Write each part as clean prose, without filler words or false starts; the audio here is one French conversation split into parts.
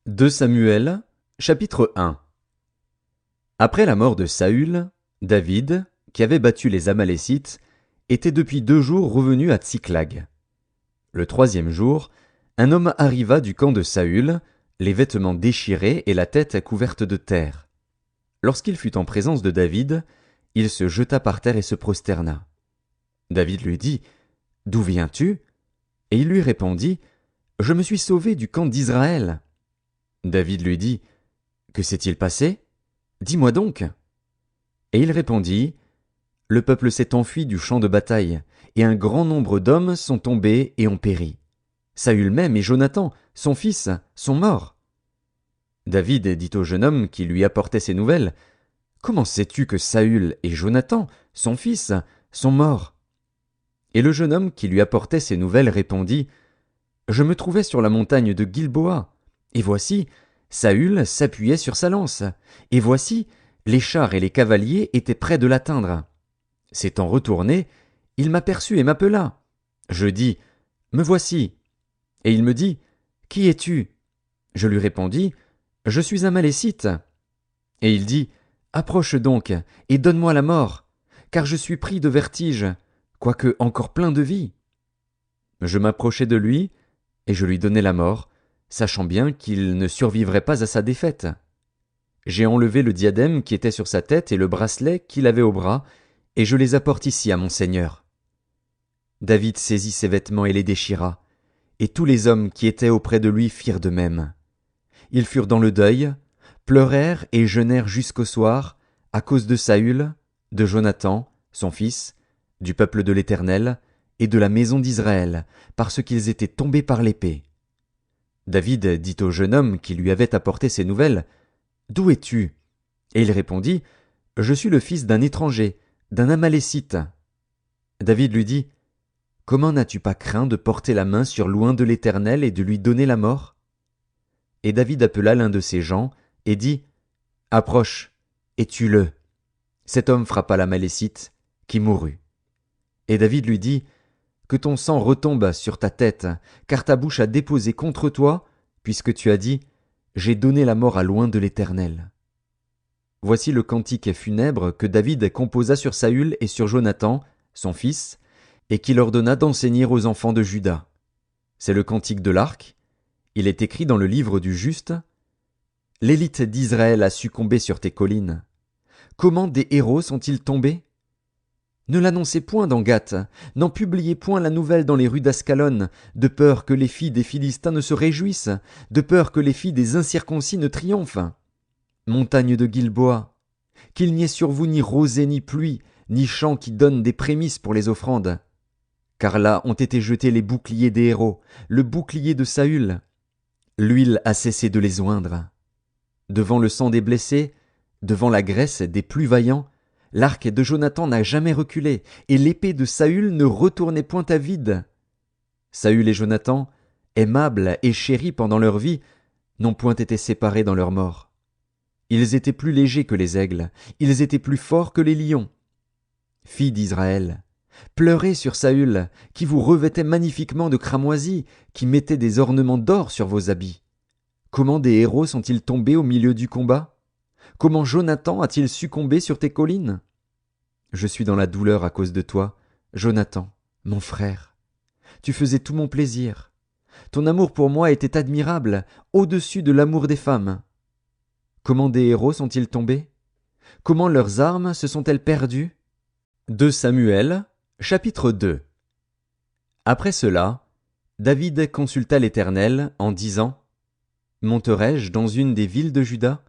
2 Samuel, chapitre 1. Après la mort de Saül, David, qui avait battu les Amalécites, était depuis 2 jours revenu à Tsiklag. Le 3e jour, un homme arriva du camp de Saül, les vêtements déchirés et la tête couverte de terre. Lorsqu'il fut en présence de David, il se jeta par terre et se prosterna. David lui dit « D'où viens-tu » Et il lui répondit « Je me suis sauvé du camp d'Israël. » David lui dit « Que s'est-il passé? Dis-moi donc. » Et il répondit « Le peuple s'est enfui du champ de bataille, et un grand nombre d'hommes sont tombés et ont péri. Saül même et Jonathan, son fils, sont morts. » David dit au jeune homme qui lui apportait ces nouvelles « Comment sais-tu que Saül et Jonathan, son fils, sont morts ?» Et le jeune homme qui lui apportait ces nouvelles répondit « Je me trouvais sur la montagne de Gilboa, et voici, Saül s'appuyait sur sa lance, et voici, les chars et les cavaliers étaient près de l'atteindre. S'étant retourné, il m'aperçut et m'appela. Je dis « Me voici !» Et il me dit « Qui es-tu » Je lui répondis « Je suis un Amalécite. » Et il dit « Approche donc, et donne-moi la mort, car je suis pris de vertige, quoique encore plein de vie. » Je m'approchai de lui, et je lui donnai la mort, sachant bien qu'il ne survivrait pas à sa défaite. J'ai enlevé le diadème qui était sur sa tête et le bracelet qu'il avait au bras, et je les apporte ici à mon seigneur. David saisit ses vêtements et les déchira, et tous les hommes qui étaient auprès de lui firent de même. Ils furent dans le deuil, pleurèrent et jeûnèrent jusqu'au soir, à cause de Saül, de Jonathan, son fils, du peuple de l'Éternel, et de la maison d'Israël, parce qu'ils étaient tombés par l'épée. David dit au jeune homme qui lui avait apporté ces nouvelles « D'où es-tu » Et il répondit « Je suis le fils d'un étranger, d'un Amalécite. » David lui dit « Comment n'as-tu pas craint de porter la main sur l'oint de l'Éternel et de lui donner la mort ?» Et David appela l'un de ses gens et dit « Approche, et tue-le. » Cet homme frappa l'Amalécite, qui mourut. Et David lui dit « Que ton sang retombe sur ta tête, car ta bouche a déposé contre toi, puisque tu as dit « J'ai donné la mort à l'oint de l'Éternel. » Voici le cantique funèbre que David composa sur Saül et sur Jonathan, son fils, et qu'il ordonna d'enseigner aux enfants de Juda. C'est le cantique de l'arc. Il est écrit dans le livre du juste. L'élite d'Israël a succombé sur tes collines. Comment des héros sont-ils tombés? Ne l'annoncez point dans Gath, n'en publiez point la nouvelle dans les rues d'Ascalon, de peur que les filles des Philistins ne se réjouissent, de peur que les filles des incirconcis ne triomphent. Montagne de Gilboa, qu'il n'y ait sur vous ni rosée ni pluie, ni champs qui donnent des prémices pour les offrandes. Car là ont été jetés les boucliers des héros, le bouclier de Saül. L'huile a cessé de les oindre. Devant le sang des blessés, devant la graisse des plus vaillants, l'arc de Jonathan n'a jamais reculé, et l'épée de Saül ne retournait point à vide. Saül et Jonathan, aimables et chéris pendant leur vie, n'ont point été séparés dans leur mort. Ils étaient plus légers que les aigles, ils étaient plus forts que les lions. Filles d'Israël, pleurez sur Saül, qui vous revêtait magnifiquement de cramoisis, qui mettait des ornements d'or sur vos habits. Comment des héros sont-ils tombés au milieu du combat? Comment Jonathan a-t-il succombé sur tes collines? Je suis dans la douleur à cause de toi, Jonathan, mon frère. Tu faisais tout mon plaisir. Ton amour pour moi était admirable, au-dessus de l'amour des femmes. Comment des héros sont-ils tombés? Comment leurs armes se sont-elles perdues? 2 Samuel, chapitre 2. Après cela, David consulta l'Éternel en disant « Monterai-je dans une des villes de Juda ?»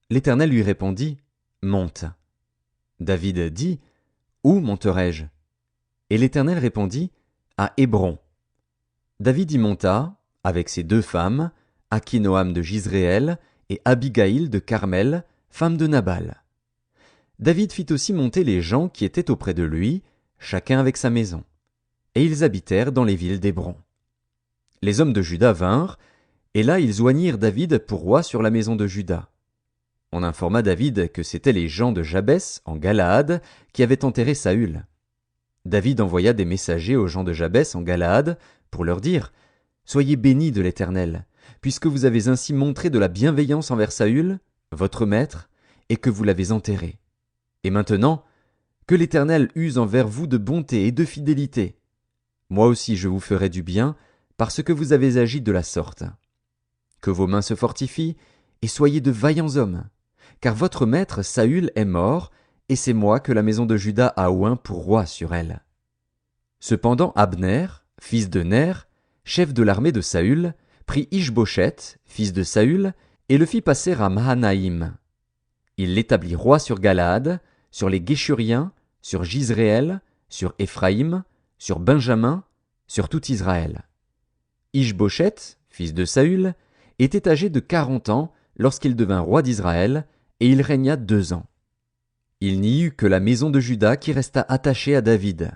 L'Éternel lui répondit « Monte. » David dit « Où monterai-je » Et l'Éternel répondit « À Hébron. » David y monta, avec ses 2 femmes, Akinoam de Jizréel et Abigaïl de Carmel, femme de Nabal. David fit aussi monter les gens qui étaient auprès de lui, chacun avec sa maison. Et ils habitèrent dans les villes d'Hébron. Les hommes de Juda vinrent, et là ils oignirent David pour roi sur la maison de Juda. On informa David que c'étaient les gens de Jabès, en Galaad, qui avaient enterré Saül. David envoya des messagers aux gens de Jabès, en Galaad, pour leur dire « Soyez bénis de l'Éternel, puisque vous avez ainsi montré de la bienveillance envers Saül, votre maître, et que vous l'avez enterré. Et maintenant, que l'Éternel use envers vous de bonté et de fidélité. Moi aussi je vous ferai du bien, parce que vous avez agi de la sorte. Que vos mains se fortifient, et soyez de vaillants hommes, car votre maître Saül est mort, et c'est moi que la maison de Juda a oint pour roi sur elle. Cependant Abner, fils de Ner, chef de l'armée de Saül, prit Ish-Boshet, fils de Saül, et le fit passer à Mahanaïm. Il l'établit roi sur Galaad, sur les Guéshuriens, sur Jizréel, sur Éphraïm, sur Benjamin, sur tout Israël. Ish-Boshet, fils de Saül, était âgé de 40 ans lorsqu'il devint roi d'Israël, et il régna 2 ans. Il n'y eut que la maison de Juda qui resta attachée à David.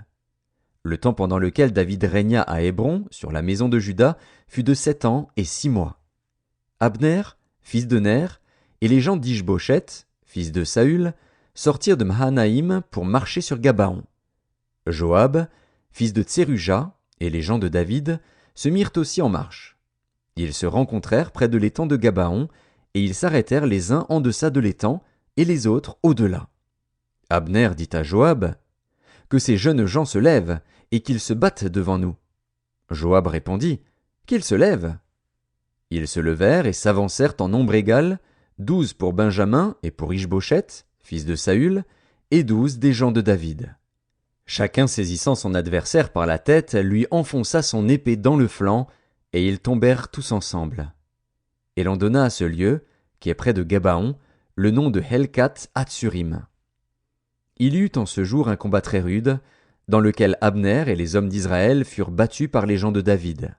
Le temps pendant lequel David régna à Hébron, sur la maison de Juda, fut de 7 ans et 6 mois. Abner, fils de Ner, et les gens d'Ish-Boshet, fils de Saül, sortirent de Mahanaïm pour marcher sur Gabaon. Joab, fils de Tseruja, et les gens de David, se mirent aussi en marche. Ils se rencontrèrent près de l'étang de Gabaon, et ils s'arrêtèrent les uns en deçà de l'étang, et les autres au-delà. Abner dit à Joab, « Que ces jeunes gens se lèvent, et qu'ils se battent devant nous. » Joab répondit, « Qu'ils se lèvent. » Ils se levèrent et s'avancèrent en nombre égal, 12 pour Benjamin et pour Ish-Boshet, fils de Saül, et 12 des gens de David. Chacun saisissant son adversaire par la tête, lui enfonça son épée dans le flanc, et ils tombèrent tous ensemble. Et l'on donna à ce lieu, qui est près de Gabaon, le nom de Helkat Hatsurim. Il y eut en ce jour un combat très rude, dans lequel Abner et les hommes d'Israël furent battus par les gens de David.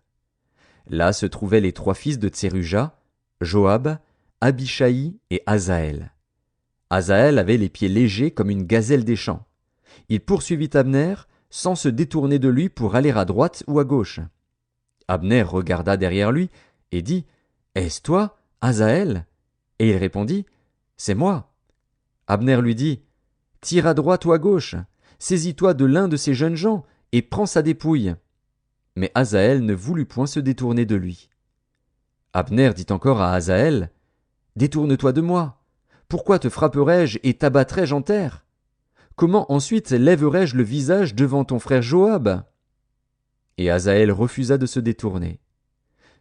Là se trouvaient les 3 fils de Tseruja, Joab, Abishai et Asaël. Asaël avait les pieds légers comme une gazelle des champs. Il poursuivit Abner, sans se détourner de lui pour aller à droite ou à gauche. Abner regarda derrière lui et dit, « Est-ce toi, Asaël ?» Et il répondit, « C'est moi. » Abner lui dit, « Tire à droite ou à gauche, saisis-toi de l'un de ces jeunes gens et prends sa dépouille. » Mais Asaël ne voulut point se détourner de lui. Abner dit encore à Asaël, « Détourne-toi de moi. Pourquoi te frapperais-je et t'abattrais-je en terre? Comment ensuite lèverais-je le visage devant ton frère Joab ?» Et Asaël refusa de se détourner.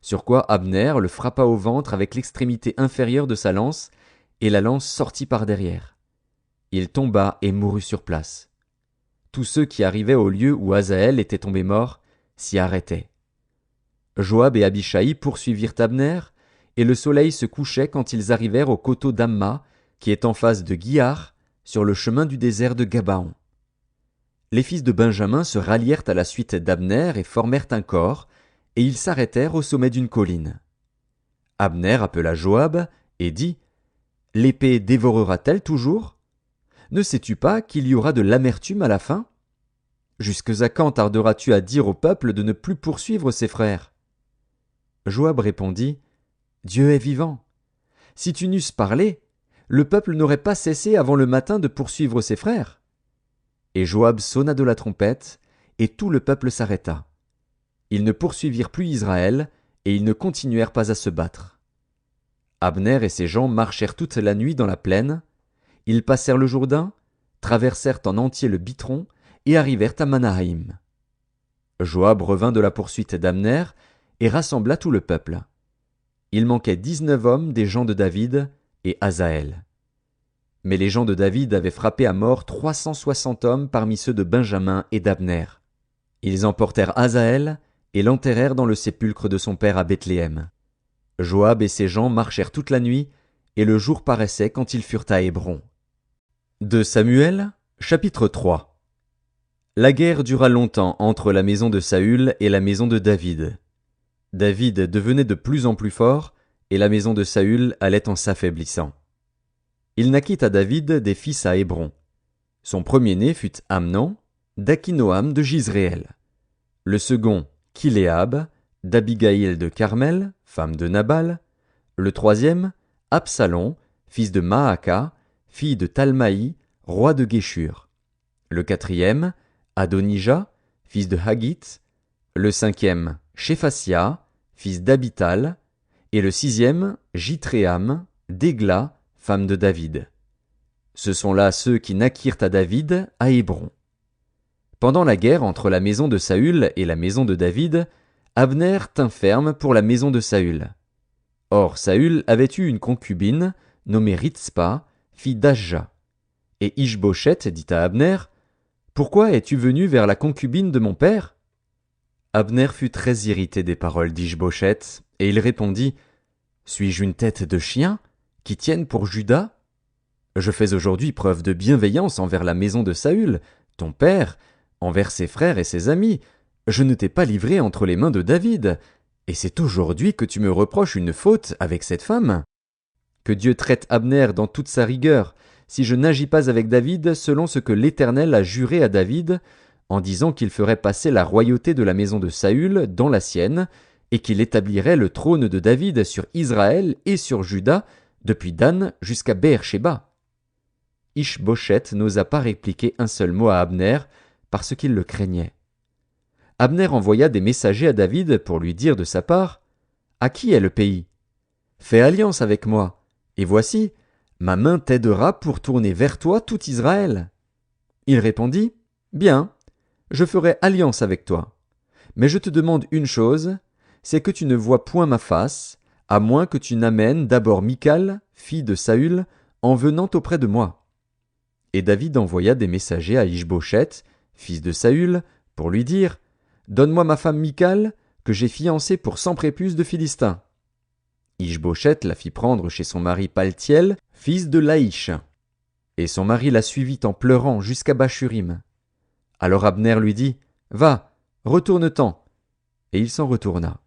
Sur quoi Abner le frappa au ventre avec l'extrémité inférieure de sa lance, et la lance sortit par derrière. Il tomba et mourut sur place. Tous ceux qui arrivaient au lieu où Asaël était tombé mort s'y arrêtaient. Joab et Abishai poursuivirent Abner, et le soleil se couchait quand ils arrivèrent au coteau d'Amma, qui est en face de Guiar, sur le chemin du désert de Gabaon. Les fils de Benjamin se rallièrent à la suite d'Abner et formèrent un corps, et ils s'arrêtèrent au sommet d'une colline. Abner appela Joab et dit, « L'épée dévorera-t-elle toujours? Ne sais-tu pas qu'il y aura de l'amertume à la fin? Jusque à quand tarderas-tu à dire au peuple de ne plus poursuivre ses frères? » Joab répondit, « Dieu est vivant. Si tu n'eusses parlé, le peuple n'aurait pas cessé avant le matin de poursuivre ses frères. » Et Joab sonna de la trompette, et tout le peuple s'arrêta. Ils ne poursuivirent plus Israël, et ils ne continuèrent pas à se battre. Abner et ses gens marchèrent toute la nuit dans la plaine. Ils passèrent le Jourdain, traversèrent en entier le Bitron, et arrivèrent à Mahanaïm. Joab revint de la poursuite d'Abner, et rassembla tout le peuple. Il manquait 19 hommes des gens de David, et Asaël. Mais les gens de David avaient frappé à mort 360 hommes parmi ceux de Benjamin et d'Abner. Ils emportèrent Asaël et l'enterrèrent dans le sépulcre de son père à Bethléem. Joab et ses gens marchèrent toute la nuit, et le jour paraissait quand ils furent à Hébron. 2 Samuel, chapitre 3. La guerre dura longtemps entre la maison de Saül et la maison de David. David devenait de plus en plus fort, et la maison de Saül allait en s'affaiblissant. Il naquit à David des fils à Hébron. Son premier-né fut Amnon, d'Akinoam de Jizréel. Le second, Kiléab, d'Abigaïl de Carmel, femme de Nabal. Le troisième, Absalom, fils de Maaka, fille de Talmaï, roi de Géshur. Le quatrième, Adonija, fils de Haggith. Le cinquième, Shéphasia, fils d'Abital. et le 6e, Jithréam, d'Égla, femme de David. Ce sont là ceux qui naquirent à David à Hébron. Pendant la guerre entre la maison de Saül et la maison de David, Abner tint ferme pour la maison de Saül. Or Saül avait eu une concubine, nommée Ritspa, fille d'Ajja. Et Ish-Boshet dit à Abner, « Pourquoi es-tu venu vers la concubine de mon père » Abner fut très irrité des paroles d'Ish-Boshet, et il répondit, « Suis-je une tête de chien, qui tienne pour Juda ? Je fais aujourd'hui preuve de bienveillance envers la maison de Saül, ton père, envers ses frères et ses amis. Je ne t'ai pas livré entre les mains de David, et c'est aujourd'hui que tu me reproches une faute avec cette femme. Que Dieu traite Abner dans toute sa rigueur, si je n'agis pas avec David selon ce que l'Éternel a juré à David, en disant qu'il ferait passer la royauté de la maison de Saül dans la sienne, et qu'il établirait le trône de David sur Israël et sur Juda, depuis Dan jusqu'à Beer-Shéba. » Ish-Boshet n'osa pas répliquer un seul mot à Abner, parce qu'il le craignait. Abner envoya des messagers à David pour lui dire de sa part, « À qui est le pays ? Fais alliance avec moi, et voici, ma main t'aidera pour tourner vers toi tout Israël. » Il répondit, « Bien, je ferai alliance avec toi. Mais je te demande une chose, c'est que tu ne vois point ma face, à moins que tu n'amènes d'abord Michal, fille de Saül, en venant auprès de moi. » Et David envoya des messagers à Ish-Boshet, fils de Saül, pour lui dire, « Donne-moi ma femme Michal, que j'ai fiancée pour 100 prépuces de Philistins. » Ish-Boshet la fit prendre chez son mari Paltiel, fils de Laïch. Et son mari la suivit en pleurant jusqu'à Bachurim. Alors Abner lui dit, « Va, retourne-t'en. » Et il s'en retourna.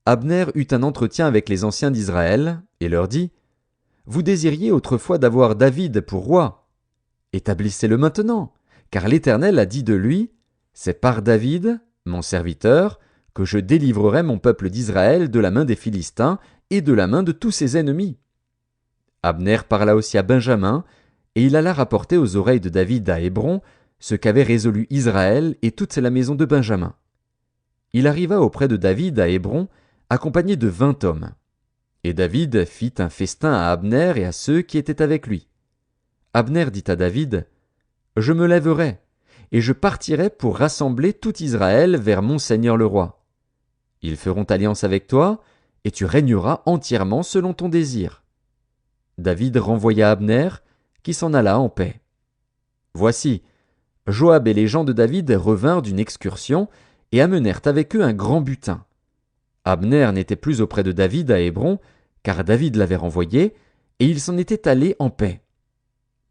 Abner eut un entretien avec les anciens d'Israël, et leur dit, « Vous désiriez autrefois d'avoir David pour roi. Établissez-le maintenant, car l'Éternel a dit de lui, « C'est par David, mon serviteur, que je délivrerai mon peuple d'Israël de la main des Philistins et de la main de tous ses ennemis. » Abner parla aussi à Benjamin, et il alla rapporter aux oreilles de David à Hébron ce qu'avait résolu Israël et toute la maison de Benjamin. Il arriva auprès de David à Hébron, accompagné de 20 hommes. Et David fit un festin à Abner et à ceux qui étaient avec lui. Abner dit à David, « Je me lèverai, et je partirai pour rassembler tout Israël vers mon seigneur le roi. Ils feront alliance avec toi, et tu régneras entièrement selon ton désir. » David renvoya Abner, qui s'en alla en paix. Voici, Joab et les gens de David revinrent d'une excursion et amenèrent avec eux un grand butin. Abner n'était plus auprès de David à Hébron, car David l'avait renvoyé, et il s'en était allé en paix.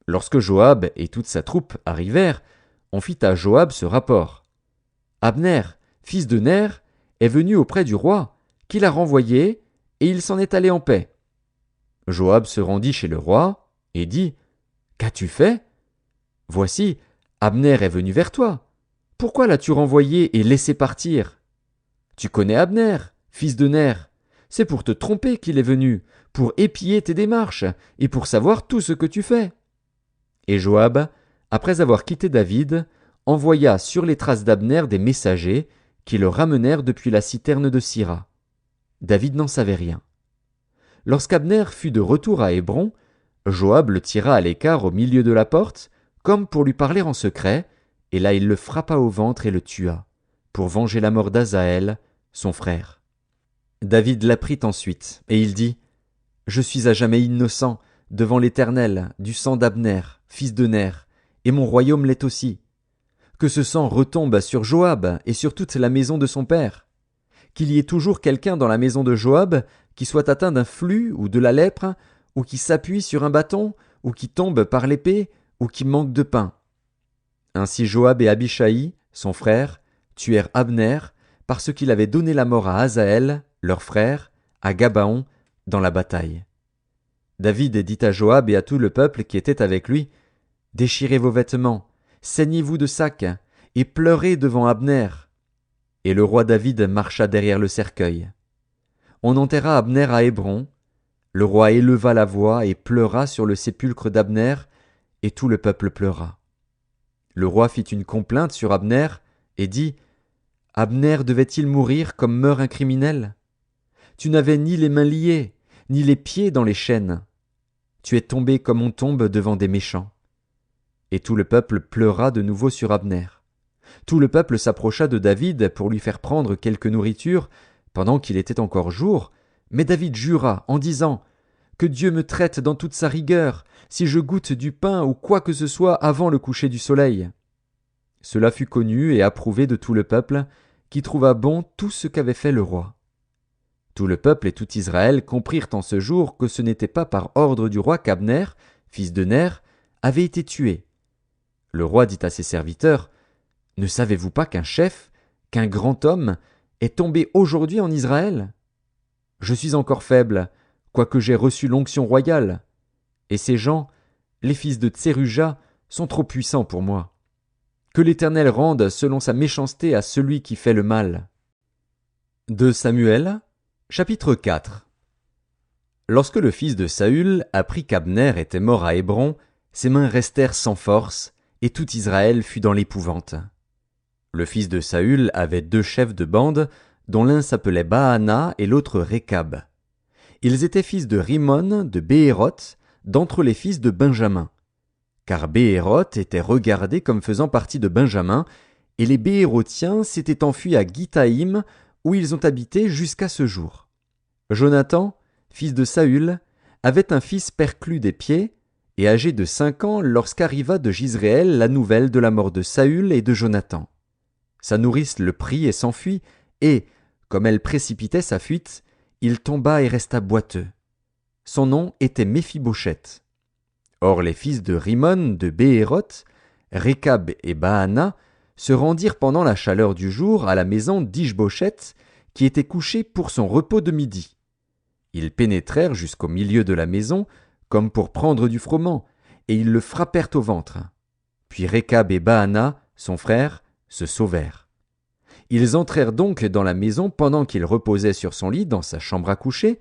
Lorsque Joab et toute sa troupe arrivèrent, on fit à Joab ce rapport. Abner, fils de Ner, est venu auprès du roi, qui l'a renvoyé, et il s'en est allé en paix. Joab se rendit chez le roi, et dit, « Qu'as-tu fait ? Voici, Abner est venu vers toi. Pourquoi l'as-tu renvoyé et laissé partir ? Tu connais Abner, fils de Ner. C'est pour te tromper qu'il est venu, pour épier tes démarches, et pour savoir tout ce que tu fais. » Et Joab, après avoir quitté David, envoya sur les traces d'Abner des messagers qui le ramenèrent depuis la citerne de Sira. David n'en savait rien. Lorsqu'Abner fut de retour à Hébron, Joab le tira à l'écart au milieu de la porte, comme pour lui parler en secret, et là il le frappa au ventre et le tua, pour venger la mort d'Asaël, son frère. David l'apprit ensuite, et il dit, « Je suis à jamais innocent devant l'Éternel du sang d'Abner, fils de Ner, et mon royaume l'est aussi. Que ce sang retombe sur Joab et sur toute la maison de son père. Qu'il y ait toujours quelqu'un dans la maison de Joab qui soit atteint d'un flux ou de la lèpre, ou qui s'appuie sur un bâton, ou qui tombe par l'épée, ou qui manque de pain. » Ainsi Joab et Abishai, son frère, tuèrent Abner, parce qu'il avait donné la mort à Asaël, leur frère, à Gabaon, dans la bataille. David dit à Joab et à tout le peuple qui était avec lui, « Déchirez vos vêtements, saignez-vous de sacs, et pleurez devant Abner. » Et le roi David marcha derrière le cercueil. On enterra Abner à Hébron. Le roi éleva la voix et pleura sur le sépulcre d'Abner, et tout le peuple pleura. Le roi fit une complainte sur Abner et dit, « Abner devait-il mourir comme meurt un criminel ? Tu n'avais ni les mains liées, ni les pieds dans les chaînes. Tu es tombé comme on tombe devant des méchants. » Et tout le peuple pleura de nouveau sur Abner. Tout le peuple s'approcha de David pour lui faire prendre quelque nourriture, pendant qu'il était encore jour, mais David jura en disant « Que Dieu me traite dans toute sa rigueur, si je goûte du pain ou quoi que ce soit avant le coucher du soleil. » Cela fut connu et approuvé de tout le peuple, qui trouva bon tout ce qu'avait fait le roi. Tout le peuple et tout Israël comprirent en ce jour que ce n'était pas par ordre du roi qu'Abner, fils de Ner, avait été tué. Le roi dit à ses serviteurs « Ne savez-vous pas qu'un chef, qu'un grand homme, est tombé aujourd'hui en Israël? Je suis encore faible, quoique j'aie reçu l'onction royale. Et ces gens, les fils de Tseruja, sont trop puissants pour moi. Que l'Éternel rende selon sa méchanceté à celui qui fait le mal. » 2 Samuel, chapitre 4. Lorsque le fils de Saül apprit qu'Abner était mort à Hébron, ses mains restèrent sans force, et tout Israël fut dans l'épouvante. Le fils de Saül avait 2 chefs de bande, dont l'un s'appelait Baana et l'autre Récab. Ils étaient fils de Rimon de Béhéroth, d'entre les fils de Benjamin. Car Béhéroth était regardé comme faisant partie de Benjamin, et les Béhérothiens s'étaient enfuis à Gitaïm, où ils ont habité jusqu'à ce jour. Jonathan, fils de Saül, avait un fils perclus des pieds, et âgé de 5 ans lorsqu'arriva de Jizréel la nouvelle de la mort de Saül et de Jonathan. Sa nourrice le prit et s'enfuit, et, comme elle précipitait sa fuite, il tomba et resta boiteux. Son nom était Méphibosheth. Or les fils de Rimon de Béhéroth, Récab et Baana, se rendirent pendant la chaleur du jour à la maison d'Ish-Bosheth, qui était couché pour son repos de midi. Ils pénétrèrent jusqu'au milieu de la maison, comme pour prendre du froment, et ils le frappèrent au ventre. Puis Récab et Baana, son frère, se sauvèrent. Ils entrèrent donc dans la maison pendant qu'il reposait sur son lit dans sa chambre à coucher.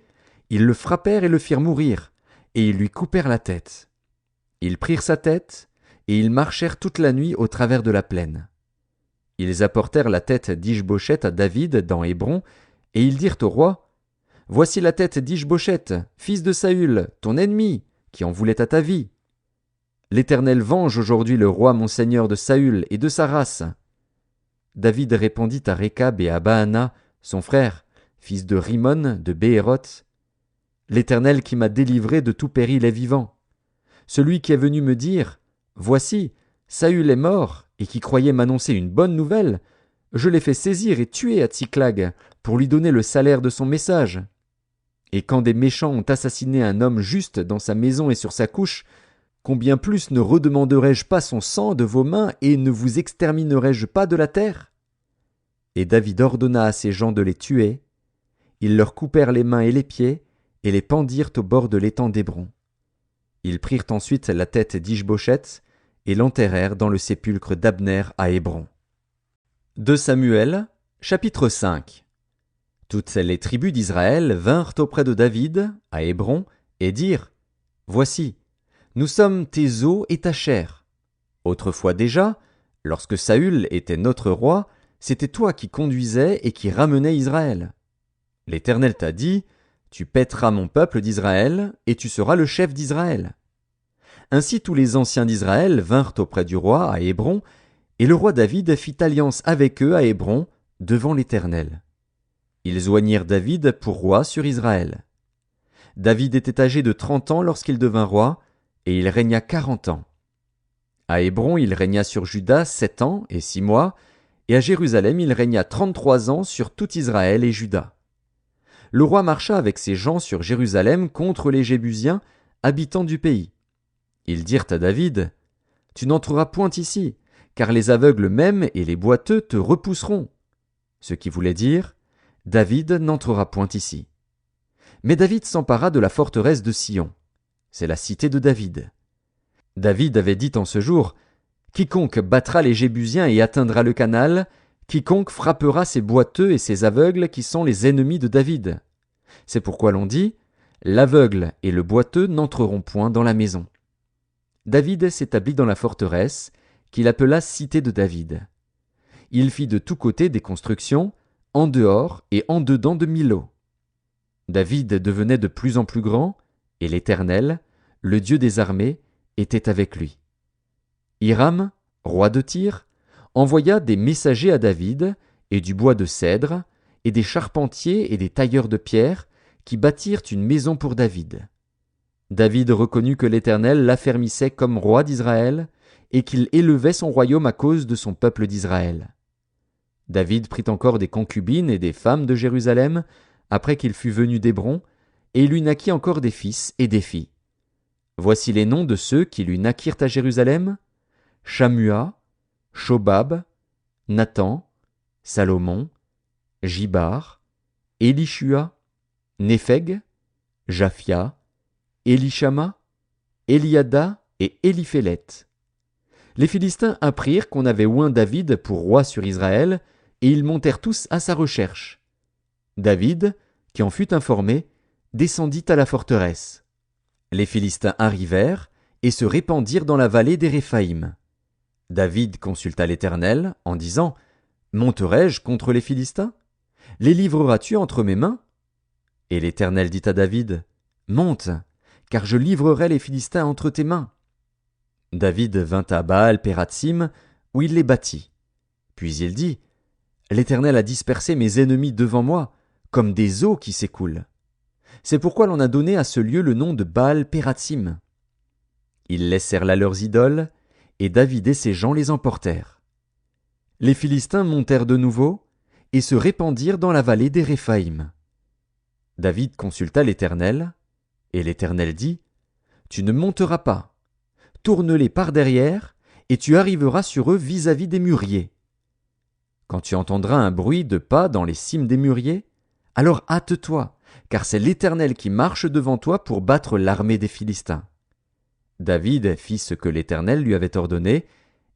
Ils le frappèrent et le firent mourir, et ils lui coupèrent la tête. Ils prirent sa tête, et ils marchèrent toute la nuit au travers de la plaine. Ils apportèrent la tête d'Ish-Bosheth à David dans Hébron, et ils dirent au roi « Voici la tête d'Ish-Bosheth, fils de Saül, ton ennemi, qui en voulait à ta vie. L'Éternel venge aujourd'hui le roi mon seigneur de Saül et de sa race. » David répondit à Récab et à Baana, son frère, fils de Rimon de Béhéroth, « L'Éternel qui m'a délivré de tout péril est vivant. Celui qui est venu me dire « Voici, Saül est mort » et qui croyait m'annoncer une bonne nouvelle, je l'ai fait saisir et tuer à Tsiklag pour lui donner le salaire de son message. Et quand des méchants ont assassiné un homme juste dans sa maison et sur sa couche, combien plus ne redemanderai-je pas son sang de vos mains et ne vous exterminerai-je pas de la terre? » Et David ordonna à ses gens de les tuer. Ils leur coupèrent les mains et les pieds et les pendirent au bord de l'étang d'Hébron. Ils prirent ensuite la tête d'Ish-Bosheth et l'enterrèrent dans le sépulcre d'Abner à Hébron. 2 Samuel, chapitre 5. Toutes les tribus d'Israël vinrent auprès de David, à Hébron, et dirent « Voici, nous sommes tes os et ta chair. Autrefois déjà, lorsque Saül était notre roi, c'était toi qui conduisais et qui ramenais Israël. L'Éternel t'a dit « Tu paîtras mon peuple d'Israël, et tu seras le chef d'Israël. » Ainsi tous les anciens d'Israël vinrent auprès du roi à Hébron, et le roi David fit alliance avec eux à Hébron, devant l'Éternel. Ils oignirent David pour roi sur Israël. David était âgé de 30 ans lorsqu'il devint roi, et il régna 40 ans. À Hébron, il régna sur Juda 7 ans et 6 mois, et à Jérusalem, il régna 33 ans sur tout Israël et Juda. Le roi marcha avec ses gens sur Jérusalem contre les Jébusiens, habitants du pays. Ils dirent à David « Tu n'entreras point ici, car les aveugles même et les boiteux te repousseront. » Ce qui voulait dire « David n'entrera point ici. » Mais David s'empara de la forteresse de Sion. C'est la cité de David. David avait dit en ce jour « Quiconque battra les Jébusiens et atteindra le canal, quiconque frappera ces boiteux et ces aveugles qui sont les ennemis de David. » C'est pourquoi l'on dit « L'aveugle et le boiteux n'entreront point dans la maison. » David s'établit dans la forteresse, qu'il appela cité de David. Il fit de tous côtés des constructions, en dehors et en dedans de Millo. David devenait de plus en plus grand, et l'Éternel, le Dieu des armées, était avec lui. Hiram, roi de Tyr, envoya des messagers à David, et du bois de cèdre, et des charpentiers et des tailleurs de pierre, qui bâtirent une maison pour David. David reconnut que l'Éternel l'affermissait comme roi d'Israël, et qu'il élevait son royaume à cause de son peuple d'Israël. David prit encore des concubines et des femmes de Jérusalem, après qu'il fut venu d'Hébron, et il lui naquit encore des fils et des filles. Voici les noms de ceux qui lui naquirent à Jérusalem: Shammua, Shobab, Nathan, Salomon, Jibar, Élishua, Népheg, Japhia, Élishama, Eliada et Éliphélet. Les Philistins apprirent qu'on avait oint David pour roi sur Israël, et ils montèrent tous à sa recherche. David, qui en fut informé, descendit à la forteresse. Les Philistins arrivèrent et se répandirent dans la vallée des Réphaïm. David consulta l'Éternel en disant: Monterai-je contre les Philistins? Les livreras-tu entre mes mains? Et l'Éternel dit à David: Monte, car je livrerai les Philistins entre tes mains. David vint à Baal-Pératsim, où il les battit. Puis il dit: L'Éternel a dispersé mes ennemis devant moi, comme des eaux qui s'écoulent. C'est pourquoi l'on a donné à ce lieu le nom de Baal-Pératsim. Ils laissèrent là leurs idoles, et David et ses gens les emportèrent. Les Philistins montèrent de nouveau, et se répandirent dans la vallée des Réphaïm. David consulta l'Éternel, et l'Éternel dit: Tu ne monteras pas. Tourne-les par derrière, et tu arriveras sur eux vis-à-vis des mûriers. Quand tu entendras un bruit de pas dans les cimes des mûriers, alors hâte-toi, car c'est l'Éternel qui marche devant toi pour battre l'armée des Philistins. David fit ce que l'Éternel lui avait ordonné,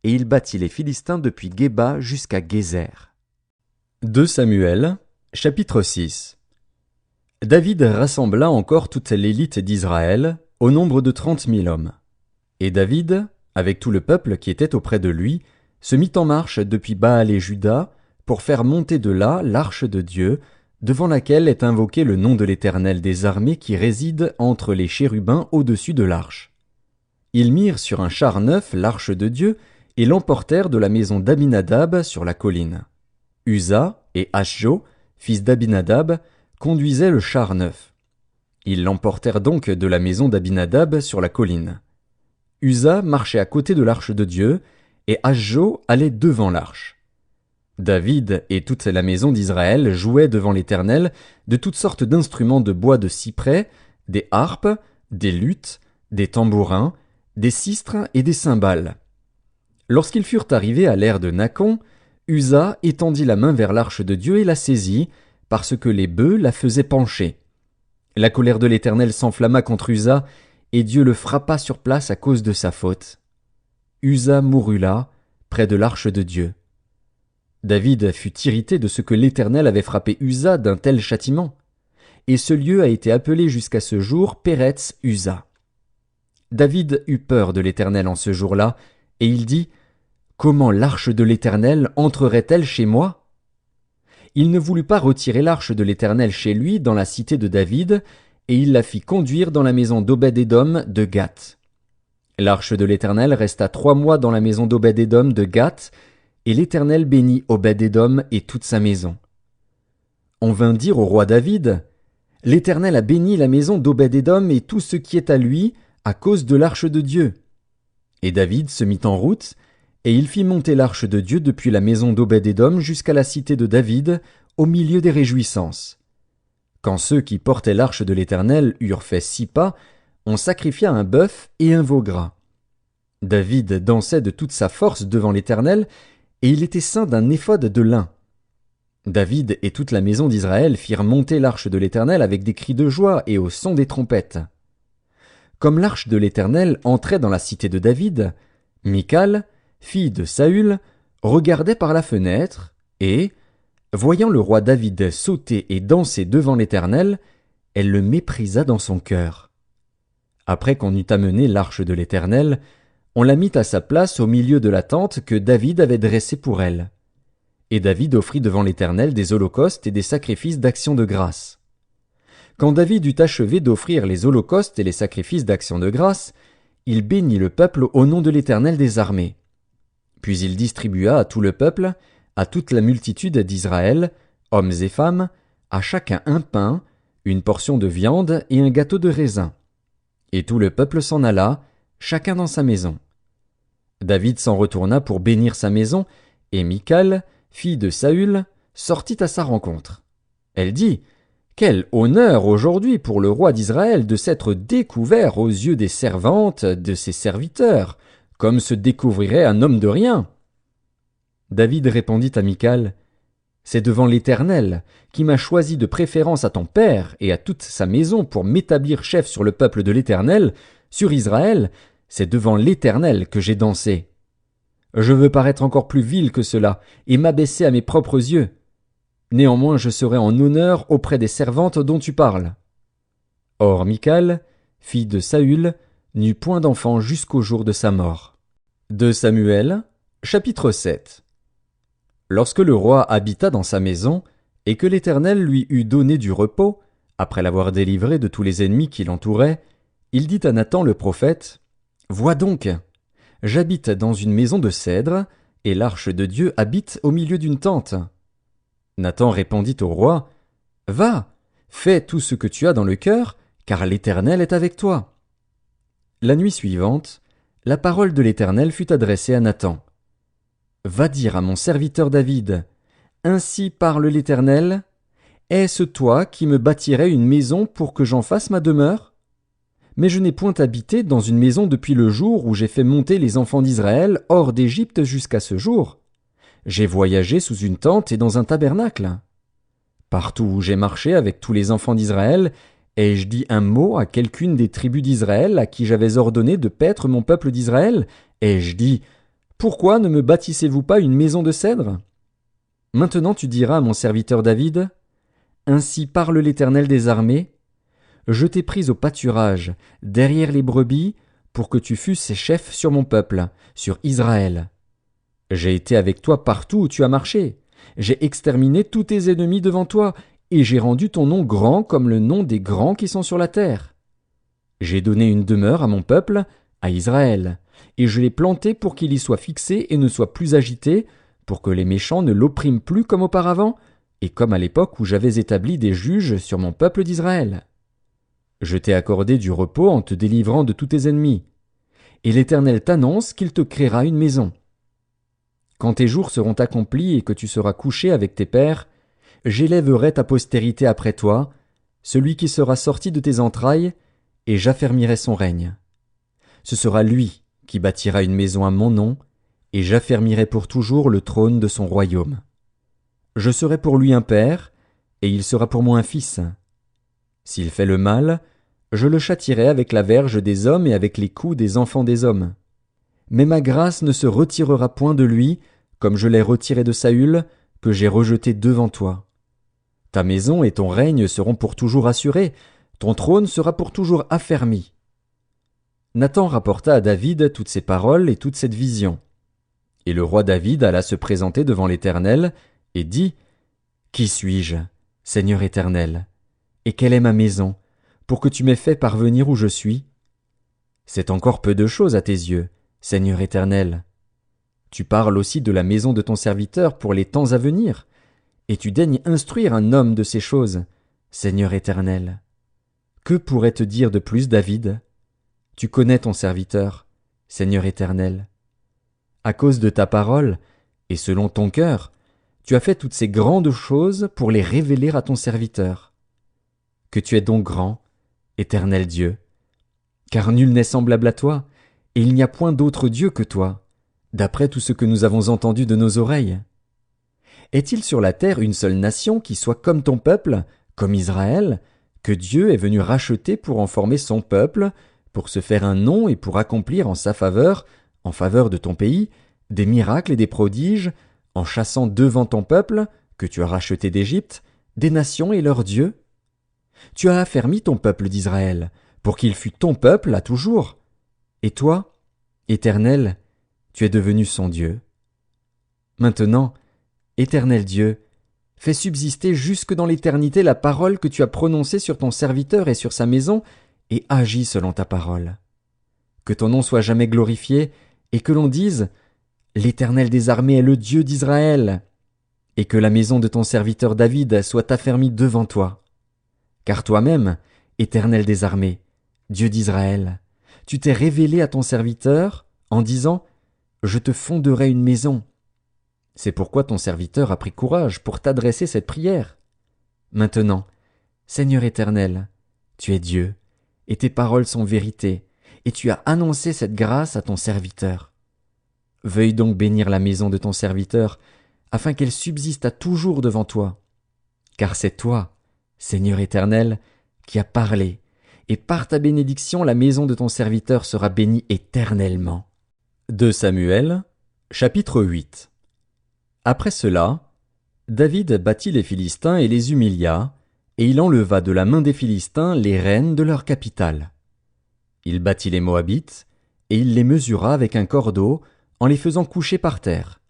et il battit les Philistins depuis Géba jusqu'à Gézer. 2 Samuel, chapitre 6. David rassembla encore toute l'élite d'Israël, au nombre de 30 000 hommes. Et David, avec tout le peuple qui était auprès de lui, se mit en marche depuis Baal et Juda, pour faire monter de là l'arche de Dieu, devant laquelle est invoqué le nom de l'Éternel des armées qui réside entre les chérubins au-dessus de l'arche. Ils mirent sur un char neuf l'arche de Dieu, et l'emportèrent de la maison d'Abinadab sur la colline. Uza et Ashjo, fils d'Abinadab, conduisaient le char neuf. Ils l'emportèrent donc de la maison d'Abinadab sur la colline. Uza marchait à côté de l'arche de Dieu, et Ashjo allait devant l'arche. David et toute la maison d'Israël jouaient devant l'Éternel de toutes sortes d'instruments de bois de cyprès, des harpes, des luths, des tambourins, des sistres et des cymbales. Lorsqu'ils furent arrivés à l'ère de Nakon, Uza étendit la main vers l'arche de Dieu et la saisit, parce que les bœufs la faisaient pencher. La colère de l'Éternel s'enflamma contre Uza, et Dieu le frappa sur place à cause de sa faute. Uza mourut là, près de l'arche de Dieu. David fut irrité de ce que l'Éternel avait frappé Uza d'un tel châtiment, et ce lieu a été appelé jusqu'à ce jour Péretz Uza. David eut peur de l'Éternel en ce jour-là, et il dit: Comment l'arche de l'Éternel entrerait-elle chez moi? Il ne voulut pas retirer l'arche de l'Éternel chez lui dans la cité de David, et il la fit conduire dans la maison d'Obed-Édom de Gath. L'arche de l'Éternel resta 3 mois dans la maison d'Obed-Édom de Gath, et l'Éternel bénit Obed-Édom et toute sa maison. On vint dire au roi David: L'Éternel a béni la maison d'Obed-Édom et tout ce qui est à lui à cause de l'arche de Dieu. Et David se mit en route, et il fit monter l'arche de Dieu depuis la maison d'Obed-Édom jusqu'à la cité de David, au milieu des réjouissances. Quand ceux qui portaient l'arche de l'Éternel eurent fait 6 pas, on sacrifia un bœuf et un veau gras. David dansait de toute sa force devant l'Éternel, et il était ceint d'un éphod de lin. David et toute la maison d'Israël firent monter l'arche de l'Éternel avec des cris de joie et au son des trompettes. Comme l'arche de l'Éternel entrait dans la cité de David, Michal, fille de Saül, regardait par la fenêtre, et, voyant le roi David sauter et danser devant l'Éternel, elle le méprisa dans son cœur. Après qu'on eut amené l'arche de l'Éternel, on la mit à sa place au milieu de la tente que David avait dressée pour elle. Et David offrit devant l'Éternel des holocaustes et des sacrifices d'action de grâce. Quand David eut achevé d'offrir les holocaustes et les sacrifices d'action de grâce, il bénit le peuple au nom de l'Éternel des armées. Puis il distribua à tout le peuple, à toute la multitude d'Israël, hommes et femmes, à chacun un pain, une portion de viande et un gâteau de raisin. Et tout le peuple s'en alla, chacun dans sa maison. David s'en retourna pour bénir sa maison, et Michal, fille de Saül, sortit à sa rencontre. Elle dit: « Quel honneur aujourd'hui pour le roi d'Israël de s'être découvert aux yeux des servantes de ses serviteurs, comme se découvrirait un homme de rien. » David répondit à Michal: « C'est devant l'Éternel, qui m'a choisi de préférence à ton père et à toute sa maison pour m'établir chef sur le peuple de l'Éternel, sur Israël, c'est devant l'Éternel que j'ai dansé. Je veux paraître encore plus vil que cela et m'abaisser à mes propres yeux. Néanmoins je serai en honneur auprès des servantes dont tu parles. » Or Michal, fille de Saül, n'eut point d'enfant jusqu'au jour de sa mort. 2 Samuel, chapitre 7. Lorsque le roi habita dans sa maison, et que l'Éternel lui eut donné du repos, après l'avoir délivré de tous les ennemis qui l'entouraient, il dit à Nathan le prophète: « Vois donc, j'habite dans une maison de cèdre, et l'arche de Dieu habite au milieu d'une tente. » Nathan répondit au roi: « Va, fais tout ce que tu as dans le cœur, car l'Éternel est avec toi. » La nuit suivante, la parole de l'Éternel fut adressée à Nathan. « Va dire à mon serviteur David: Ainsi parle l'Éternel, est-ce toi qui me bâtirais une maison pour que j'en fasse ma demeure? Mais je n'ai point habité dans une maison depuis le jour où j'ai fait monter les enfants d'Israël hors d'Égypte jusqu'à ce jour. J'ai voyagé sous une tente et dans un tabernacle. Partout où j'ai marché avec tous les enfants d'Israël, ai-je dit un mot à quelqu'une des tribus d'Israël à qui j'avais ordonné de paître mon peuple d'Israël? Ai-je dit: Pourquoi ne me bâtissez-vous pas une maison de cèdre? Maintenant tu diras à mon serviteur David: Ainsi parle l'Éternel des armées, je t'ai pris au pâturage, derrière les brebis, pour que tu fusses chef sur mon peuple, sur Israël. J'ai été avec toi partout où tu as marché. J'ai exterminé tous tes ennemis devant toi, et j'ai rendu ton nom grand comme le nom des grands qui sont sur la terre. J'ai donné une demeure à mon peuple, à Israël, et je l'ai planté pour qu'il y soit fixé et ne soit plus agité, pour que les méchants ne l'oppriment plus comme auparavant, et comme à l'époque où j'avais établi des juges sur mon peuple d'Israël. Je t'ai accordé du repos en te délivrant de tous tes ennemis. Et l'Éternel t'annonce qu'il te créera une maison. Quand tes jours seront accomplis et que tu seras couché avec tes pères, j'élèverai ta postérité après toi, celui qui sera sorti de tes entrailles, et j'affermirai son règne. Ce sera lui qui bâtira une maison à mon nom, et j'affermirai pour toujours le trône de son royaume. Je serai pour lui un père, et il sera pour moi un fils. S'il fait le mal, je le châtierai avec la verge des hommes et avec les coups des enfants des hommes. Mais ma grâce ne se retirera point de lui, comme je l'ai retiré de Saül, que j'ai rejeté devant toi. Ta maison et ton règne seront pour toujours assurés, ton trône sera pour toujours affermi. » Nathan rapporta à David toutes ces paroles et toute cette vision. Et le roi David alla se présenter devant l'Éternel, et dit: « Qui suis-je, Seigneur Éternel? Et quelle est ma maison, pour que tu m'aies fait parvenir où je suis? C'est encore peu de choses à tes yeux, Seigneur Éternel. Tu parles aussi de la maison de ton serviteur pour les temps à venir, et tu daignes instruire un homme de ces choses, Seigneur Éternel. Que pourrait te dire de plus David? Tu connais ton serviteur, Seigneur Éternel. À cause de ta parole, et selon ton cœur, tu as fait toutes ces grandes choses pour les révéler à ton serviteur. Que tu es donc grand, Éternel Dieu, car nul n'est semblable à toi, et il n'y a point d'autre Dieu que toi, d'après tout ce que nous avons entendu de nos oreilles. Est-il sur la terre une seule nation qui soit comme ton peuple, comme Israël, que Dieu est venu racheter pour en former son peuple, pour se faire un nom et pour accomplir en sa faveur, en faveur de ton pays, des miracles et des prodiges, en chassant devant ton peuple, que tu as racheté d'Égypte, des nations et leurs dieux? Tu as affermi ton peuple d'Israël, pour qu'il fût ton peuple à toujours. Et toi, Éternel, tu es devenu son Dieu. Maintenant, Éternel Dieu, fais subsister jusque dans l'éternité la parole que tu as prononcée sur ton serviteur et sur sa maison, et agis selon ta parole. Que ton nom soit jamais glorifié, et que l'on dise « L'Éternel des armées est le Dieu d'Israël », et que la maison de ton serviteur David soit affermie devant toi. Car toi-même, Éternel des armées, Dieu d'Israël, tu t'es révélé à ton serviteur en disant « Je te fonderai une maison ». C'est pourquoi ton serviteur a pris courage pour t'adresser cette prière. Maintenant, Seigneur Éternel, tu es Dieu, et tes paroles sont vérité, et tu as annoncé cette grâce à ton serviteur. Veuille donc bénir la maison de ton serviteur, afin qu'elle subsiste à toujours devant toi. Car c'est toi, Seigneur Éternel, qui as parlé, et par ta bénédiction la maison de ton serviteur sera bénie éternellement. 2 Samuel, chapitre 8. Après cela, David battit les Philistins et les humilia, et il enleva de la main des Philistins les rênes de leur capitale. Il battit les Moabites, et il les mesura avec un cordeau, en les faisant coucher par terre.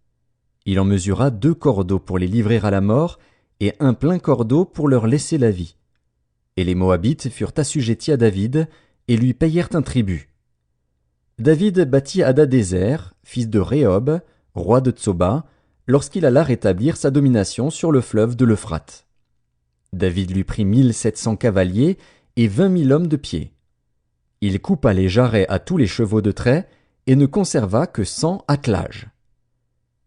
Il en mesura 2 cordeaux pour les livrer à la mort, et un plein cordeau pour leur laisser la vie. Et les Moabites furent assujettis à David, et lui payèrent un tribut. David battit Hadadézer, fils de Rehob, roi de Tsoba, lorsqu'il alla rétablir sa domination sur le fleuve de l'Euphrate. David lui prit 1700 cavaliers et 20 000 hommes de pied. Il coupa les jarrets à tous les chevaux de trait et ne conserva que 100 attelages.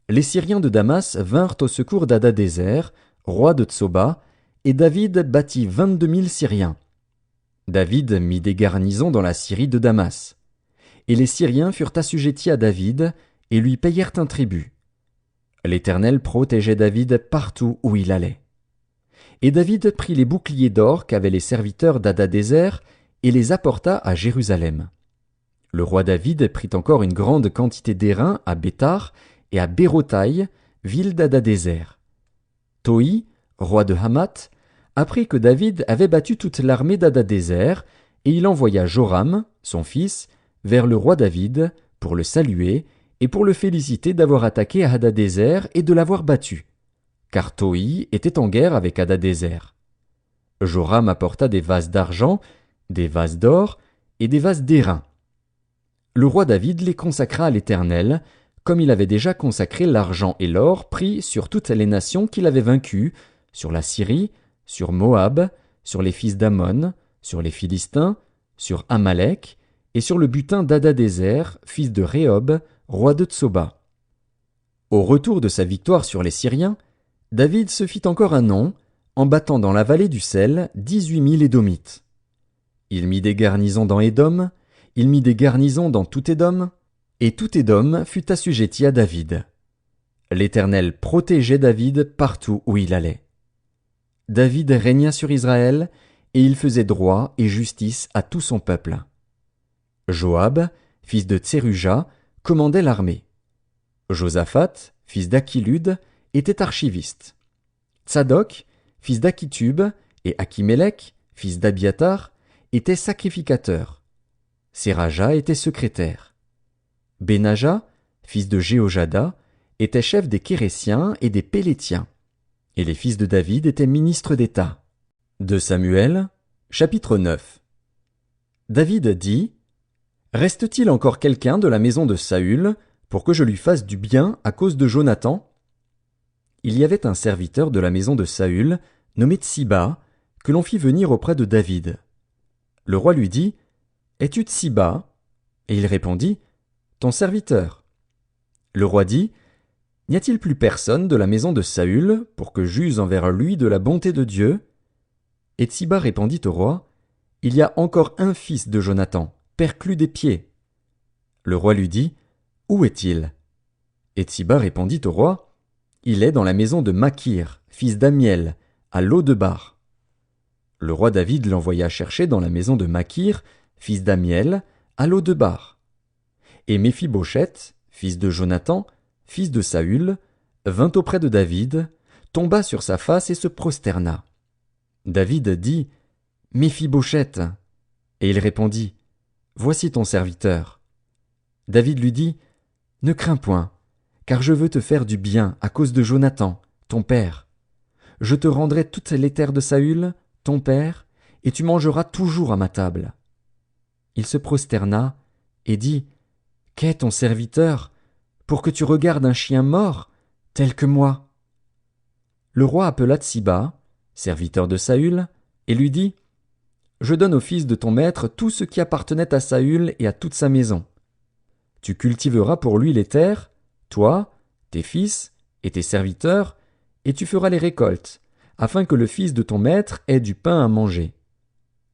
Les Syriens de Damas vinrent au secours d'Hadadézer, roi de Tsoba, et David battit 22 000 Syriens. David mit des garnisons dans la Syrie de Damas. Et les Syriens furent assujettis à David et lui payèrent un tribut. L'Éternel protégeait David partout où il allait. Et David prit les boucliers d'or qu'avaient les serviteurs d'Hadadézer et les apporta à Jérusalem. Le roi David prit encore une grande quantité d'airain à Béthar et à Bérotaï, ville d'Hadadézer. Toi, roi de Hamath, apprit que David avait battu toute l'armée d'Hadadézer, et il envoya Joram, son fils, vers le roi David pour le saluer et pour le féliciter d'avoir attaqué Hadadézer et de l'avoir battu, car Toi était en guerre avec Hadadézer. Joram apporta des vases d'argent, des vases d'or et des vases d'airain. Le roi David les consacra à l'Éternel, comme il avait déjà consacré l'argent et l'or pris sur toutes les nations qu'il avait vaincues, sur la Syrie, sur Moab, sur les fils d'Ammon, sur les Philistins, sur Amalek, et sur le butin d'Hadadézer, fils de Rehob, roi de Tsoba. Au retour de sa victoire sur les Syriens, David se fit encore un nom, en battant dans la vallée du sel 18 000 Édomites. Il mit des garnisons dans Édom, il mit des garnisons dans tout Édom, et tout Édom fut assujetti à David. L'Éternel protégeait David partout où il allait. David régna sur Israël, et il faisait droit et justice à tout son peuple. Joab, fils de Tseruja, commandait l'armée. Josaphat, fils d'Achilud, était archiviste. Tsadok, fils d'Akitub, et Achimélec, fils d'Abiatar, était sacrificateur. Séraja était secrétaire. Benaja, fils de Jéhojada, était chef des Kérésiens et des Pélétiens. Et les fils de David étaient ministres d'État. 2 Samuel, chapitre 9. David dit: Reste-t-il encore quelqu'un de la maison de Saül pour que je lui fasse du bien à cause de Jonathan? Il y avait un serviteur de la maison de Saül, nommé Tsiba, que l'on fit venir auprès de David. Le roi lui dit: Es-tu Tsiba? Et il répondit: Ton serviteur. Le roi dit: N'y a-t-il plus personne de la maison de Saül pour que j'use envers lui de la bonté de Dieu? Et Tsiba répondit au roi: Il y a encore un fils de Jonathan, perclus des pieds. Le roi lui dit: Où est-il? Et Tsiba répondit au roi: Il est dans la maison de Makir, fils d'Amiel, à Lo-debar. Le roi David l'envoya chercher dans la maison de Makir, fils d'Amiel, à Lo-debar. Et Méphibosheth, fils de Jonathan, fils de Saül, vint auprès de David, tomba sur sa face et se prosterna. David dit: Méphibosheth. Et il répondit: Voici ton serviteur. David lui dit: Ne crains point, car je veux te faire du bien à cause de Jonathan, ton père. je te rendrai toutes les terres de Saül, ton père, et tu mangeras toujours à ma table. » Il se prosterna et dit, « Qu'est ton serviteur, pour que tu regardes un chien mort, tel que moi ?» Le roi appela Tsiba, serviteur de Saül, et lui dit, « Je donne au fils de ton maître tout ce qui appartenait à Saül et à toute sa maison. Tu cultiveras pour lui les terres, toi, tes fils et tes serviteurs, et tu feras les récoltes, afin que le fils de ton maître ait du pain à manger.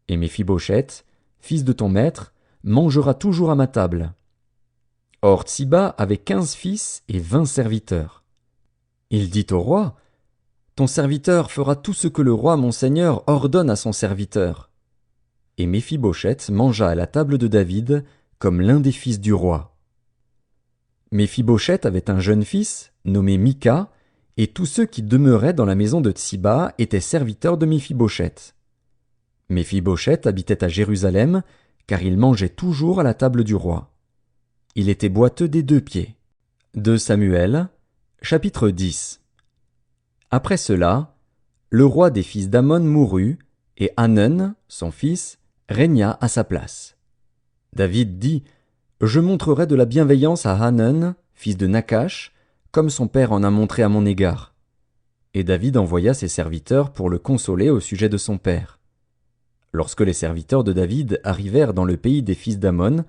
Et Méphibosheth, fils de ton maître, mangera toujours à ma table. » Or Tsiba avait 15 fils et 20 serviteurs. Il dit au roi, « Ton serviteur fera tout ce que le roi mon seigneur ordonne à son serviteur. » Et Méphibosheth mangea à la table de David comme l'un des fils du roi. Méphibosheth avait un jeune fils, nommé Mika, et tous ceux qui demeuraient dans la maison de Tsiba étaient serviteurs de Méphibosheth. Méphibosheth habitait à Jérusalem, car il mangeait toujours à la table du roi. Il était boiteux des 2 pieds. 2 Samuel, chapitre 10. Après cela, le roi des fils d'Ammon mourut, et Hanun, son fils, régna à sa place. David dit, « Je montrerai de la bienveillance à Hanun, fils de Nakash, comme son père en a montré à mon égard. » Et David envoya ses serviteurs pour le consoler au sujet de son père. Lorsque les serviteurs de David arrivèrent dans le pays des fils d'Ammon,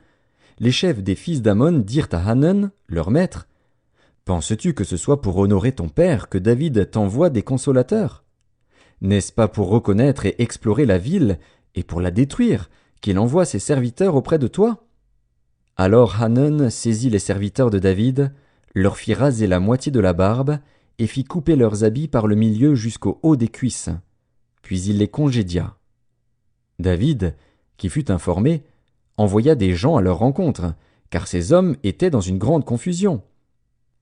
les chefs des fils d'Ammon dirent à Hanun, leur maître, « Penses-tu que ce soit pour honorer ton père que David t'envoie des consolateurs? N'est-ce pas pour reconnaître et explorer la ville et pour la détruire qu'il envoie ses serviteurs auprès de toi? » Alors Hanun saisit les serviteurs de David, leur fit raser la moitié de la barbe et fit couper leurs habits par le milieu jusqu'au haut des cuisses. Puis il les congédia. David, qui fut informé, envoya des gens à leur rencontre, car ces hommes étaient dans une grande confusion.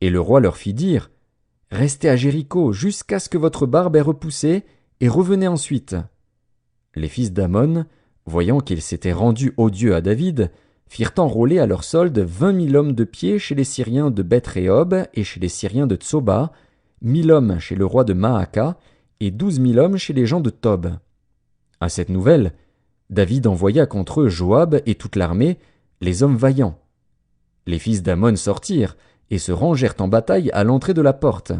Et le roi leur fit dire, « Restez à Jéricho jusqu'à ce que votre barbe ait repoussé, et revenez ensuite. » Les fils d'Ammon, voyant qu'ils s'étaient rendus odieux à David, firent enrôler à leur solde 20 000 hommes de pied chez les Syriens de Beth-Rehob et chez les Syriens de Tsoba, 1 000 hommes chez le roi de Maaka, et 12 000 hommes chez les gens de Tob. À cette nouvelle, David envoya contre eux Joab et toute l'armée, les hommes vaillants. Les fils d'Ammon sortirent et se rangèrent en bataille à l'entrée de la porte.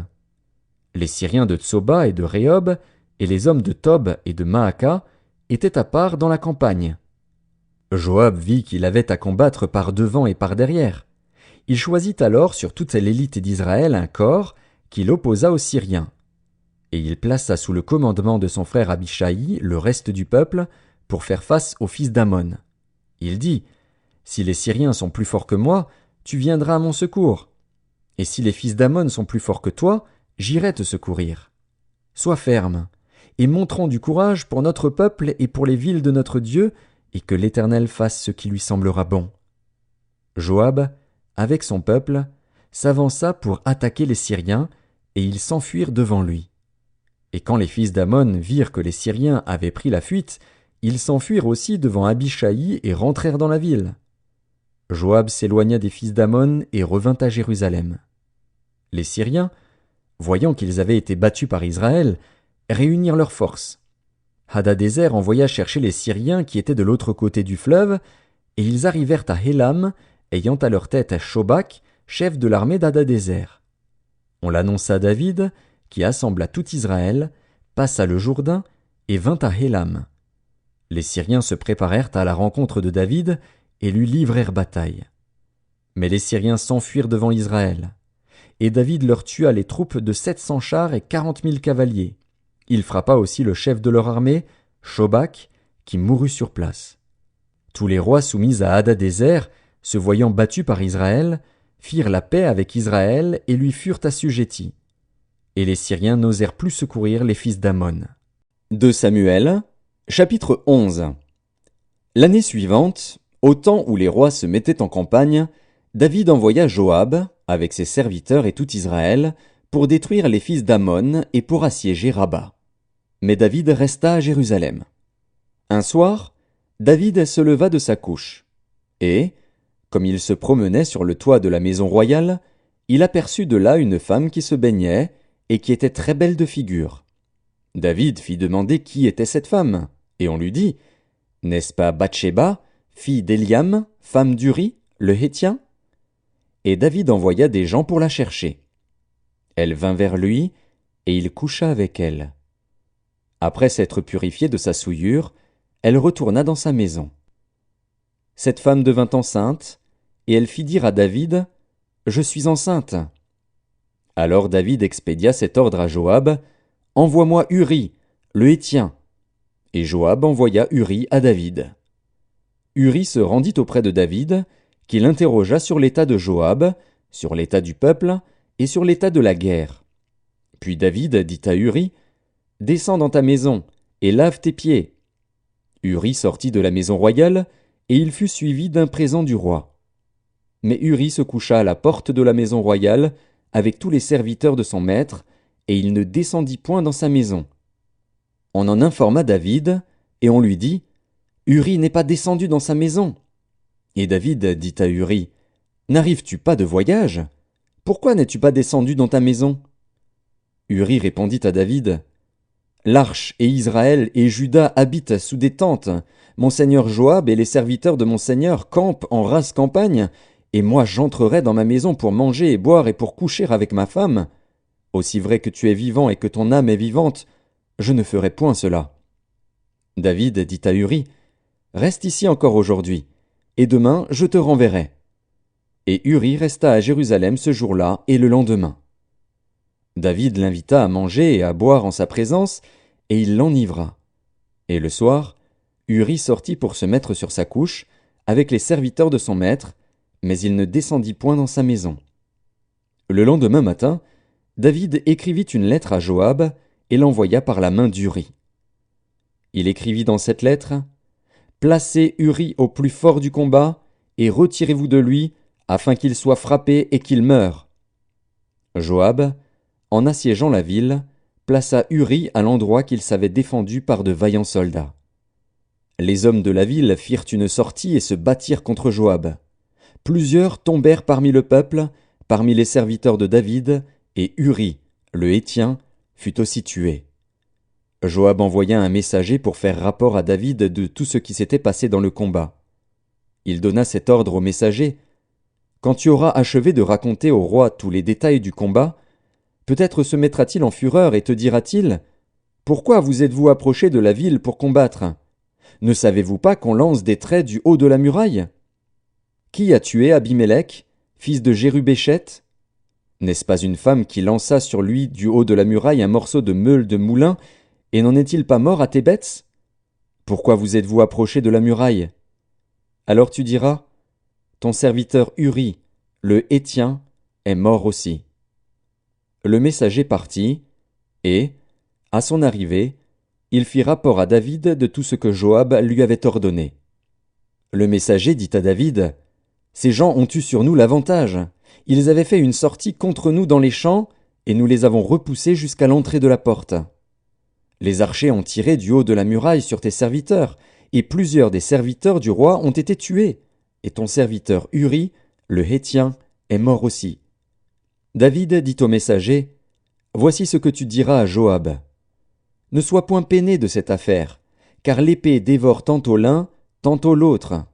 Les Syriens de Tsoba et de Rehob, et les hommes de Tob et de Maaka, étaient à part dans la campagne. Joab vit qu'il avait à combattre par devant et par derrière. Il choisit alors sur toute l'élite d'Israël un corps qu'il opposa aux Syriens. Et il plaça sous le commandement de son frère Abishai le reste du peuple pour faire face aux fils d'Ammon. Il dit, « Si les Syriens sont plus forts que moi, tu viendras à mon secours. Et si les fils d'Ammon sont plus forts que toi, j'irai te secourir. Sois ferme, et montrons du courage pour notre peuple et pour les villes de notre Dieu, et que l'Éternel fasse ce qui lui semblera bon. » Joab, avec son peuple, s'avança pour attaquer les Syriens, et ils s'enfuirent devant lui. Et quand les fils d'Ammon virent que les Syriens avaient pris la fuite, ils s'enfuirent aussi devant Abishai et rentrèrent dans la ville. Joab s'éloigna des fils d'Ammon et revint à Jérusalem. Les Syriens, voyant qu'ils avaient été battus par Israël, réunirent leurs forces. Hadadézer envoya chercher les Syriens qui étaient de l'autre côté du fleuve, et ils arrivèrent à Hélam, ayant à leur tête Shobak, chef de l'armée d'Hadadézer. On l'annonça à David, qui assembla tout Israël, passa le Jourdain et vint à Hélam. Les Syriens se préparèrent à la rencontre de David et lui livrèrent bataille. Mais les Syriens s'enfuirent devant Israël. Et David leur tua les troupes de 700 chars et 40 000 cavaliers. Il frappa aussi le chef de leur armée, Shobak, qui mourut sur place. Tous les rois soumis à Hadadézer, se voyant battus par Israël, firent la paix avec Israël et lui furent assujettis. Et les Syriens n'osèrent plus secourir les fils d'Ammon. 2 Samuel, chapitre 11. L'année suivante, au temps où les rois se mettaient en campagne, David envoya Joab, avec ses serviteurs et tout Israël, pour détruire les fils d'Ammon et pour assiéger Rabba. Mais David resta à Jérusalem. Un soir, David se leva de sa couche, et, comme il se promenait sur le toit de la maison royale, il aperçut de là une femme qui se baignait et qui était très belle de figure. David fit demander qui était cette femme, et on lui dit, « N'est-ce pas Bathsheba, fille d'Éliam, femme d'Uri, le Hétien ?» Et David envoya des gens pour la chercher. Elle vint vers lui, et il coucha avec elle. Après s'être purifiée de sa souillure, elle retourna dans sa maison. Cette femme devint enceinte, et elle fit dire à David, « Je suis enceinte. » Alors David expédia cet ordre à Joab, « Envoie-moi Uri, le Hétien. » Et Joab envoya Uri à David. Uri se rendit auprès de David, qui l'interrogea sur l'état de Joab, sur l'état du peuple et sur l'état de la guerre. Puis David dit à Uri, « Descends dans ta maison et lave tes pieds. » Uri sortit de la maison royale, et il fut suivi d'un présent du roi. Mais Uri se coucha à la porte de la maison royale, avec tous les serviteurs de son maître, et il ne descendit point dans sa maison. On en informa David, et on lui dit, « Uri n'est pas descendu dans sa maison. » Et David dit à Uri, « N'arrives-tu pas de voyage? Pourquoi n'es-tu pas descendu dans ta maison? » Uri répondit à David, « L'arche et Israël et Juda habitent sous des tentes. Mon seigneur Joab et les serviteurs de mon seigneur campent en rase campagne, et moi j'entrerai dans ma maison pour manger et boire et pour coucher avec ma femme. Aussi vrai que tu es vivant et que ton âme est vivante, je ne ferai point cela. » David dit à Uri, « Reste ici encore aujourd'hui, et demain je te renverrai. » Et Uri resta à Jérusalem ce jour-là et le lendemain. David l'invita à manger et à boire en sa présence, et il l'enivra. Et le soir, Uri sortit pour se mettre sur sa couche, avec les serviteurs de son maître, mais il ne descendit point dans sa maison. Le lendemain matin, David écrivit une lettre à Joab et l'envoya par la main d'Uri. Il écrivit dans cette lettre, « Placez Uri au plus fort du combat, et retirez-vous de lui, afin qu'il soit frappé et qu'il meure. » Joab, en assiégeant la ville, plaça Uri à l'endroit qu'il savait défendu par de vaillants soldats. Les hommes de la ville firent une sortie et se battirent contre Joab. Plusieurs tombèrent parmi le peuple, parmi les serviteurs de David, et Uri, le Hétien, fut aussi tué. Joab envoya un messager pour faire rapport à David de tout ce qui s'était passé dans le combat. Il donna cet ordre au messager, « Quand tu auras achevé de raconter au roi tous les détails du combat, peut-être se mettra-t-il en fureur et te dira-t-il, « Pourquoi vous êtes-vous approché de la ville pour combattre? Ne savez-vous pas qu'on lance des traits du haut de la muraille? Qui a tué Abimélec, fils de Jérubéchet? N'est-ce pas une femme qui lança sur lui du haut de la muraille un morceau de meule de moulin, et n'en est-il pas mort à Thébets? Pourquoi vous êtes-vous approché de la muraille? Alors tu diras, ton serviteur Uri, le Hétien, est mort aussi. » Le messager partit, et, à son arrivée, il fit rapport à David de tout ce que Joab lui avait ordonné. Le messager dit à David, « Ces gens ont eu sur nous l'avantage. Ils avaient fait une sortie contre nous dans les champs, et nous les avons repoussés jusqu'à l'entrée de la porte. Les archers ont tiré du haut de la muraille sur tes serviteurs, et plusieurs des serviteurs du roi ont été tués, et ton serviteur Uri, le Hétien, est mort aussi. » David dit au messager, « Voici ce que tu diras à Joab. Ne sois point peiné de cette affaire, car l'épée dévore tantôt l'un, tantôt l'autre.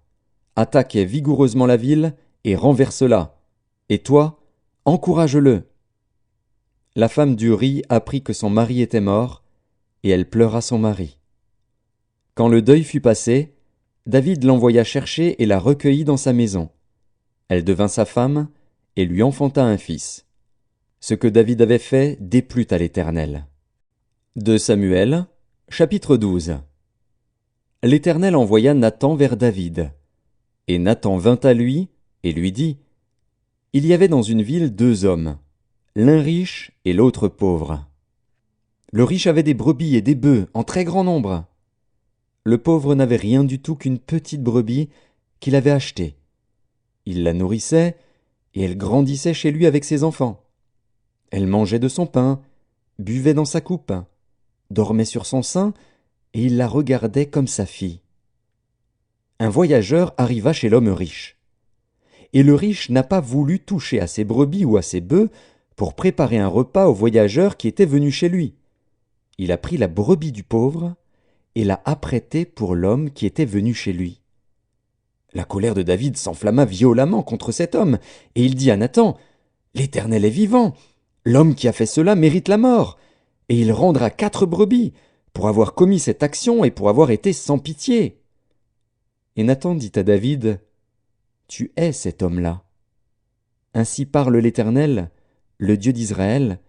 Attaque vigoureusement la ville et renverse-la. Et toi, encourage-le. » La femme d'Uri apprit que son mari était mort, et elle pleura son mari. Quand le deuil fut passé, David l'envoya chercher et la recueillit dans sa maison. Elle devint sa femme et lui enfanta un fils. Ce que David avait fait déplut à l'Éternel. 2 Samuel, chapitre 12. L'Éternel envoya Nathan vers David. Et Nathan vint à lui et lui dit, « Il y avait dans une ville 2 hommes, l'un riche et l'autre pauvre. Le riche avait des brebis et des bœufs en très grand nombre. Le pauvre n'avait rien du tout qu'une petite brebis qu'il avait achetée. Il la nourrissait, et elle grandissait chez lui avec ses enfants. Elle mangeait de son pain, buvait dans sa coupe, dormait sur son sein, et il la regardait comme sa fille. Un voyageur arriva chez l'homme riche. Et le riche n'a pas voulu toucher à ses brebis ou à ses bœufs pour préparer un repas au voyageur qui était venu chez lui. il a pris la brebis du pauvre et l'a apprêtée pour l'homme qui était venu chez lui. La colère de David s'enflamma violemment contre cet homme, et il dit à Nathan, « L'Éternel est vivant, l'homme qui a fait cela mérite la mort, et il rendra 4 brebis pour avoir commis cette action et pour avoir été sans pitié. » Et Nathan dit à David, « Tu es cet homme-là. Ainsi parle l'Éternel, le Dieu d'Israël,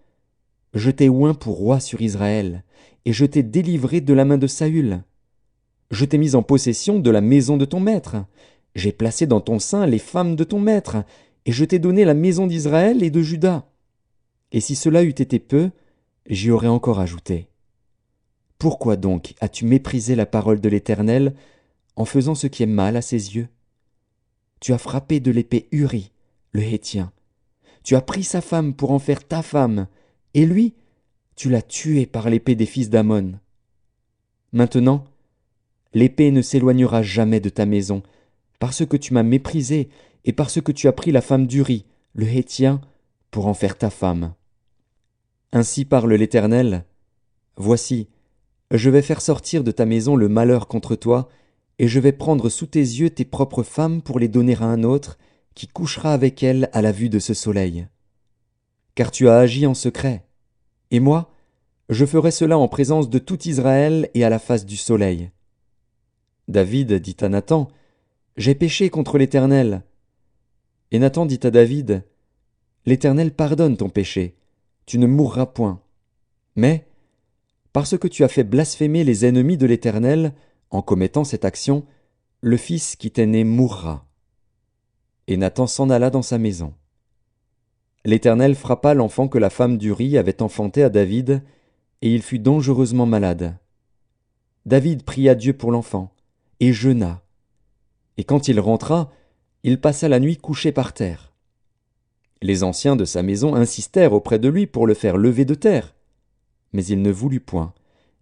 je t'ai oint pour roi sur Israël, et je t'ai délivré de la main de Saül. Je t'ai mis en possession de la maison de ton maître. J'ai placé dans ton sein les femmes de ton maître, et je t'ai donné la maison d'Israël et de Juda. Et si cela eût été peu, j'y aurais encore ajouté. Pourquoi donc as-tu méprisé la parole de l'Éternel en faisant ce qui est mal à ses yeux? Tu as frappé de l'épée Uri, le Héthien. Tu as pris sa femme pour en faire ta femme, et lui, tu l'as tué par l'épée des fils d'Ammon. Maintenant, l'épée ne s'éloignera jamais de ta maison, parce que tu m'as méprisé et parce que tu as pris la femme d'Uri, le Héthien, pour en faire ta femme. Ainsi parle l'Éternel, voici, je vais faire sortir de ta maison le malheur contre toi, et je vais prendre sous tes yeux tes propres femmes pour les donner à un autre, qui couchera avec elles à la vue de ce soleil. Car tu as agi en secret, et moi, je ferai cela en présence de tout Israël et à la face du soleil. David dit à Nathan, j'ai péché contre l'Éternel. Et Nathan dit à David, l'Éternel pardonne ton péché, tu ne mourras point. Mais, parce que tu as fait blasphémer les ennemis de l'Éternel, en commettant cette action, le fils qui t'est né mourra. Et Nathan s'en alla dans sa maison. L'Éternel frappa l'enfant que la femme d'Uri avait enfanté à David, et il fut dangereusement malade. David pria Dieu pour l'enfant, et jeûna. Et quand il rentra, il passa la nuit couché par terre. Les anciens de sa maison insistèrent auprès de lui pour le faire lever de terre. Mais il ne voulut point,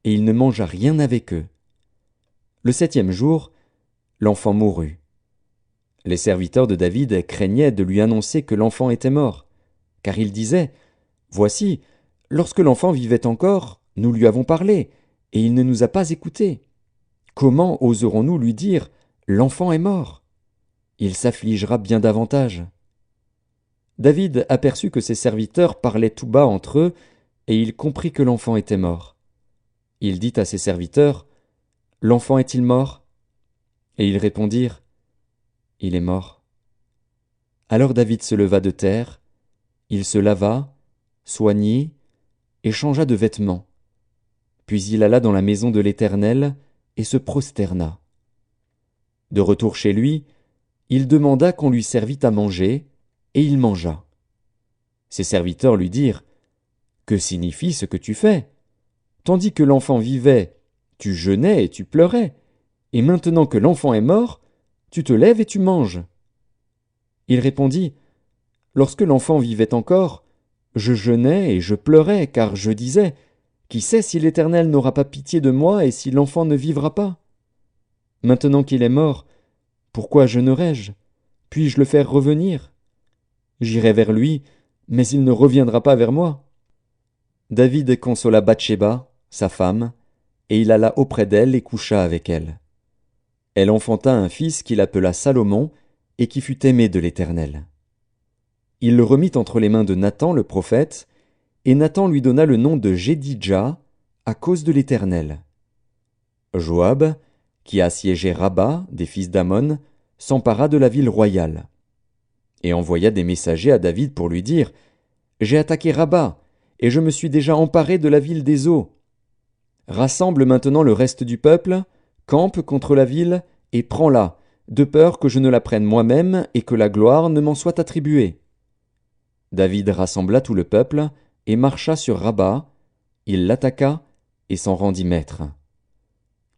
et il ne mangea rien avec eux. Le 7e jour, l'enfant mourut. Les serviteurs de David craignaient de lui annoncer que l'enfant était mort, car ils disaient, « Voici, lorsque l'enfant vivait encore, nous lui avons parlé, et il ne nous a pas écoutés. Comment oserons-nous lui dire, « L'enfant est mort » Il s'affligera bien davantage. » David aperçut que ses serviteurs parlaient tout bas entre eux, et il comprit que l'enfant était mort. Il dit à ses serviteurs, « L'enfant est-il mort » Et ils répondirent, « Il est mort. » Alors David se leva de terre, il se lava, soignit, et changea de vêtements. Puis il alla dans la maison de l'Éternel, et se prosterna. De retour chez lui, il demanda qu'on lui servît à manger, et il mangea. Ses serviteurs lui dirent, « Que signifie ce que tu fais? Tandis que l'enfant vivait, tu jeûnais et tu pleurais, et maintenant que l'enfant est mort, tu te lèves et tu manges. » Il répondit, « Lorsque l'enfant vivait encore, je jeûnais et je pleurais, car je disais, « Qui sait si l'Éternel n'aura pas pitié de moi et si l'enfant ne vivra pas? Maintenant qu'il est mort, pourquoi jeûnerai-je? Puis-je le faire revenir? J'irai vers lui, mais il ne reviendra pas vers moi. » David consola Bathsheba, sa femme, et il alla auprès d'elle et coucha avec elle. Elle enfanta un fils qu'il appela Salomon, et qui fut aimé de l'Éternel. Il le remit entre les mains de Nathan le prophète, et Nathan lui donna le nom de Jédidja, à cause de l'Éternel. Joab, qui assiégeait Rabba, des fils d'Ammon, s'empara de la ville royale, et envoya des messagers à David pour lui dire, « J'ai attaqué Rabba, et je me suis déjà emparé de la ville des eaux. Rassemble maintenant le reste du peuple, campe contre la ville, et prends-la, de peur que je ne la prenne moi-même et que la gloire ne m'en soit attribuée. » David rassembla tout le peuple, et marcha sur Rabba, il l'attaqua, et s'en rendit maître.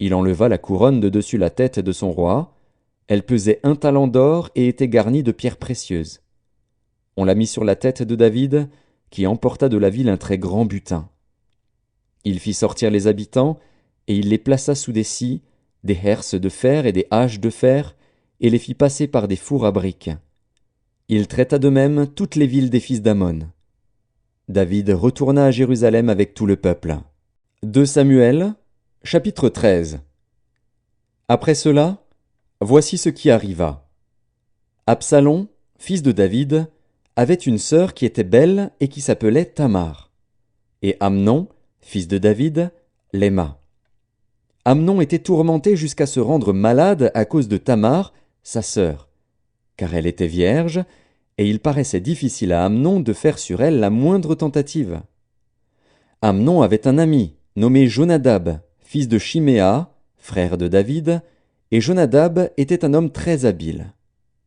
Il enleva la couronne de dessus la tête de son roi, elle pesait 1 talent d'or et était garnie de pierres précieuses. On la mit sur la tête de David, qui emporta de la ville un très grand butin. Il fit sortir les habitants, et il les plaça sous des scies, des herses de fer et des haches de fer, et les fit passer par des fours à briques. Il traita de même toutes les villes des fils d'Ammon. David retourna à Jérusalem avec tout le peuple. 2 Samuel, chapitre 13. Après cela, voici ce qui arriva. Absalom, fils de David, avait une sœur qui était belle et qui s'appelait Tamar. Et Amnon, fils de David, l'aima. Amnon était tourmenté jusqu'à se rendre malade à cause de Tamar, sa sœur, car elle était vierge, et il paraissait difficile à Amnon de faire sur elle la moindre tentative. Amnon avait un ami, nommé Jonadab, fils de Chiméa, frère de David, et Jonadab était un homme très habile.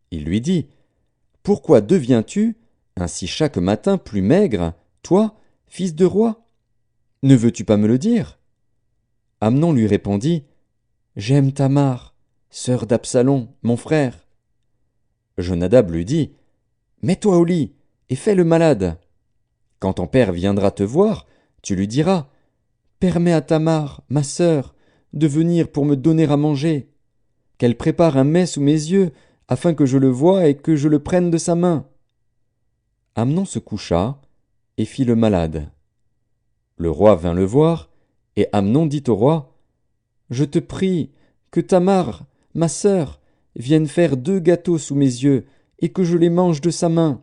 Il lui dit, « Pourquoi deviens-tu, ainsi chaque matin plus maigre, toi, fils de roi? Ne veux-tu pas me le dire ?» Amnon lui répondit, « J'aime Tamar, sœur d'Absalom, mon frère. » Jonadab lui dit, « Mets-toi au lit et fais le malade. Quand ton père viendra te voir, tu lui diras, « Permets à Tamar, ma sœur, de venir pour me donner à manger, qu'elle prépare un mets sous mes yeux, afin que je le voie et que je le prenne de sa main. » Amnon se coucha et fit le malade. Le roi vint le voir, et Amnon dit au roi, « Je te prie que Tamar, ma sœur, vienne faire 2 gâteaux sous mes yeux, et que je les mange de sa main. »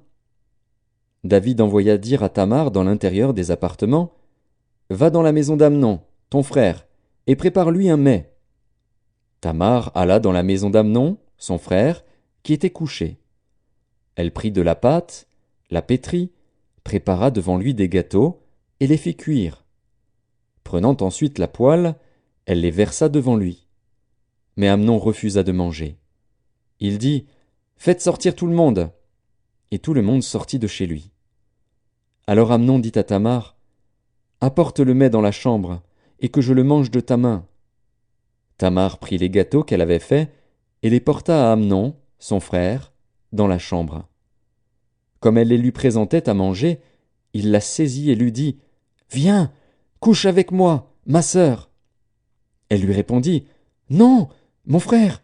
David envoya dire à Tamar dans l'intérieur des appartements, « Va dans la maison d'Amnon, ton frère, et prépare-lui un mets. » Tamar alla dans la maison d'Amnon, son frère, qui était couché. Elle prit de la pâte, la pétrit, prépara devant lui des gâteaux, et les fit cuire. Prenant ensuite la poêle, elle les versa devant lui. Mais Amnon refusa de manger. Il dit, « Faites sortir tout le monde. » Et tout le monde sortit de chez lui. Alors Amnon dit à Tamar, « Apporte le mets dans la chambre, et que je le mange de ta main. » Tamar prit les gâteaux qu'elle avait faits, et les porta à Amnon, son frère, dans la chambre. Comme elle les lui présentait à manger, il la saisit et lui dit, « Viens, couche avec moi, ma sœur. » Elle lui répondit, « Non, mon frère,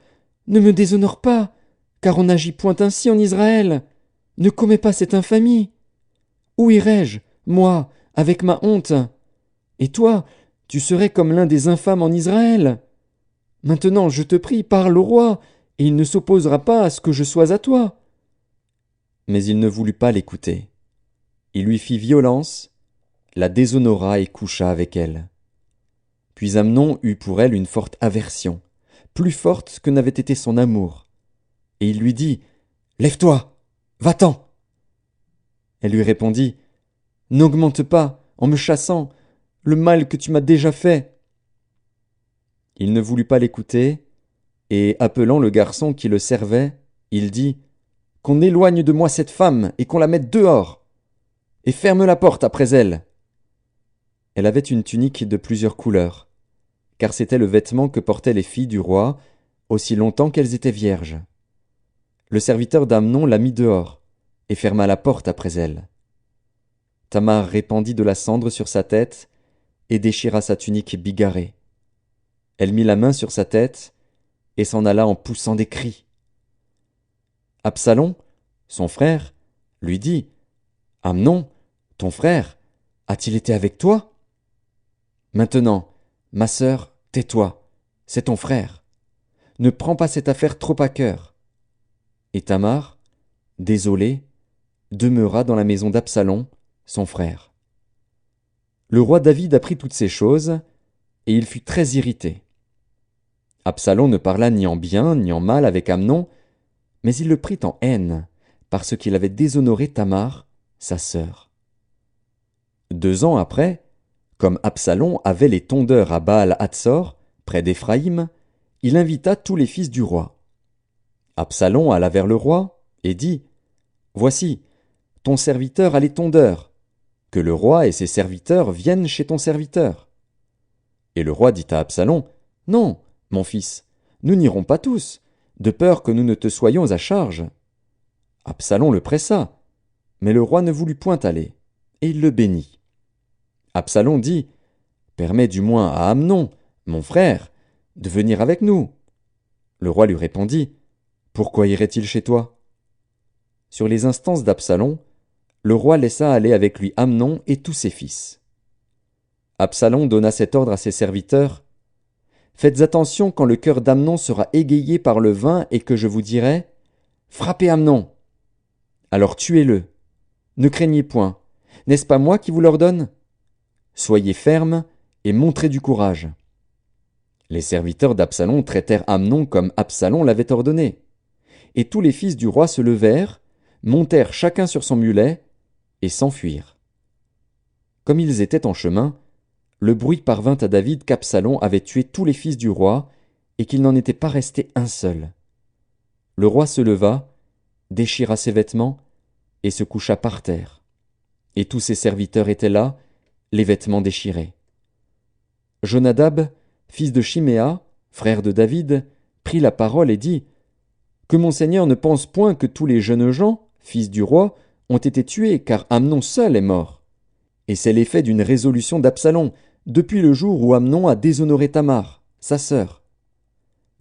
ne me déshonore pas, car on n'agit point ainsi en Israël. Ne commets pas cette infamie. Où irai-je, moi, avec ma honte? Et toi, tu serais comme l'un des infâmes en Israël. Maintenant, je te prie, parle au roi, et il ne s'opposera pas à ce que je sois à toi. » Mais il ne voulut pas l'écouter. Il lui fit violence, la déshonora et coucha avec elle. Puis Amnon eut pour elle une forte aversion, plus forte que n'avait été son amour. Et il lui dit, « Lève-toi, va-t'en. » Elle lui répondit, « N'augmente pas, en me chassant, le mal que tu m'as déjà fait. » Il ne voulut pas l'écouter, et appelant le garçon qui le servait, il dit, « Qu'on éloigne de moi cette femme et qu'on la mette dehors, et ferme la porte après elle. » Elle avait une tunique de plusieurs couleurs, car c'était le vêtement que portaient les filles du roi, aussi longtemps qu'elles étaient vierges. Le serviteur d'Amnon la mit dehors, et ferma la porte après elle. Tamar répandit de la cendre sur sa tête, et déchira sa tunique bigarrée. Elle mit la main sur sa tête, et s'en alla en poussant des cris. Absalom, son frère, lui dit, « Amnon, ton frère, a-t-il été avec toi? Maintenant, ma sœur, tais-toi, c'est ton frère. Ne prends pas cette affaire trop à cœur. » Et Tamar, désolée, demeura dans la maison d'Absalom, son frère. Le roi David apprit toutes ces choses, et il fut très irrité. Absalom ne parla ni en bien ni en mal avec Amnon, mais il le prit en haine, parce qu'il avait déshonoré Tamar, sa sœur. 2 ans après, comme Absalom avait les tondeurs à Baal-Hatsor, près d'Éphraïm, il invita tous les fils du roi. Absalom alla vers le roi et dit, « Voici, ton serviteur a les tondeurs, que le roi et ses serviteurs viennent chez ton serviteur. » Et le roi dit à Absalom, « Non, mon fils, nous n'irons pas tous, de peur que nous ne te soyons à charge. » Absalom le pressa, mais le roi ne voulut point aller, et il le bénit. Absalom dit, « Permets du moins à Amnon, mon frère, de venir avec nous. » Le roi lui répondit, « Pourquoi irait-il chez toi? » Sur les instances d'Absalom, le roi laissa aller avec lui Amnon et tous ses fils. Absalom donna cet ordre à ses serviteurs. Faites attention quand le cœur d'Amnon sera égayé par le vin et que je vous dirai, frappez Amnon. Alors tuez-le. Ne craignez point. N'est-ce pas moi qui vous l'ordonne? Soyez fermes et montrez du courage. Les serviteurs d'Absalom traitèrent Amnon comme Absalom l'avait ordonné. Et tous les fils du roi se levèrent, montèrent chacun sur son mulet, et s'enfuirent. Comme ils étaient en chemin, le bruit parvint à David qu'Absalom avait tué tous les fils du roi, et qu'il n'en était pas resté un seul. Le roi se leva, déchira ses vêtements, et se coucha par terre. Et tous ses serviteurs étaient là, les vêtements déchirés. Jonadab, fils de Chiméa, frère de David, prit la parole et dit « Que mon seigneur ne pense point que tous les jeunes gens, fils du roi, ont été tués, car Amnon seul est mort. Et c'est l'effet d'une résolution d'Absalom, depuis le jour où Amnon a déshonoré Tamar, sa sœur.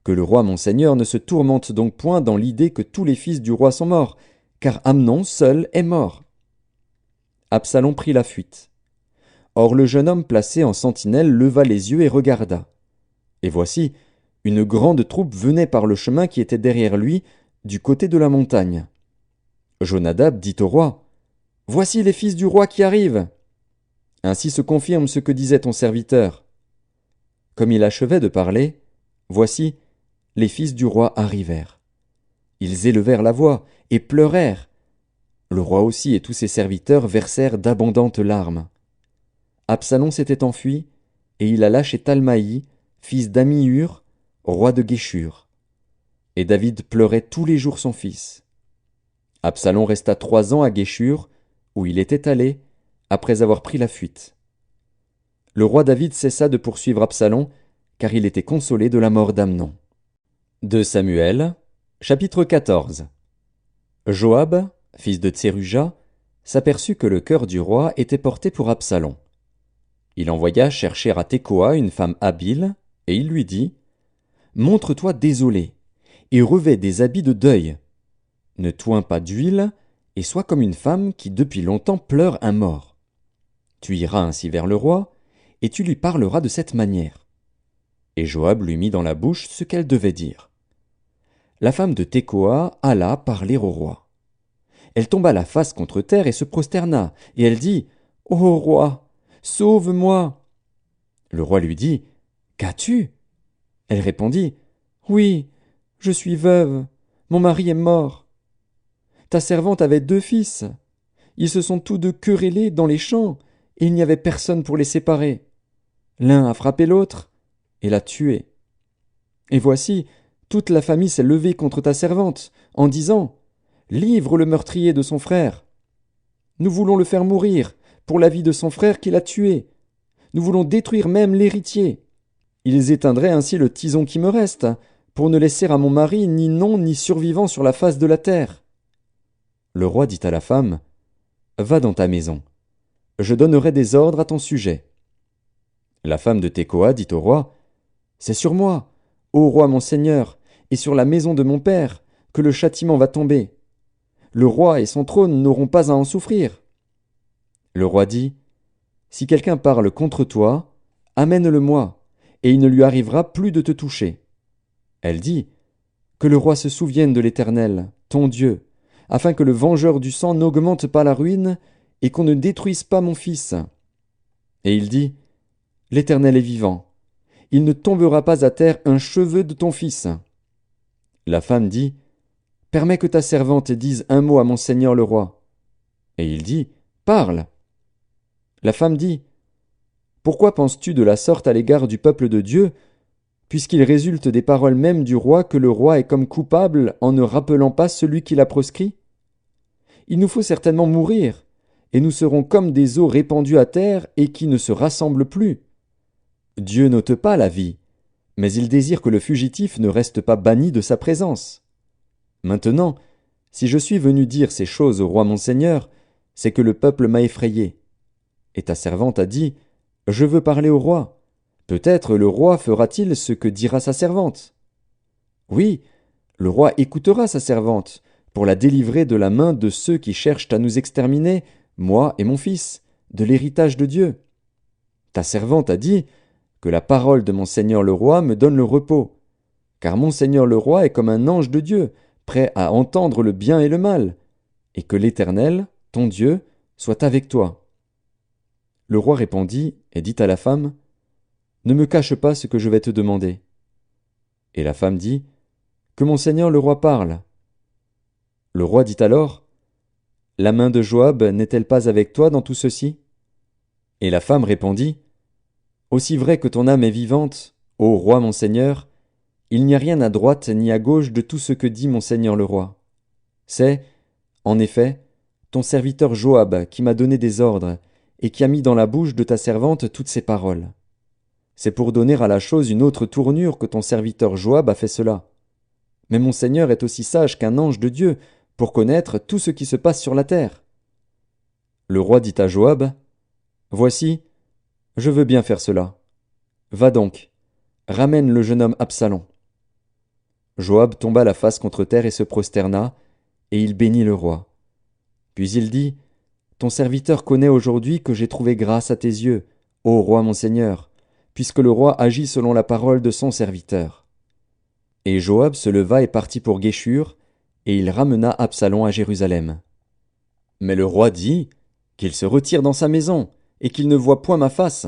Que le roi mon seigneur ne se tourmente donc point dans l'idée que tous les fils du roi sont morts, car Amnon seul est mort. » Absalom prit la fuite. Or le jeune homme placé en sentinelle leva les yeux et regarda. Et voici, une grande troupe venait par le chemin qui était derrière lui, du côté de la montagne. Jonadab dit au roi, « Voici les fils du roi qui arrivent. » Ainsi se confirme ce que disait ton serviteur. Comme il achevait de parler, voici, les fils du roi arrivèrent. Ils élevèrent la voix et pleurèrent. Le roi aussi et tous ses serviteurs versèrent d'abondantes larmes. Absalom s'était enfui, et il alla chez Talmaï, fils d'Amihur, roi de Guéshur. Et David pleurait tous les jours son fils. Absalom resta 3 ans à Guéshur, où il était allé, après avoir pris la fuite. Le roi David cessa de poursuivre Absalom, car il était consolé de la mort d'Amnon. 2 Samuel, chapitre 14. Joab, fils de Tseruja, s'aperçut que le cœur du roi était porté pour Absalom. Il envoya chercher à Tekoa une femme habile, et il lui dit « Montre-toi désolé, et revêt des habits de deuil. Ne toins pas d'huile, et sois comme une femme qui depuis longtemps pleure un mort. Tu iras ainsi vers le roi, et tu lui parleras de cette manière. » Et Joab lui mit dans la bouche ce qu'elle devait dire. La femme de Tekoa alla parler au roi. Elle tomba la face contre terre et se prosterna, et elle dit « Ô roi, sauve-moi !» Le roi lui dit « Qu'as-tu » Elle répondit « Oui, je suis veuve, mon mari est mort. Ta servante avait 2 fils. Ils se sont tous 2 querellés dans les champs, et il n'y avait personne pour les séparer. L'un a frappé l'autre, et l'a tué. Et voici, toute la famille s'est levée contre ta servante, en disant « Livre le meurtrier de son frère. Nous voulons le faire mourir, pour la vie de son frère qui l'a tué. Nous voulons détruire même l'héritier. Ils éteindraient ainsi le tison qui me reste, pour ne laisser à mon mari ni nom ni survivant sur la face de la terre. » Le roi dit à la femme, « Va dans ta maison. Je donnerai des ordres à ton sujet. » La femme de Tekoa dit au roi, « C'est sur moi, ô roi mon seigneur, et sur la maison de mon père, que le châtiment va tomber. Le roi et son trône n'auront pas à en souffrir. » Le roi dit, « Si quelqu'un parle contre toi, amène-le-moi, et il ne lui arrivera plus de te toucher. » Elle dit, « Que le roi se souvienne de l'Éternel, ton Dieu, afin que le vengeur du sang n'augmente pas la ruine, et qu'on ne détruise pas mon fils. » Et il dit, « L'Éternel est vivant. Il ne tombera pas à terre un cheveu de ton fils. » La femme dit, « Permets que ta servante dise un mot à mon seigneur le roi. » Et il dit, « Parle. » La femme dit, « Pourquoi penses-tu de la sorte à l'égard du peuple de Dieu, puisqu'il résulte des paroles mêmes du roi que le roi est comme coupable en ne rappelant pas celui qui l'a proscrit? Il nous faut certainement mourir, et nous serons comme des eaux répandues à terre et qui ne se rassemblent plus. Dieu n'ôte pas la vie, mais il désire que le fugitif ne reste pas banni de sa présence. Maintenant, si je suis venu dire ces choses au roi mon seigneur, c'est que le peuple m'a effrayé. Et ta servante a dit, « Je veux parler au roi. Peut-être le roi fera-t-il ce que dira sa servante. » Oui, le roi écoutera sa servante, pour la délivrer de la main de ceux qui cherchent à nous exterminer, moi et mon fils, de l'héritage de Dieu. Ta servante a dit que la parole de mon seigneur le roi me donne le repos, car mon seigneur le roi est comme un ange de Dieu, prêt à entendre le bien et le mal, et que l'Éternel, ton Dieu, soit avec toi. » Le roi répondit et dit à la femme, « Ne me cache pas ce que je vais te demander. » Et la femme dit, « Que mon seigneur le roi parle. » Le roi dit alors, « La main de Joab n'est-elle pas avec toi dans tout ceci ?» Et la femme répondit, « Aussi vrai que ton âme est vivante, ô roi mon seigneur, il n'y a rien à droite ni à gauche de tout ce que dit mon seigneur le roi. C'est, en effet, ton serviteur Joab qui m'a donné des ordres, et qui a mis dans la bouche de ta servante toutes ces paroles. C'est pour donner à la chose une autre tournure que ton serviteur Joab a fait cela. Mais mon Seigneur est aussi sage qu'un ange de Dieu pour connaître tout ce qui se passe sur la terre. » Le roi dit à Joab, « Voici, je veux bien faire cela. Va donc, ramène le jeune homme Absalom. » Joab tomba la face contre terre et se prosterna, et il bénit le roi. Puis il dit, « Ton serviteur connaît aujourd'hui que j'ai trouvé grâce à tes yeux, ô roi mon seigneur, puisque le roi agit selon la parole de son serviteur. » Et Joab se leva et partit pour Guéshur, et il ramena Absalom à Jérusalem. Mais le roi dit, « Qu'il se retire dans sa maison, et qu'il ne voie point ma face. »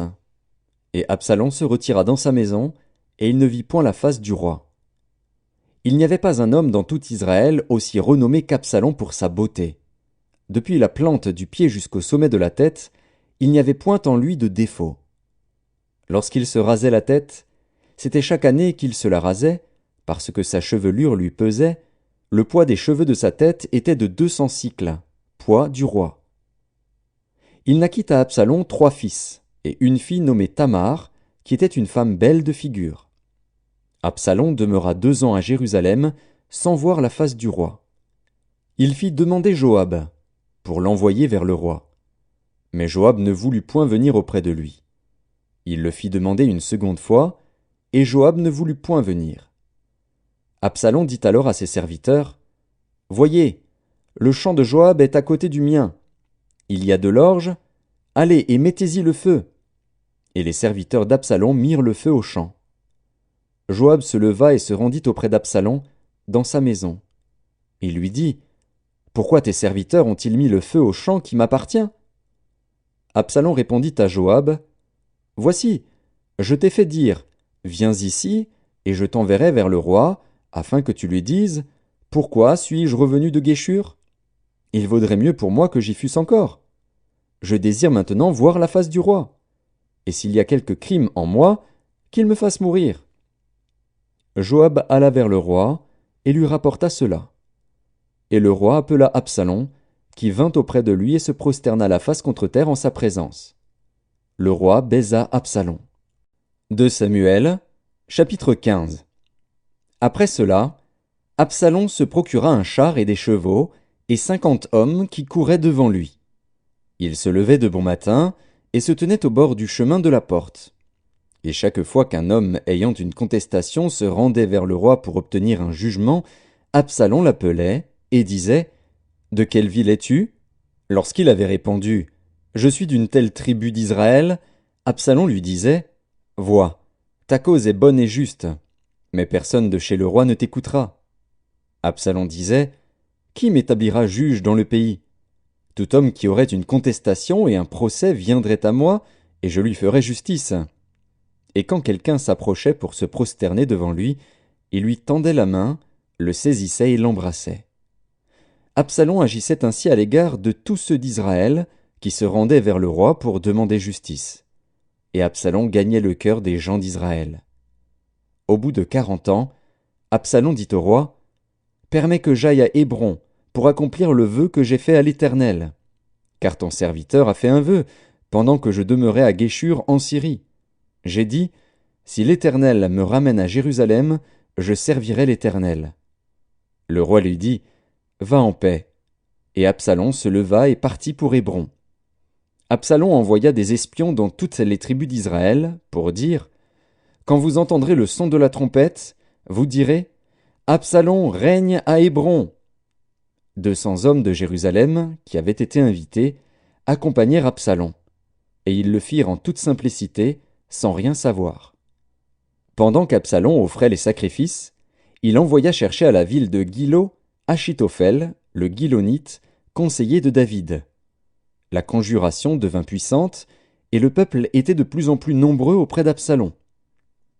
Et Absalom se retira dans sa maison, et il ne vit point la face du roi. Il n'y avait pas un homme dans tout Israël aussi renommé qu'Absalom pour sa beauté. Depuis la plante du pied jusqu'au sommet de la tête, il n'y avait point en lui de défaut. Lorsqu'il se rasait la tête, c'était chaque année qu'il se la rasait, parce que sa chevelure lui pesait, le poids des cheveux de sa tête était de 200 cycles, poids du roi. Il naquit à Absalom 3 fils, et une fille nommée Tamar, qui était une femme belle de figure. Absalom demeura 2 ans à Jérusalem, sans voir la face du roi. Il fit demander Joab, pour l'envoyer vers le roi. Mais Joab ne voulut point venir auprès de lui. Il le fit demander une seconde fois, et Joab ne voulut point venir. Absalom dit alors à ses serviteurs, « Voyez, le champ de Joab est à côté du mien. Il y a de l'orge, allez et mettez-y le feu. » Et les serviteurs d'Absalom mirent le feu au champ. Joab se leva et se rendit auprès d'Absalom, dans sa maison. Il lui dit, « Pourquoi tes serviteurs ont-ils mis le feu au champ qui m'appartient » Absalom répondit à Joab, « Voici, je t'ai fait dire, viens ici, et je t'enverrai vers le roi, afin que tu lui dises, pourquoi suis-je revenu de Guéshur ? Il vaudrait mieux pour moi que j'y fusse encore. Je désire maintenant voir la face du roi. Et s'il y a quelque crime en moi, qu'il me fasse mourir. » Joab alla vers le roi, et lui rapporta cela. Et le roi appela Absalom, qui vint auprès de lui et se prosterna la face contre terre en sa présence. Le roi baisa Absalom. 2 Samuel, chapitre 15. Après cela, Absalom se procura un char et des chevaux, et 50 hommes qui couraient devant lui. Il se levait de bon matin, et se tenait au bord du chemin de la porte. Et chaque fois qu'un homme ayant une contestation se rendait vers le roi pour obtenir un jugement, Absalom l'appelait, et disait, « De quelle ville es-tu » Lorsqu'il avait répondu, « Je suis d'une telle tribu d'Israël », Absalom lui disait, « Vois, ta cause est bonne et juste, mais personne de chez le roi ne t'écoutera. » Absalom disait, « Qui m'établira juge dans le pays ? Tout homme qui aurait une contestation et un procès viendrait à moi, et je lui ferais justice. » Et quand quelqu'un s'approchait pour se prosterner devant lui, il lui tendait la main, le saisissait et l'embrassait. Absalom agissait ainsi à l'égard de tous ceux d'Israël qui se rendaient vers le roi pour demander justice. Et Absalom gagnait le cœur des gens d'Israël. Au bout de 40 ans, Absalom dit au roi, « Permets que j'aille à Hébron pour accomplir le vœu que j'ai fait à l'Éternel. Car ton serviteur a fait un vœu, pendant que je demeurais à Guéshur en Syrie. J'ai dit, si l'Éternel me ramène à Jérusalem, je servirai l'Éternel. » Le roi lui dit, « Va en paix. » Et Absalom se leva et partit pour Hébron. Absalom envoya des espions dans toutes les tribus d'Israël pour dire, « Quand vous entendrez le son de la trompette, vous direz, Absalom règne à Hébron. » 200 hommes de Jérusalem, qui avaient été invités, accompagnèrent Absalom. et ils le firent en toute simplicité, sans rien savoir. Pendant qu'Absalom offrait les sacrifices, il envoya chercher à la ville de Gilo Achitophel, le Gilonite, conseiller de David. La conjuration devint puissante, et le peuple était de plus en plus nombreux auprès d'Absalom.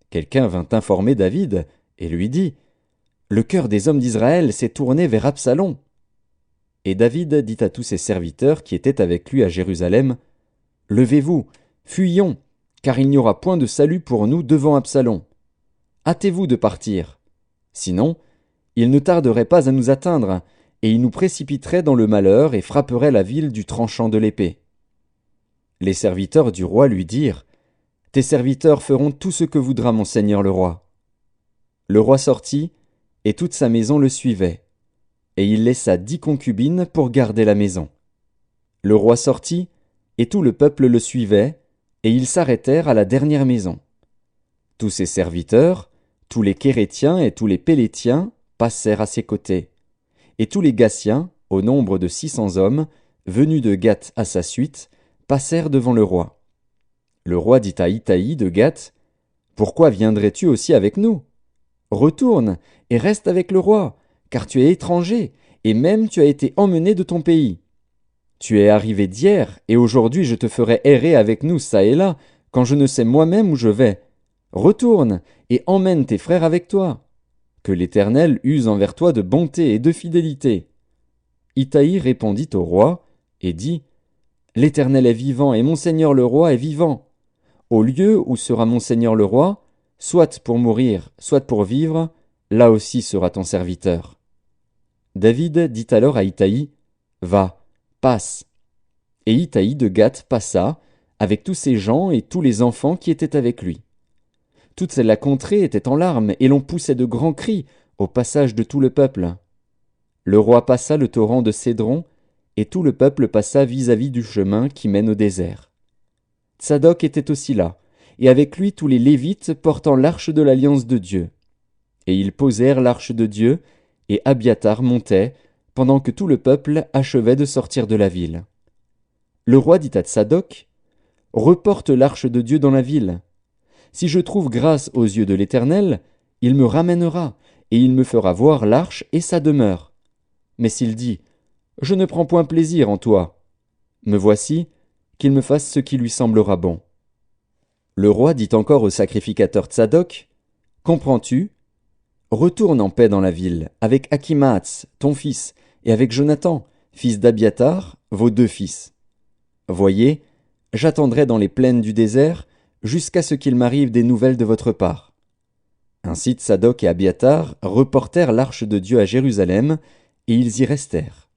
Quelqu'un vint informer David, et lui dit « Le cœur des hommes d'Israël s'est tourné vers Absalom. » Et David dit à tous ses serviteurs qui étaient avec lui à Jérusalem « Levez-vous, fuyons, car il n'y aura point de salut pour nous devant Absalom. Hâtez-vous de partir. Sinon, il ne tarderait pas à nous atteindre, et il nous précipiterait dans le malheur et frapperait la ville du tranchant de l'épée. » Les serviteurs du roi lui dirent « Tes serviteurs feront tout ce que voudra mon seigneur le roi. » Le roi sortit, et toute sa maison le suivait, et il laissa 10 concubines pour garder la maison. Le roi sortit, et tout le peuple le suivait, et ils s'arrêtèrent à la dernière maison. Tous ses serviteurs, tous les Kérétiens et tous les Pélétiens passèrent à ses côtés, et tous les Gassiens, au nombre de 600 hommes, venus de Gath à sa suite, passèrent devant le roi. Le roi dit à Itaï de Gath, « Pourquoi viendrais-tu aussi avec nous? Retourne et reste avec le roi, car tu es étranger, et même tu as été emmené de ton pays. Tu es arrivé d'hier, et aujourd'hui je te ferai errer avec nous çà et là, quand je ne sais moi-même où je vais. Retourne et emmène tes frères avec toi. Que l'Éternel use envers toi de bonté et de fidélité. » Itaï répondit au roi et dit, « L'Éternel est vivant et mon seigneur le roi est vivant. Au lieu où sera mon seigneur le roi, soit pour mourir, soit pour vivre, là aussi sera ton serviteur. » David dit alors à Itaï, « Va, passe. » Et Itaï de Gath passa, avec tous ses gens et tous les enfants qui étaient avec lui. Toute la contrée était en larmes, et l'on poussait de grands cris au passage de tout le peuple. Le roi passa le torrent de Cédron, et tout le peuple passa vis-à-vis du chemin qui mène au désert. Tsadok était aussi là, et avec lui tous les Lévites portant l'arche de l'alliance de Dieu. Et ils posèrent l'arche de Dieu, et Abiatar montait, pendant que tout le peuple achevait de sortir de la ville. Le roi dit à Tsadok, « Reporte l'arche de Dieu dans la ville. Si je trouve grâce aux yeux de l'Éternel, il me ramènera, et il me fera voir l'arche et sa demeure. Mais s'il dit, « Je ne prends point plaisir en toi », me voici, qu'il me fasse ce qui lui semblera bon. » Le roi dit encore au sacrificateur Tsadok, « Comprends-tu? Retourne en paix dans la ville, avec Achimaatz, ton fils, et avec Jonathan, fils d'Abiatar, vos 2 fils. Voyez, j'attendrai dans les plaines du désert, jusqu'à ce qu'il m'arrive des nouvelles de votre part. » Ainsi Tsadok et Abiatar reportèrent l'arche de Dieu à Jérusalem, et ils y restèrent.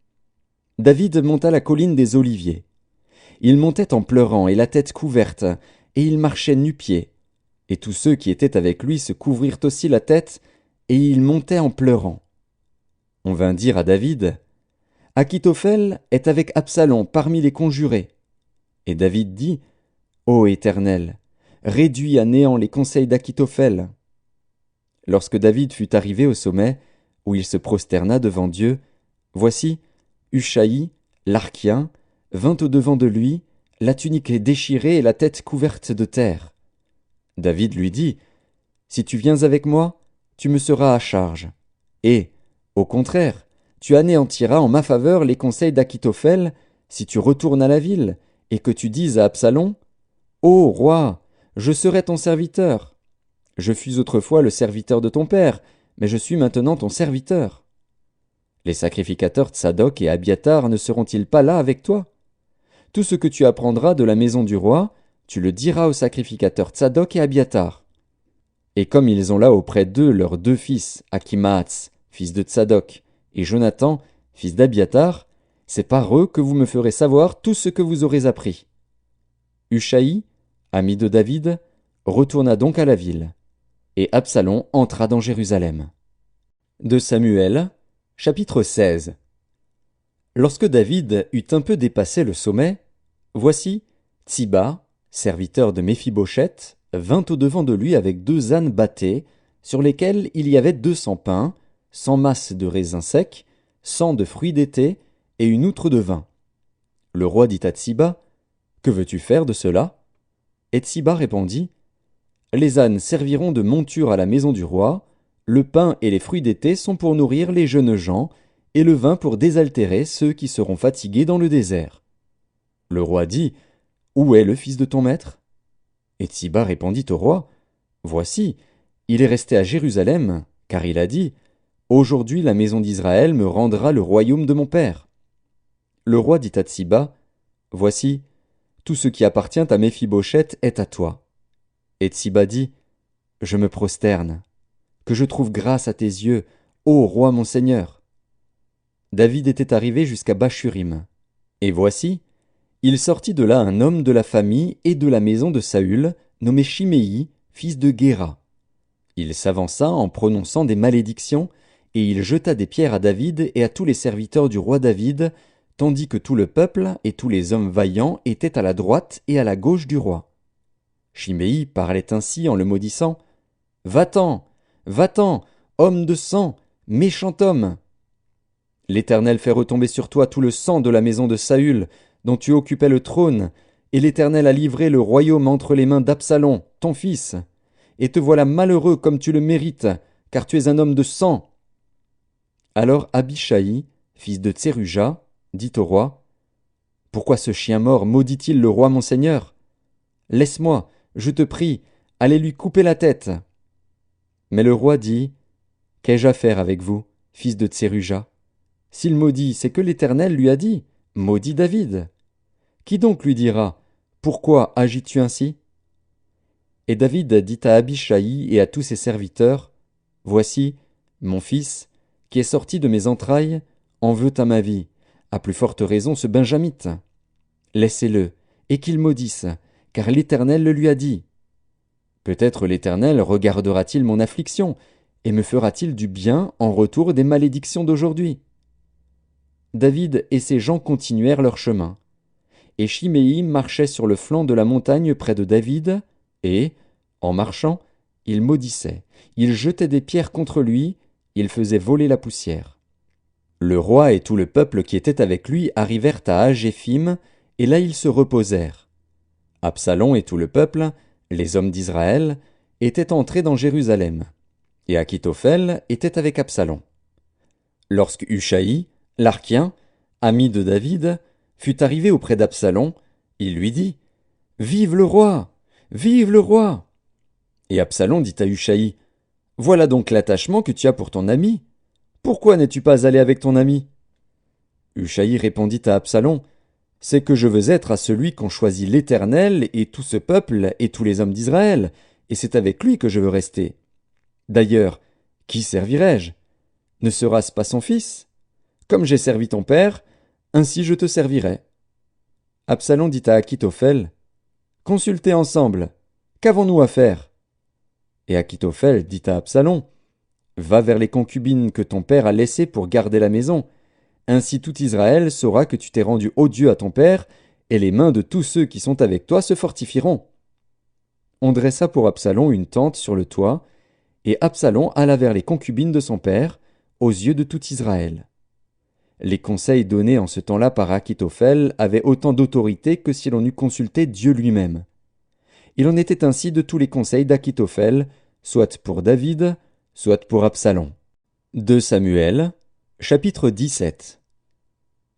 David monta la colline des Oliviers. Il montait en pleurant et la tête couverte, et il marchait nu-pieds. Et tous ceux qui étaient avec lui se couvrirent aussi la tête, et il montait en pleurant. On vint dire à David, « Achitophel est avec Absalom parmi les conjurés. » Et David dit, « Ô Éternel, réduis à néant les conseils d'Achitophel. » Lorsque David fut arrivé au sommet, où il se prosterna devant Dieu, voici, Ushaï, l'Archien, vint au-devant de lui, la tunique déchirée et la tête couverte de terre. David lui dit, « Si tu viens avec moi, tu me seras à charge. Et, au contraire, tu anéantiras en ma faveur les conseils d'Achitophel si tu retournes à la ville, et que tu dises à Absalom, « Ô roi, je serai ton serviteur. Je fus autrefois le serviteur de ton père, mais je suis maintenant ton serviteur. » Les sacrificateurs Tsadok et Abiatar ne seront-ils pas là avec toi? Tout ce que tu apprendras de la maison du roi, tu le diras aux sacrificateurs Tsadok et Abiatar. Et comme ils ont là auprès d'eux leurs 2 fils, Achimaatz, fils de Tsadok, et Jonathan, fils d'Abiatar, c'est par eux que vous me ferez savoir tout ce que vous aurez appris. Ushaï, ami de David, retourna donc à la ville, et Absalom entra dans Jérusalem. De Samuel, chapitre 16. Lorsque David eut un peu dépassé le sommet, voici, Tsiba, serviteur de Méphibosheth, vint au-devant de lui avec 2 ânes bâtés, sur lesquels il y avait 200 pains, 100 masses de raisins secs, 100 de fruits d'été, et une outre de vin. Le roi dit à Tsiba, Que veux-tu faire de cela? Et Tsiba répondit, Les ânes serviront de monture à la maison du roi, le pain et les fruits d'été sont pour nourrir les jeunes gens, et le vin pour désaltérer ceux qui seront fatigués dans le désert. Le roi dit, Où est le fils de ton maître? Et Tsiba répondit au roi, Voici, il est resté à Jérusalem, car il a dit, Aujourd'hui la maison d'Israël me rendra le royaume de mon père. Le roi dit à Tsiba, Voici, tout ce qui appartient à Méphibosheth est à toi. Et Tsiba dit, Je me prosterne, que je trouve grâce à tes yeux, ô roi mon seigneur. David était arrivé jusqu'à Bachurim. Et voici, il sortit de là un homme de la famille et de la maison de Saül, nommé Chiméi, fils de Guéra. Il s'avança en prononçant des malédictions, et il jeta des pierres à David et à tous les serviteurs du roi David, tandis que tout le peuple et tous les hommes vaillants étaient à la droite et à la gauche du roi. Chiméi parlait ainsi en le maudissant. Va-t'en, va-t'en, homme de sang, méchant homme. L'Éternel fait retomber sur toi tout le sang de la maison de Saül, dont tu occupais le trône, et l'Éternel a livré le royaume entre les mains d'Absalom, ton fils. Et te voilà malheureux comme tu le mérites, car tu es un homme de sang. Alors Abishai, fils de Tseruja, dit au roi, Pourquoi ce chien mort maudit-il le roi mon seigneur? Laisse-moi, je te prie, aller lui couper la tête. Mais le roi dit, Qu'ai-je à faire avec vous, fils de Tseruja? S'il maudit, c'est que l'Éternel lui a dit, Maudit David. Qui donc lui dira, Pourquoi agis-tu ainsi? Et David dit à Abishai et à tous ses serviteurs, Voici, mon fils, qui est sorti de mes entrailles, en veut à ma vie, à plus forte raison ce Benjamite. Laissez-le, et qu'il maudisse, car l'Éternel le lui a dit. Peut-être l'Éternel regardera-t-il mon affliction, et me fera-t-il du bien en retour des malédictions d'aujourd'hui. David et ses gens continuèrent leur chemin. Et Chiméi marchait sur le flanc de la montagne près de David, et, en marchant, il maudissait, il jetait des pierres contre lui, il faisait voler la poussière. Le roi et tout le peuple qui était avec lui arrivèrent à Agéphim, et là ils se reposèrent. Absalom et tout le peuple, les hommes d'Israël, étaient entrés dans Jérusalem, et Achitophel était avec Absalom. Lorsque Hushaï, l'Archien, ami de David, fut arrivé auprès d'Absalom, il lui dit, « Vive le roi! Vive le roi! » Et Absalom dit à Hushaï, « Voilà donc l'attachement que tu as pour ton ami. Pourquoi n'es-tu pas allé avec ton ami? » Hushaï répondit à Absalom, « C'est que je veux être à celui qu'ont choisi l'Éternel et tout ce peuple et tous les hommes d'Israël, et c'est avec lui que je veux rester. D'ailleurs, qui servirai-je? Ne sera-ce pas son fils? Comme j'ai servi ton père, ainsi je te servirai. » Absalom dit à Achitophel, « Consultez ensemble, qu'avons-nous à faire? » Et Achitophel dit à Absalom, « Va vers les concubines que ton père a laissées pour garder la maison. Ainsi tout Israël saura que tu t'es rendu odieux à ton père, et les mains de tous ceux qui sont avec toi se fortifieront. » On dressa pour Absalom une tente sur le toit, et Absalom alla vers les concubines de son père, aux yeux de tout Israël. Les conseils donnés en ce temps-là par Achitophel avaient autant d'autorité que si l'on eût consulté Dieu lui-même. Il en était ainsi de tous les conseils d'Achitophel, soit pour David, soit pour Absalom. 2 Samuel, chapitre 17.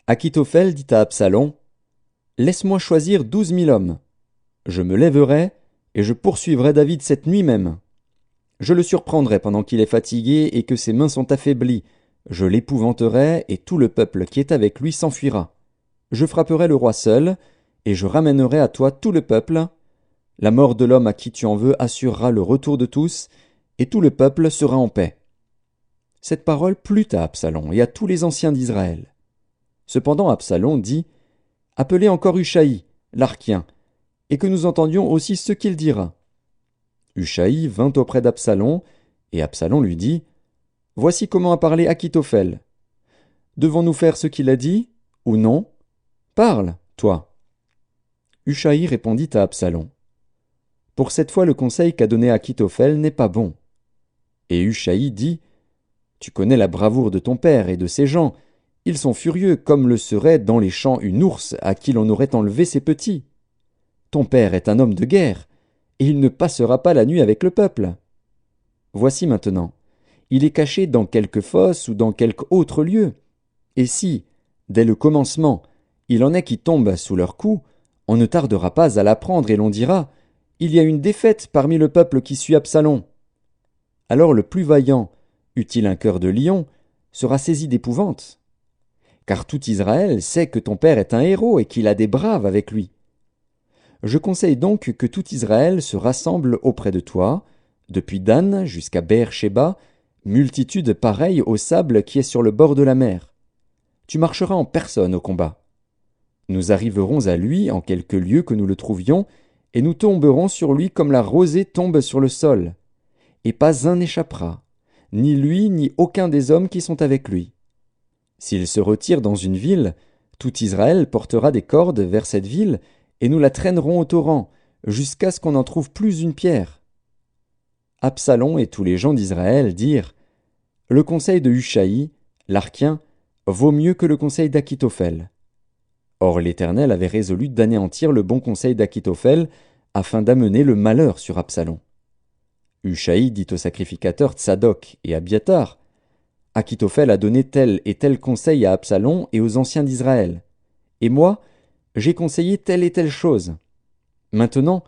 Achitophel dit à Absalom, « Laisse-moi choisir 12 000 hommes. Je me lèverai, et je poursuivrai David cette nuit même. Je le surprendrai pendant qu'il est fatigué et que ses mains sont affaiblies. Je l'épouvanterai, et tout le peuple qui est avec lui s'enfuira. Je frapperai le roi seul, et je ramènerai à toi tout le peuple. La mort de l'homme à qui tu en veux assurera le retour de tous, et tout le peuple sera en paix. » Cette parole plut à Absalom et à tous les anciens d'Israël. Cependant Absalom dit, « Appelez encore Hushaï, l'Archien, et que nous entendions aussi ce qu'il dira. » Hushaï vint auprès d'Absalom, et Absalom lui dit, « Voici comment a parlé Achitophel. Devons-nous faire ce qu'il a dit, ou non? Parle, toi. » Hushaï répondit à Absalom, « Pour cette fois le conseil qu'a donné Achitophel n'est pas bon. » Et Hushaï dit, « Tu connais la bravoure de ton père et de ses gens. Ils sont furieux comme le serait dans les champs une ours à qui l'on aurait enlevé ses petits. ton père est un homme de guerre, et il ne passera pas la nuit avec le peuple. Voici maintenant, il est caché dans quelque fosse ou dans quelque autre lieu. Et si, dès le commencement, il en est qui tombent sous leur coup, on ne tardera pas à l'apprendre et l'on dira « Il y a une défaite parmi le peuple qui suit Absalom ». Alors le plus vaillant, eût-il un cœur de lion, sera saisi d'épouvante. Car tout Israël sait que ton père est un héros et qu'il a des braves avec lui. Je conseille donc que tout Israël se rassemble auprès de toi, depuis Dan jusqu'à Beer-Sheba, multitude pareille au sable qui est sur le bord de la mer. Tu marcheras en personne au combat. Nous arriverons à lui en quelque lieu que nous le trouvions, et nous tomberons sur lui comme la rosée tombe sur le sol. Et pas un n'échappera, ni lui ni aucun des hommes qui sont avec lui. S'il se retire dans une ville, tout Israël portera des cordes vers cette ville, et nous la traînerons au torrent, jusqu'à ce qu'on n'en trouve plus une pierre. Absalom et tous les gens d'Israël dirent « Le conseil de Hushaï, l'Arkien, vaut mieux que le conseil d'Akitophel. » Or l'Éternel avait résolu d'anéantir le bon conseil d'Akitophel, afin d'amener le malheur sur Absalom. Hushaï dit aux sacrificateurs Tsadok et Abiatar « Akitophel a donné tel et tel conseil à Absalom et aux anciens d'Israël. Et moi, j'ai conseillé telle et telle chose. Maintenant,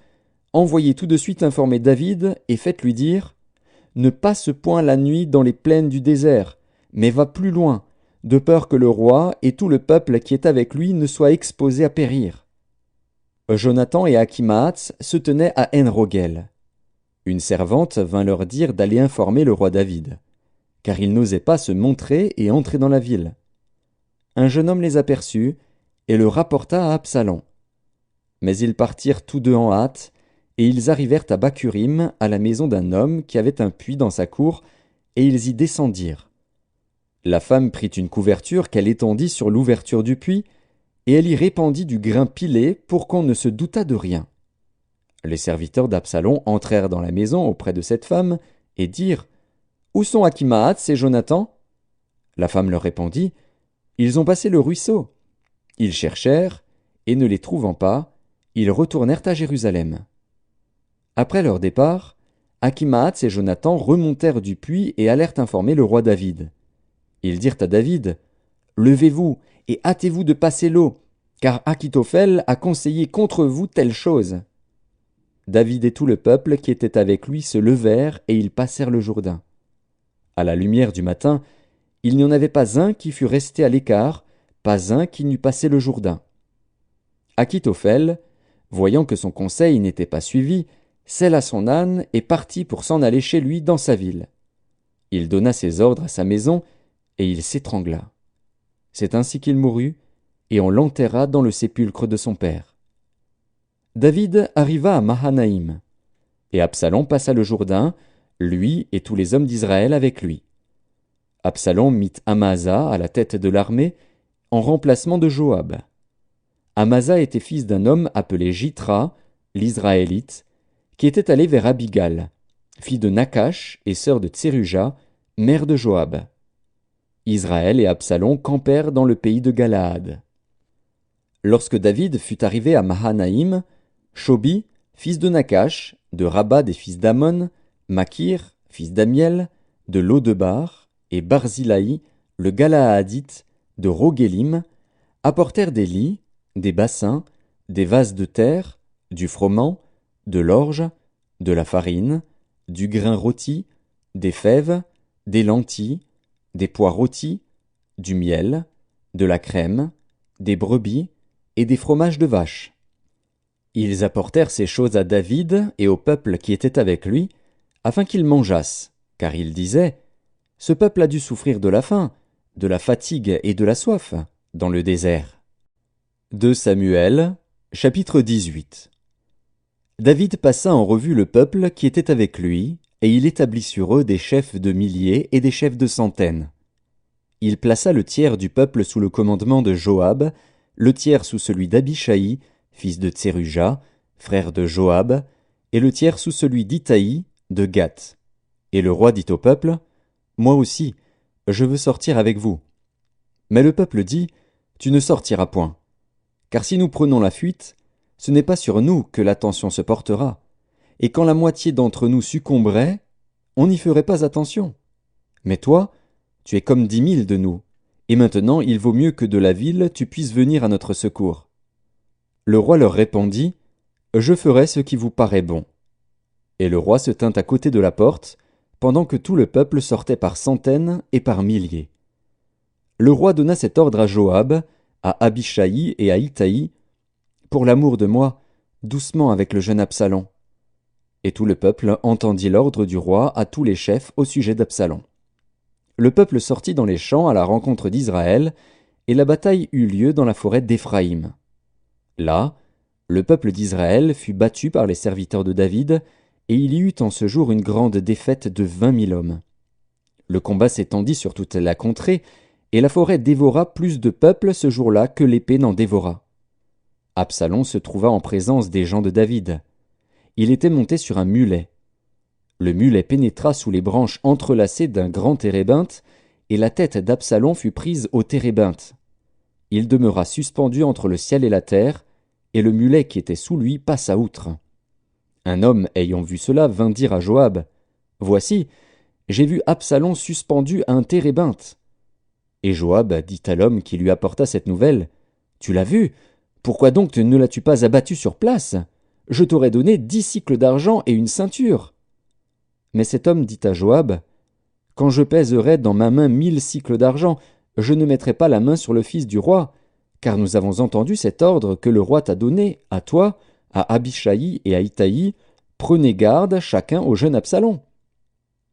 envoyez tout de suite informer David et faites-lui dire « Ne passe point la nuit dans les plaines du désert, mais va plus loin, de peur que le roi et tout le peuple qui est avec lui ne soient exposés à périr. » Jonathan et Achimaats se tenaient à En-Rogel. Une servante vint leur dire d'aller informer le roi David, car il n'osait pas se montrer et entrer dans la ville. Un jeune homme les aperçut et le rapporta à Absalom. Mais ils partirent tous deux en hâte, et ils arrivèrent à Bakurim, à la maison d'un homme qui avait un puits dans sa cour, et ils y descendirent. La femme prit une couverture qu'elle étendit sur l'ouverture du puits, et elle y répandit du grain pilé pour qu'on ne se doutât de rien. Les serviteurs d'Absalom entrèrent dans la maison auprès de cette femme, et dirent « Où sont Achimaats et Jonathan ?» La femme leur répondit « Ils ont passé le ruisseau. » Ils cherchèrent, et ne les trouvant pas, ils retournèrent à Jérusalem. Après leur départ, Achimaats et Jonathan remontèrent du puits et allèrent informer le roi David. Ils dirent à David, « Levez-vous et hâtez-vous de passer l'eau, car Akitophel a conseillé contre vous telle chose. » David et tout le peuple qui était avec lui se levèrent et ils passèrent le Jourdain. À la lumière du matin, il n'y en avait pas un qui fût resté à l'écart, pas un qui n'eût passé le Jourdain. Akitophel, voyant que son conseil n'était pas suivi, sella son âne et partit pour s'en aller chez lui dans sa ville. Il donna ses ordres à sa maison, et il s'étrangla. C'est ainsi qu'il mourut, et on l'enterra dans le sépulcre de son père. David arriva à Mahanaïm, et Absalom passa le Jourdain, lui et tous les hommes d'Israël avec lui. Absalom mit Amasa à la tête de l'armée, en remplacement de Joab. Amasa était fils d'un homme appelé Jitra, l'Israélite, qui était allé vers Abigal, fille de Nakash et sœur de Tseruja, mère de Joab. Israël et Absalom campèrent dans le pays de Galaad. Lorsque David fut arrivé à Mahanaïm, Shobi, fils de Nakash, de Rabat des fils d'Amon, Makir, fils d'Amiel, de Lodebar, et Barzilaï, le Galaadite, de Rogelim, apportèrent des lits, des bassins, des vases de terre, du froment, de l'orge, de la farine, du grain rôti, des fèves, des lentilles, des pois rôtis, du miel, de la crème, des brebis et des fromages de vache. Ils apportèrent ces choses à David et au peuple qui était avec lui, afin qu'ils mangeassent, car ils disaient « Ce peuple a dû souffrir de la faim, de la fatigue et de la soif dans le désert. » 2 Samuel, chapitre 18. David passa en revue le peuple qui était avec lui, et il établit sur eux des chefs de milliers et des chefs de centaines. Il plaça le tiers du peuple sous le commandement de Joab, le tiers sous celui d'Abishaï, fils de Tseruja, frère de Joab, et le tiers sous celui d'Itaï, de Gath. Et le roi dit au peuple, « Moi aussi, je veux sortir avec vous. » Mais le peuple dit, « Tu ne sortiras point. Car si nous prenons la fuite, ce n'est pas sur nous que l'attention se portera. Et quand la moitié d'entre nous succomberait, on n'y ferait pas attention. Mais toi, tu es comme 10 000 de nous, et maintenant il vaut mieux que de la ville tu puisses venir à notre secours. Le roi leur répondit, Je ferai ce qui vous paraît bon. Et le roi se tint à côté de la porte, pendant que tout le peuple sortait par centaines et par milliers. Le roi donna cet ordre à Joab, à Abishai et à Itaï, Pour l'amour de moi, doucement avec le jeune Absalom. Et tout le peuple entendit l'ordre du roi à tous les chefs au sujet d'Absalom. Le peuple sortit dans les champs à la rencontre d'Israël, et la bataille eut lieu dans la forêt d'Éphraïm. Là, le peuple d'Israël fut battu par les serviteurs de David, et il y eut en ce jour une grande défaite de 20 000 hommes. Le combat s'étendit sur toute la contrée, et la forêt dévora plus de peuple ce jour-là que l'épée n'en dévora. Absalom se trouva en présence des gens de David. Il était monté sur un mulet. Le mulet pénétra sous les branches entrelacées d'un grand térébinthe, et la tête d'Absalom fut prise au térébinthe. Il demeura suspendu entre le ciel et la terre, et le mulet qui était sous lui passa outre. Un homme ayant vu cela vint dire à Joab, « Voici, j'ai vu Absalom suspendu à un térébinthe. » Et Joab dit à l'homme qui lui apporta cette nouvelle, « Tu l'as vu? Pourquoi donc ne l'as-tu pas abattu sur place? Je t'aurais donné 10 cycles d'argent et une ceinture. » Mais cet homme dit à Joab, « Quand je pèserai dans ma main 1000 cycles d'argent, je ne mettrai pas la main sur le fils du roi, car nous avons entendu cet ordre que le roi t'a donné, à toi, à Abishai et à Itaï, prenez garde chacun au jeune Absalom.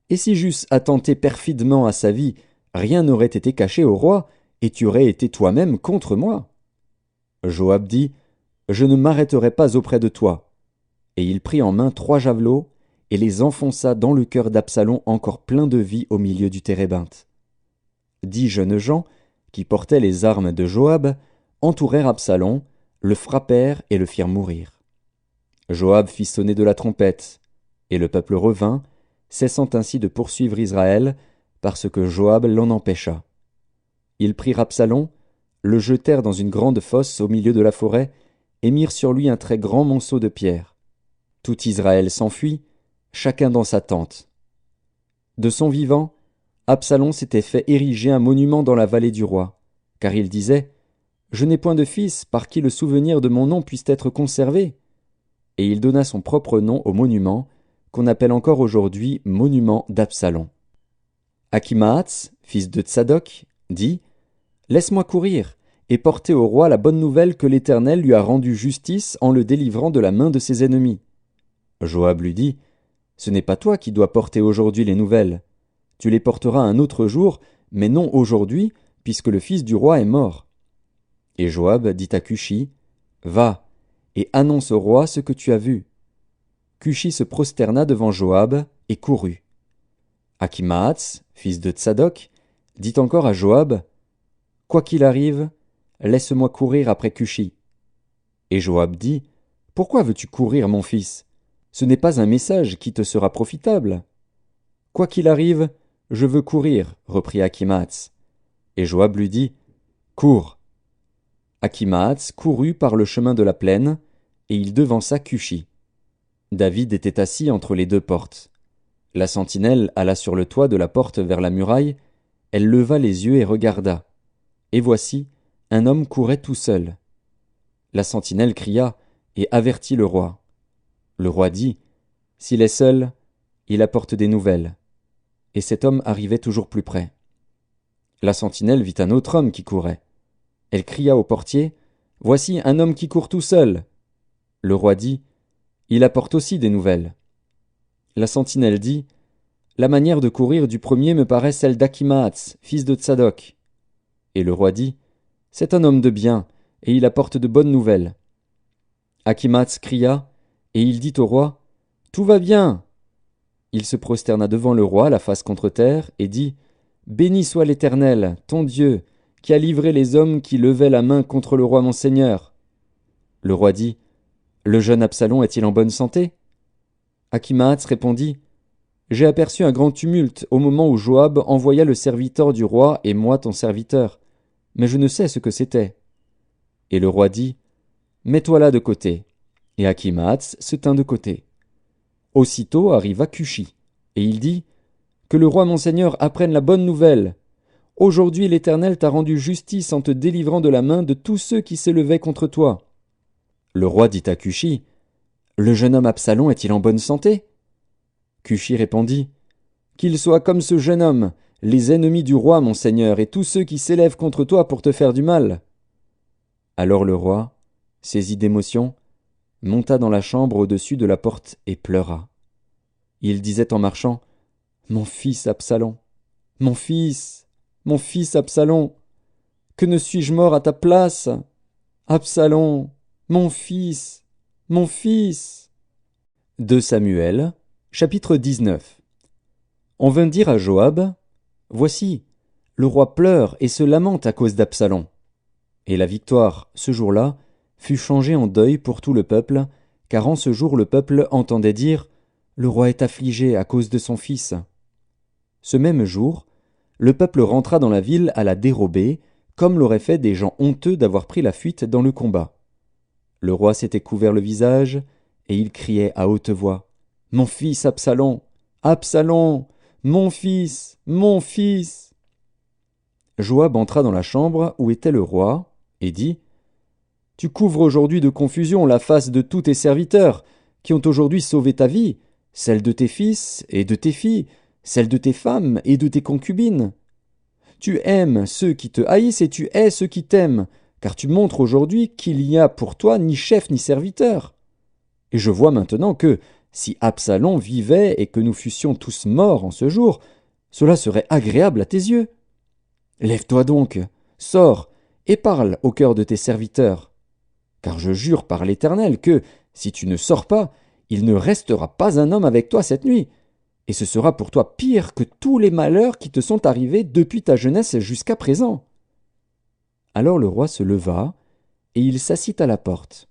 Et si j'eusse attenté perfidement à sa vie, rien n'aurait été caché au roi, et tu aurais été toi-même contre moi. » Joab dit, « Je ne m'arrêterai pas auprès de toi. » Et il prit en main 3 javelots, et les enfonça dans le cœur d'Absalom encore plein de vie au milieu du térébinthe. 10 jeunes gens, qui portaient les armes de Joab, entourèrent Absalom, le frappèrent et le firent mourir. Joab fit sonner de la trompette, et le peuple revint, cessant ainsi de poursuivre Israël, parce que Joab l'en empêcha. Ils prirent Absalom, le jetèrent dans une grande fosse au milieu de la forêt, et mirent sur lui un très grand monceau de pierres. Tout Israël s'enfuit, chacun dans sa tente. De son vivant, Absalom s'était fait ériger un monument dans la vallée du roi, car il disait « Je n'ai point de fils par qui le souvenir de mon nom puisse être conservé. » Et il donna son propre nom au monument, qu'on appelle encore aujourd'hui monument d'Absalom. Achimaatz, fils de Tsadok, dit « Laisse-moi courir et porter au roi la bonne nouvelle que l'Éternel lui a rendu justice en le délivrant de la main de ses ennemis. » Joab lui dit « Ce n'est pas toi qui dois porter aujourd'hui les nouvelles. Tu les porteras un autre jour, mais non aujourd'hui, puisque le fils du roi est mort. » Et Joab dit à Cushi, « Va, et annonce au roi ce que tu as vu. » Cushi se prosterna devant Joab et courut. Achimaatz, fils de Tsadok, dit encore à Joab, « Quoi qu'il arrive, laisse-moi courir après Cushi. » Et Joab dit, « Pourquoi veux-tu courir, mon fils? Ce n'est pas un message qui te sera profitable. » « Quoi qu'il arrive, je veux courir, reprit Achimaatz. Et Joab lui dit, « Cours. » Achimaatz courut par le chemin de la plaine, et il devança Cushi. David était assis entre les 2 portes. La sentinelle alla sur le toit de la porte vers la muraille, elle leva les yeux et regarda. Et voici, un homme courait tout seul. La sentinelle cria et avertit le roi. Le roi dit, « S'il est seul, il apporte des nouvelles. » Et cet homme arrivait toujours plus près. La sentinelle vit un autre homme qui courait. Elle cria au portier, « Voici un homme qui court tout seul. » Le roi dit, « Il apporte aussi des nouvelles. » La sentinelle dit, « La manière de courir du premier me paraît celle d'Achimaatz, fils de Tsadok. » Et le roi dit, « C'est un homme de bien, et il apporte de bonnes nouvelles. » Achimaatz cria, et il dit au roi, « Tout va bien. » Il se prosterna devant le roi, la face contre terre, et dit, « Béni soit l'Éternel, ton Dieu, qui a livré les hommes qui levaient la main contre le roi mon seigneur. » Le roi dit, « Le jeune Absalom est-il en bonne santé ?» Achimaatz répondit, « J'ai aperçu un grand tumulte au moment où Joab envoya le serviteur du roi et moi ton serviteur, mais je ne sais ce que c'était. » Et le roi dit, « Mets-toi là de côté. » Et Akhimaatz se tint de côté. Aussitôt arriva Cushi, et il dit « Que le roi mon seigneur apprenne la bonne nouvelle. Aujourd'hui l'Éternel t'a rendu justice en te délivrant de la main de tous ceux qui s'élevaient contre toi. » Le roi dit à Cushi « Le jeune homme Absalom est-il en bonne santé ?» Cushi répondit « Qu'il soit comme ce jeune homme, les ennemis du roi mon seigneur, et tous ceux qui s'élèvent contre toi pour te faire du mal. » Alors le roi, saisi d'émotion, monta dans la chambre au-dessus de la porte et pleura. Il disait en marchant « Mon fils Absalom, mon fils Absalom, que ne suis-je mort à ta place? Absalom, mon fils, mon fils !» 2 Samuel, chapitre 19. On vint dire à Joab « Voici, le roi pleure et se lamente à cause d'Absalom. » Et la victoire, ce jour-là, fut changée en deuil pour tout le peuple, car en ce jour le peuple entendait dire « Le roi est affligé à cause de son fils. » Ce même jour, le peuple rentra dans la ville à la dérobée, comme l'auraient fait des gens honteux d'avoir pris la fuite dans le combat. Le roi s'était couvert le visage, et il criait à haute voix « Mon fils Absalom! Absalom! Mon fils! Mon fils !» Joab entra dans la chambre où était le roi, et dit « Tu couvres aujourd'hui de confusion la face de tous tes serviteurs, qui ont aujourd'hui sauvé ta vie, celle de tes fils et de tes filles, celle de tes femmes et de tes concubines. Tu aimes ceux qui te haïssent et tu hais ceux qui t'aiment, car tu montres aujourd'hui qu'il n'y a pour toi ni chef ni serviteur. Et je vois maintenant que, si Absalom vivait et que nous fussions tous morts en ce jour, cela serait agréable à tes yeux. Lève-toi donc, sors, et parle au cœur de tes serviteurs. Car je jure par l'Éternel que, si tu ne sors pas, il ne restera pas un homme avec toi cette nuit, et ce sera pour toi pire que tous les malheurs qui te sont arrivés depuis ta jeunesse jusqu'à présent. » Alors le roi se leva, et il s'assit à la porte.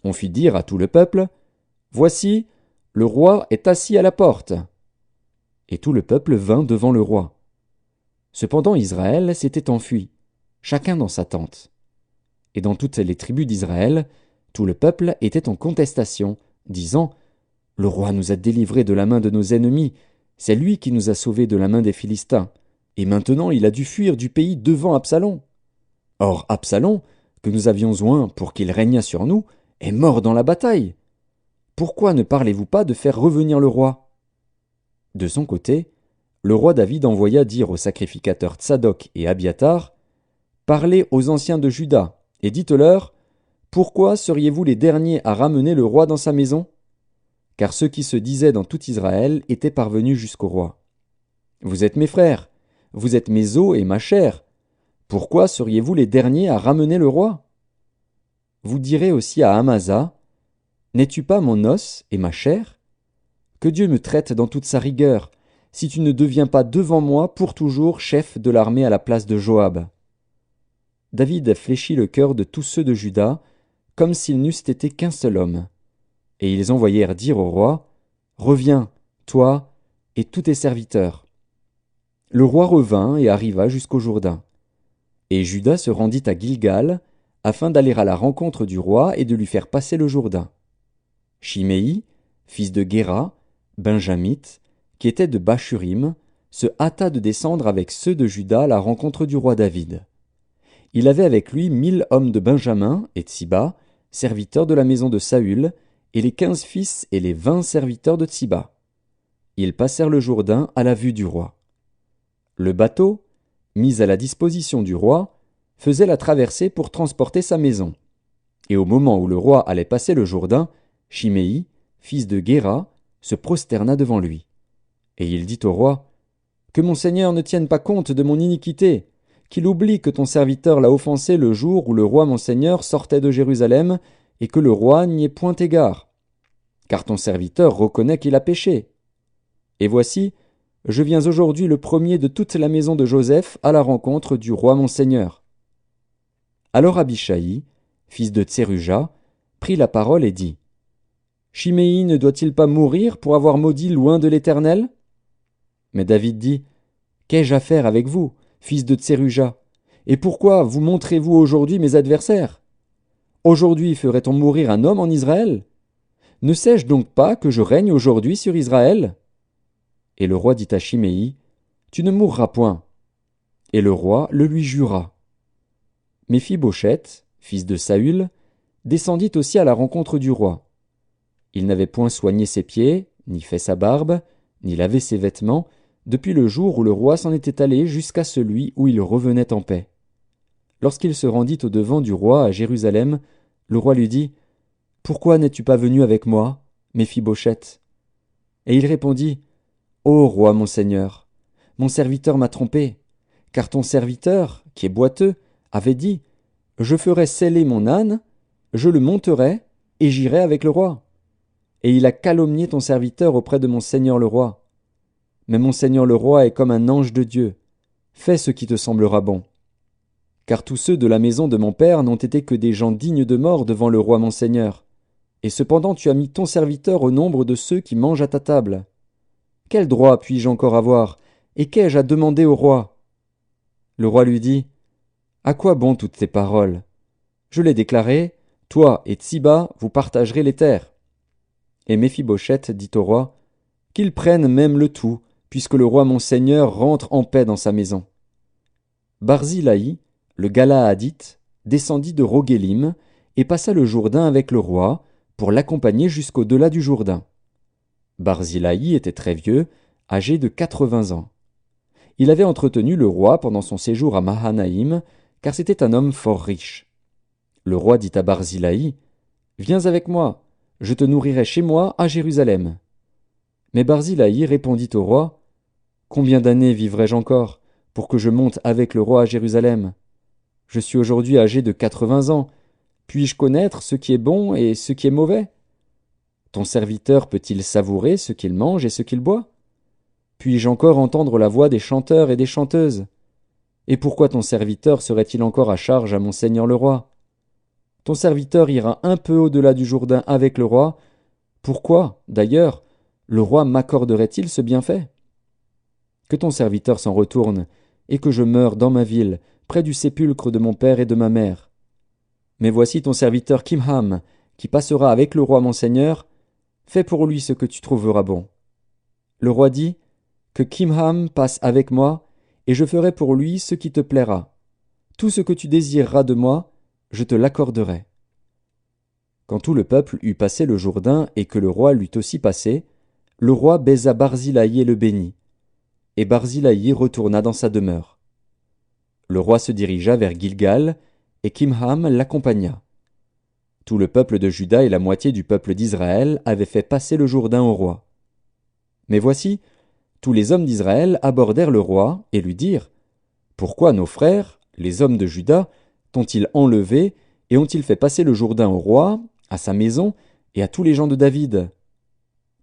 On fit dire à tout le peuple, « Voici, le roi est assis à la porte. » Et tout le peuple vint devant le roi. Cependant Israël s'était enfui, chacun dans sa tente. Et dans toutes les tribus d'Israël, tout le peuple était en contestation, disant « Le roi nous a délivrés de la main de nos ennemis, c'est lui qui nous a sauvés de la main des Philistins, et maintenant il a dû fuir du pays devant Absalom. Or Absalom, que nous avions oint pour qu'il régnât sur nous, est mort dans la bataille. Pourquoi ne parlez-vous pas de faire revenir le roi ?» De son côté, le roi David envoya dire aux sacrificateurs Tsadok et Abiatar « Parlez aux anciens de Juda, et dites-leur « Pourquoi seriez-vous les derniers à ramener le roi dans sa maison ?» Car ceux qui se disaient dans tout Israël étaient parvenus jusqu'au roi. « Vous êtes mes frères, vous êtes mes os et ma chair. Pourquoi seriez-vous les derniers à ramener le roi ?» Vous direz aussi à Amasa « N'es-tu pas mon os et ma chair ? Que Dieu me traite dans toute sa rigueur, si tu ne deviens pas devant moi pour toujours chef de l'armée à la place de Joab. » David fléchit le cœur de tous ceux de Juda, comme s'ils n'eussent été qu'un seul homme. Et ils envoyèrent dire au roi, « Reviens, toi et tous tes serviteurs. » Le roi revint et arriva jusqu'au Jourdain. Et Juda se rendit à Gilgal, afin d'aller à la rencontre du roi et de lui faire passer le Jourdain. Shimei, fils de Guéra, benjamite, qui était de Bachurim, se hâta de descendre avec ceux de Juda à la rencontre du roi David. Il avait avec lui 1000 hommes de Benjamin et Tsiba, serviteurs de la maison de Saül, et les 15 fils et les 20 serviteurs de Tsiba. Ils passèrent le Jourdain à la vue du roi. Le bateau, mis à la disposition du roi, faisait la traversée pour transporter sa maison. Et au moment où le roi allait passer le Jourdain, Shimei, fils de Guéra, se prosterna devant lui. Et il dit au roi, « Que mon seigneur ne tienne pas compte de mon iniquité, qu'il oublie que ton serviteur l'a offensé le jour où le roi mon seigneur sortait de Jérusalem, et que le roi n'y ait point égard. Car ton serviteur reconnaît qu'il a péché. Et voici, je viens aujourd'hui le premier de toute la maison de Joseph à la rencontre du roi mon seigneur. » Alors Abishai, fils de Tseruja, prit la parole et dit, « Shimei ne doit-il pas mourir pour avoir maudit loin de l'Éternel ?» Mais David dit, « Qu'ai-je à faire avec vous, fils de Tseruja, et pourquoi vous montrez-vous aujourd'hui mes adversaires ? Aujourd'hui ferait-on mourir un homme en Israël? Ne sais-je donc pas que je règne aujourd'hui sur Israël? Et le roi dit à Shimei, Tu ne mourras point. Et le roi le lui jura. Méphibosheth, fils de Saül, descendit aussi à la rencontre du roi. Il n'avait point soigné ses pieds, ni fait sa barbe, ni lavé ses vêtements, depuis le jour où le roi s'en était allé jusqu'à celui où il revenait en paix. Lorsqu'il se rendit au-devant du roi à Jérusalem, le roi lui dit, Pourquoi n'es-tu pas venu avec moi, Méphibosheth? Et il répondit, Ô roi mon seigneur, mon serviteur m'a trompé, car ton serviteur, qui est boiteux, avait dit, Je ferai seller mon âne, je le monterai, et j'irai avec le roi. Et il a calomnié ton serviteur auprès de mon seigneur le roi. Mais mon seigneur le roi est comme un ange de Dieu. Fais ce qui te semblera bon. Car tous ceux de la maison de mon père n'ont été que des gens dignes de mort devant le roi mon seigneur. Et cependant tu as mis ton serviteur au nombre de ceux qui mangent à ta table. Quel droit puis-je encore avoir, et qu'ai-je à demander au roi? Le roi lui dit, À quoi bon toutes tes paroles? Je l'ai déclaré, toi et Tsiba, vous partagerez les terres. Et Méphibosheth dit au roi, Qu'il prenne même le tout, puisque le roi mon seigneur rentre en paix dans sa maison. Barzillai, le Galaadite, descendit de Roguélim, et passa le Jourdain avec le roi, pour l'accompagner jusqu'au-delà du Jourdain. Barzillai était très vieux, âgé de 80 ans. Il avait entretenu le roi pendant son séjour à Mahanaïm, car c'était un homme fort riche. Le roi dit à Barzillai, Viens avec moi, je te nourrirai chez moi à Jérusalem. Mais Barzillai répondit au roi, Combien d'années vivrai-je encore, pour que je monte avec le roi à Jérusalem? Je suis aujourd'hui âgé de 80 ans. Puis-je connaître ce qui est bon et ce qui est mauvais? Ton serviteur peut-il savourer ce qu'il mange et ce qu'il boit? Puis-je encore entendre la voix des chanteurs et des chanteuses? Et pourquoi ton serviteur serait-il encore à charge à mon seigneur le roi? Ton serviteur ira un peu au-delà du Jourdain avec le roi. Pourquoi, d'ailleurs, le roi m'accorderait-il ce bienfait? Que ton serviteur s'en retourne, et que je meure dans ma ville, près du sépulcre de mon père et de ma mère. Mais voici ton serviteur Kimham, qui passera avec le roi mon seigneur. Fais pour lui ce que tu trouveras bon. Le roi dit, Que Kimham passe avec moi, et je ferai pour lui ce qui te plaira. Tout ce que tu désireras de moi, je te l'accorderai. Quand tout le peuple eut passé le Jourdain et que le roi l'eut aussi passé, le roi baisa Barzillai et le bénit. Et Barzillai retourna dans sa demeure. Le roi se dirigea vers Gilgal, et Kimham l'accompagna. Tout le peuple de Juda et la moitié du peuple d'Israël avaient fait passer le Jourdain au roi. Mais voici, tous les hommes d'Israël abordèrent le roi et lui dirent, Pourquoi nos frères, les hommes de Juda, t'ont-ils enlevé et ont-ils fait passer le Jourdain au roi, à sa maison et à tous les gens de David?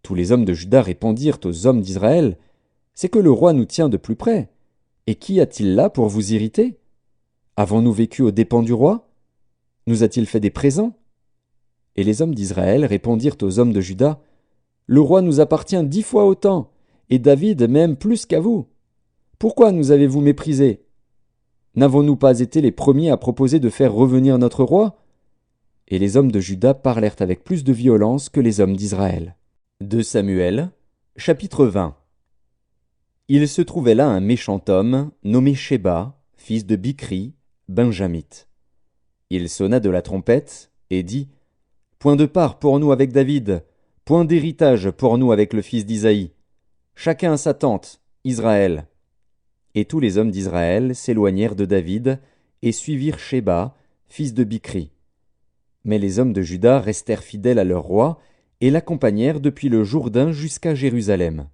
Tous les hommes de Juda répondirent aux hommes d'Israël, C'est que le roi nous tient de plus près. Et qui a-t-il là pour vous irriter? Avons-nous vécu aux dépens du roi? Nous a-t-il fait des présents? Et les hommes d'Israël répondirent aux hommes de Juda, Le roi nous appartient 10 fois autant, et David même plus qu'à vous. Pourquoi nous avez-vous méprisés? N'avons-nous pas été les premiers à proposer de faire revenir notre roi? Et les hommes de Juda parlèrent avec plus de violence que les hommes d'Israël. 2 Samuel, chapitre 20. Il se trouvait là un méchant homme, nommé Sheba, fils de Bichri, benjamite. Il sonna de la trompette, et dit, Point de part pour nous avec David, point d'héritage pour nous avec le fils d'Isaïe. Chacun à sa tente, Israël. Et tous les hommes d'Israël s'éloignèrent de David, et suivirent Sheba, fils de Bichri. Mais les hommes de Juda restèrent fidèles à leur roi, et l'accompagnèrent depuis le Jourdain jusqu'à Jérusalem.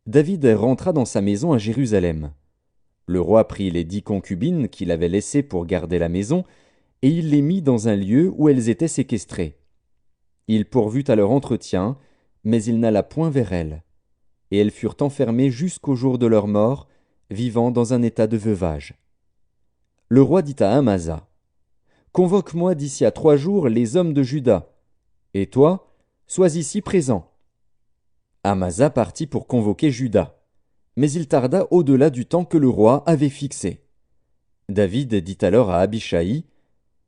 David rentra dans sa maison à Jérusalem. Le roi prit les 10 concubines qu'il avait laissées pour garder la maison, et il les mit dans un lieu où elles étaient séquestrées. Il pourvut à leur entretien, mais il n'alla point vers elles. Et elles furent enfermées jusqu'au jour de leur mort, vivant dans un état de veuvage. Le roi dit à Amasa, Convoque-moi d'ici à 3 jours les hommes de Juda, et toi, sois ici présent. Amasa partit pour convoquer Juda, mais il tarda au-delà du temps que le roi avait fixé. David dit alors à Abishai,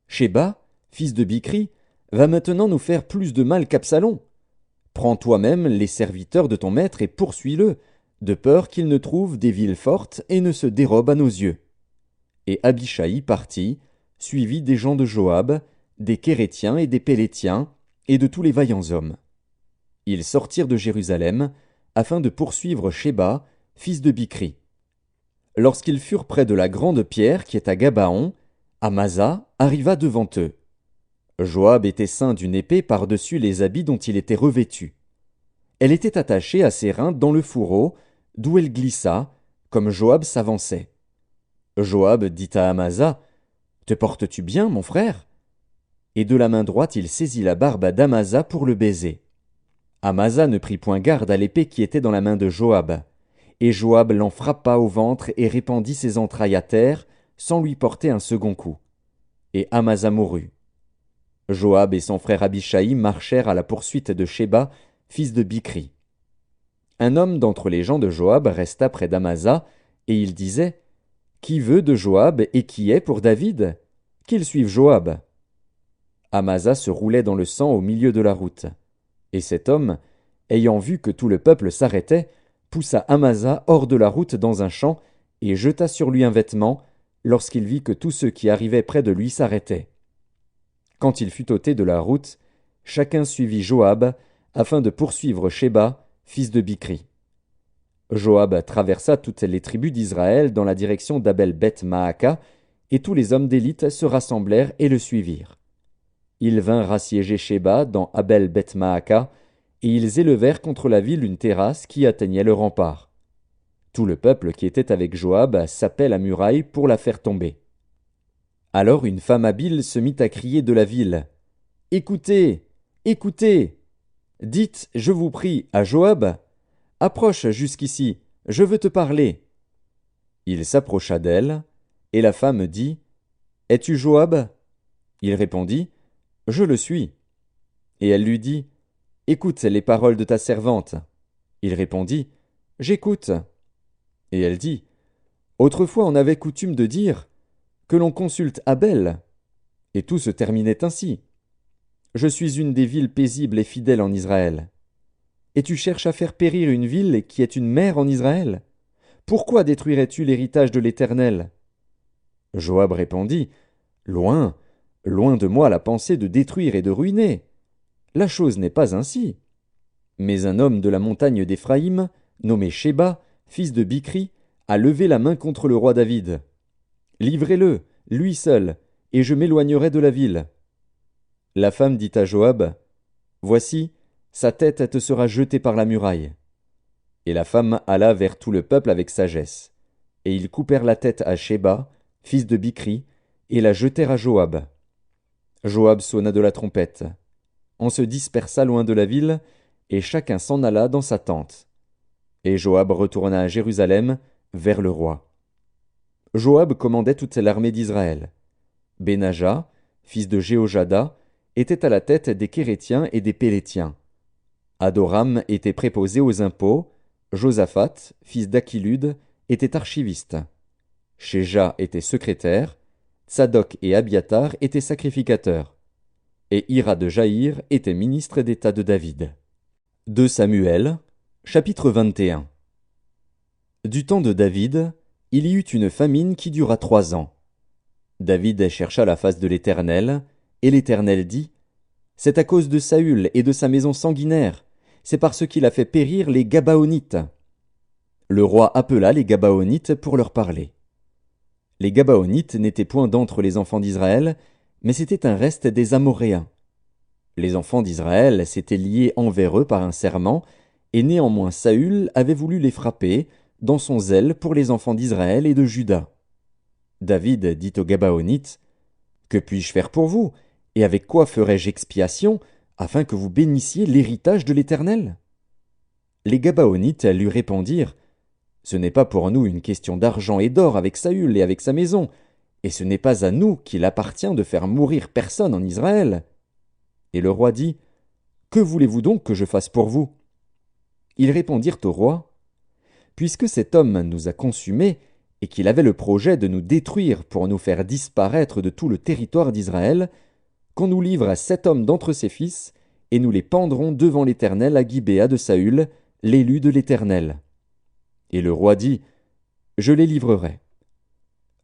Sheba, fils de Bichri, va maintenant nous faire plus de mal qu'Absalom. Prends toi-même les serviteurs de ton maître et poursuis-le, de peur qu'il ne trouve des villes fortes et ne se dérobe à nos yeux. » Et Abishai partit, suivi des gens de Joab, des Kérétiens et des Pélétiens, et de tous les vaillants hommes. Ils sortirent de Jérusalem, afin de poursuivre Sheba, fils de Bichri. Lorsqu'ils furent près de la grande pierre qui est à Gabaon, Amasa arriva devant eux. Joab était ceint d'une épée par-dessus les habits dont il était revêtu. Elle était attachée à ses reins dans le fourreau, d'où elle glissa, comme Joab s'avançait. Joab dit à Amasa, « Te portes-tu bien, mon frère ?» Et de la main droite il saisit la barbe d'Amasa pour le baiser. Amasa ne prit point garde à l'épée qui était dans la main de Joab. Et Joab l'en frappa au ventre et répandit ses entrailles à terre, sans lui porter un second coup. Et Amasa mourut. Joab et son frère Abishai marchèrent à la poursuite de Sheba, fils de Bichri. Un homme d'entre les gens de Joab resta près d'Amasa, et il disait, « Qui veut de Joab et qui est pour David? Qu'il suive Joab. » Amasa se roulait dans le sang au milieu de la route. Et cet homme, ayant vu que tout le peuple s'arrêtait, poussa Amasa hors de la route dans un champ, et jeta sur lui un vêtement, lorsqu'il vit que tous ceux qui arrivaient près de lui s'arrêtaient. Quand il fut ôté de la route, chacun suivit Joab, afin de poursuivre Sheba, fils de Bichri. Joab traversa toutes les tribus d'Israël dans la direction d'Abel-Beth-Maaka, et tous les hommes d'élite se rassemblèrent et le suivirent. Ils vinrent assiéger Sheba dans Abel-Beth-Maaka, et ils élevèrent contre la ville une terrasse qui atteignait le rempart. Tout le peuple qui était avec Joab sapait la muraille pour la faire tomber. Alors une femme habile se mit à crier de la ville, « Écoutez, écoutez! Dites, je vous prie, à Joab, approche jusqu'ici, je veux te parler. » Il s'approcha d'elle, et la femme dit, « Es-tu Joab ?» Il répondit, « Je le suis. » Et elle lui dit, « Écoute les paroles de ta servante. » Il répondit, « J'écoute. » Et elle dit, « Autrefois on avait coutume de dire, que l'on consulte Abel. » Et tout se terminait ainsi. Je suis une des villes paisibles et fidèles en Israël. Et tu cherches à faire périr une ville qui est une mère en Israël? Pourquoi détruirais-tu l'héritage de l'Éternel? Joab répondit, Loin, loin de moi la pensée de détruire et de ruiner. La chose n'est pas ainsi. Mais un homme de la montagne d'Éphraïm, nommé Sheba, fils de Bichri, a levé la main contre le roi David. Livrez-le, lui seul, et je m'éloignerai de la ville. La femme dit à Joab, Voici, sa tête te sera jetée par la muraille. Et la femme alla vers tout le peuple avec sagesse. Et ils coupèrent la tête à Sheba, fils de Bichri, et la jetèrent à Joab. Joab sonna de la trompette. On se dispersa loin de la ville, et chacun s'en alla dans sa tente. Et Joab retourna à Jérusalem, vers le roi. Joab commandait toute l'armée d'Israël. Benaja, fils de Jéhojada, était à la tête des Kérétiens et des Pélétiens. Adoram était préposé aux impôts, Josaphat, fils d'Achilud, était archiviste. Shéja était secrétaire, Tsadok et Abiatar étaient sacrificateurs, et Hira de Jaïr était ministre d'État de David. 2 Samuel, chapitre 21. Du temps de David, il y eut une famine qui dura 3 ans. David chercha la face de l'Éternel, et l'Éternel dit, « C'est à cause de Saül et de sa maison sanguinaire, c'est parce qu'il a fait périr les Gabaonites. » Le roi appela les Gabaonites pour leur parler. Les Gabaonites n'étaient point d'entre les enfants d'Israël, mais c'était un reste des Amoréens. Les enfants d'Israël s'étaient liés envers eux par un serment, et néanmoins Saül avait voulu les frapper, dans son zèle pour les enfants d'Israël et de Juda. David dit aux Gabaonites, « Que puis-je faire pour vous, et avec quoi ferai-je expiation, afin que vous bénissiez l'héritage de l'Éternel » Les Gabaonites lui répondirent, « Ce n'est pas pour nous une question d'argent et d'or avec Saül et avec sa maison, et ce n'est pas à nous qu'il appartient de faire mourir personne en Israël. » Et le roi dit, « Que voulez-vous donc que je fasse pour vous » Ils répondirent au roi, « Puisque cet homme nous a consumés, et qu'il avait le projet de nous détruire pour nous faire disparaître de tout le territoire d'Israël, qu'on nous livre à 7 hommes d'entre ses fils, et nous les pendrons devant l'Éternel à Gibéa de Saül, l'élu de l'Éternel. » Et le roi dit, « Je les livrerai. »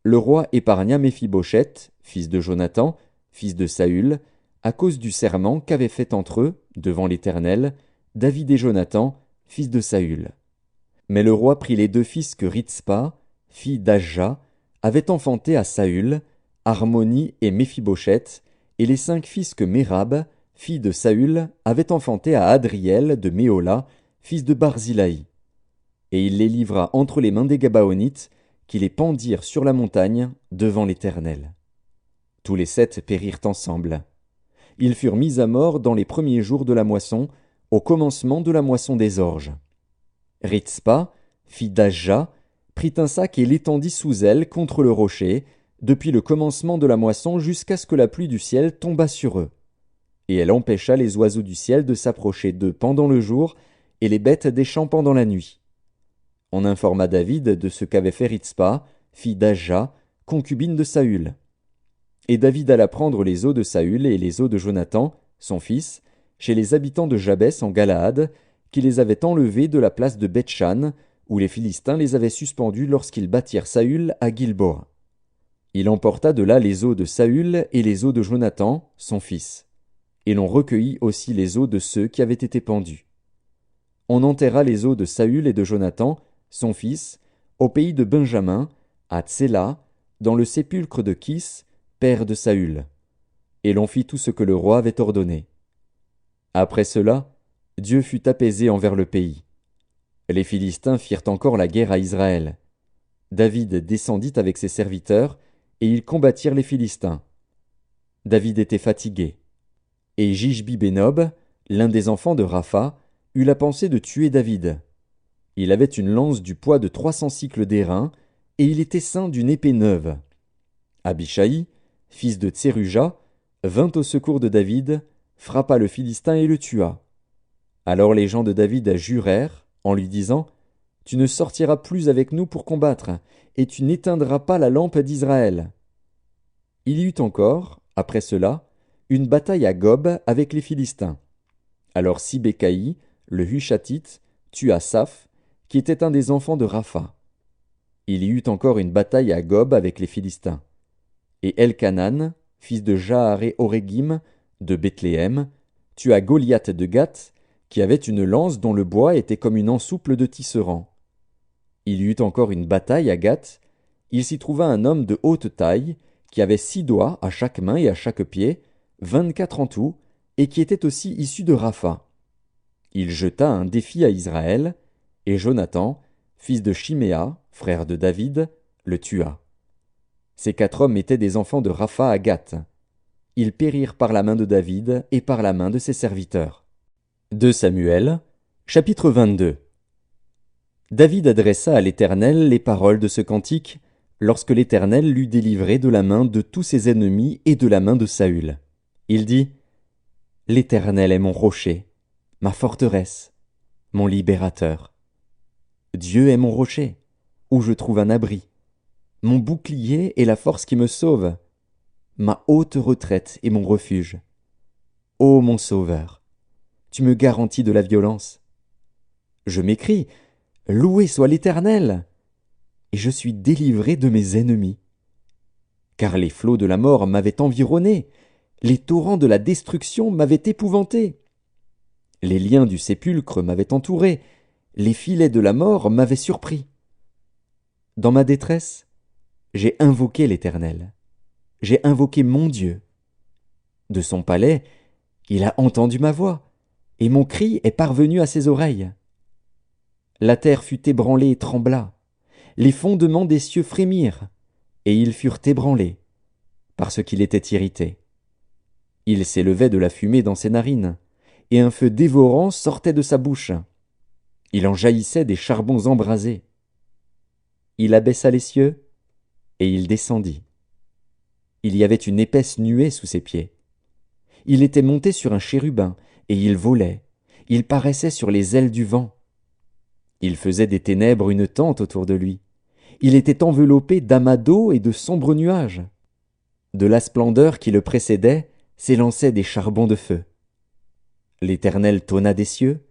Le roi épargna Méphibosheth, fils de Jonathan, fils de Saül, à cause du serment qu'avaient fait entre eux, devant l'Éternel, David et Jonathan, fils de Saül. Mais le roi prit les 2 fils que Ritzpa, fille d'Ajja, avait enfantés à Saül, Harmoni et Méphibosheth, et les 5 fils que Mérab, fille de Saül, avait enfantés à Adriel de Méhola, fils de Barzilai. Et il les livra entre les mains des Gabaonites, qui les pendirent sur la montagne devant l'Éternel. Tous les 7 périrent ensemble. Ils furent mis à mort dans les premiers jours de la moisson, au commencement de la moisson des orges. Ritzpa, fille d'Ajja, prit un sac et l'étendit sous elle contre le rocher, depuis le commencement de la moisson jusqu'à ce que la pluie du ciel tombât sur eux. Et elle empêcha les oiseaux du ciel de s'approcher d'eux pendant le jour, et les bêtes des champs pendant la nuit. On informa David de ce qu'avait fait Ritzpa, fille d'Ajja, concubine de Saül. Et David alla prendre les os de Saül et les os de Jonathan, son fils, chez les habitants de Jabès en Galaad, qui les avaient enlevés de la place de Beth-Shan, où les Philistins les avaient suspendus lorsqu'ils battirent Saül à Gilboa. Il emporta de là les os de Saül et les os de Jonathan, son fils. Et l'on recueillit aussi les os de ceux qui avaient été pendus. On enterra les os de Saül et de Jonathan, son fils, au pays de Benjamin, à Tséla, dans le sépulcre de Kis, père de Saül. Et l'on fit tout ce que le roi avait ordonné. Après cela, Dieu fut apaisé envers le pays. Les Philistins firent encore la guerre à Israël. David descendit avec ses serviteurs, et ils combattirent les Philistins. David était fatigué. Et Jishbi-Bénob, l'un des enfants de Rapha, eut la pensée de tuer David. Il avait une lance du poids de 300 cycles d'airain, et il était ceint d'une épée neuve. Abishai, fils de Tseruja, vint au secours de David, frappa le Philistin et le tua. Alors les gens de David jurèrent, en lui disant, « Tu ne sortiras plus avec nous pour combattre, et tu n'éteindras pas la lampe d'Israël. » Il y eut encore, après cela, une bataille à Gob avec les Philistins. Alors Sibécaï, le Hushatite, tua Saph, qui était un des enfants de Rapha. Il y eut encore une bataille à Gob avec les Philistins. Et Elkanan, fils de Jaaré-Orégim, de Bethléem, tua Goliath de Gath, qui avait une lance dont le bois était comme une ensouple de tisserand. Il y eut encore une bataille à Gath. Il s'y trouva un homme de haute taille, qui avait 6 doigts à chaque main et à chaque pied, 24 en tout, et qui était aussi issu de Rapha. Il jeta un défi à Israël, et Jonathan, fils de Shiméa, frère de David, le tua. Ces 4 hommes étaient des enfants de Rapha à Gath. Ils périrent par la main de David et par la main de ses serviteurs. 2 Samuel, chapitre 22. David adressa à l'Éternel les paroles de ce cantique, lorsque l'Éternel l'eut délivré de la main de tous ses ennemis et de la main de Saül. Il dit, « L'Éternel est mon rocher, ma forteresse, mon libérateur. Dieu est mon rocher, où je trouve un abri, mon bouclier et la force qui me sauve, ma haute retraite et mon refuge. Ô mon Sauveur, tu me garantis de la violence. Je m'écrie, loué soit l'Éternel, et je suis délivré de mes ennemis. Car les flots de la mort m'avaient environné, les torrents de la destruction m'avaient épouvanté. Les liens du sépulcre m'avaient entouré, les filets de la mort m'avaient surpris. Dans ma détresse, j'ai invoqué l'Éternel. J'ai invoqué mon Dieu. De son palais, il a entendu ma voix, et mon cri est parvenu à ses oreilles. La terre fut ébranlée et trembla, les fondements des cieux frémirent, et ils furent ébranlés, parce qu'il était irrité. Il s'élevait de la fumée dans ses narines, et un feu dévorant sortait de sa bouche. Il en jaillissait des charbons embrasés. Il abaissa les cieux, et il descendit. Il y avait une épaisse nuée sous ses pieds. Il était monté sur un chérubin, et il volait. Il paraissait sur les ailes du vent. Il faisait des ténèbres une tente autour de lui. Il était enveloppé d'amas d'eau et de sombres nuages. De la splendeur qui le précédait, s'élançaient des charbons de feu. L'Éternel tonna des cieux,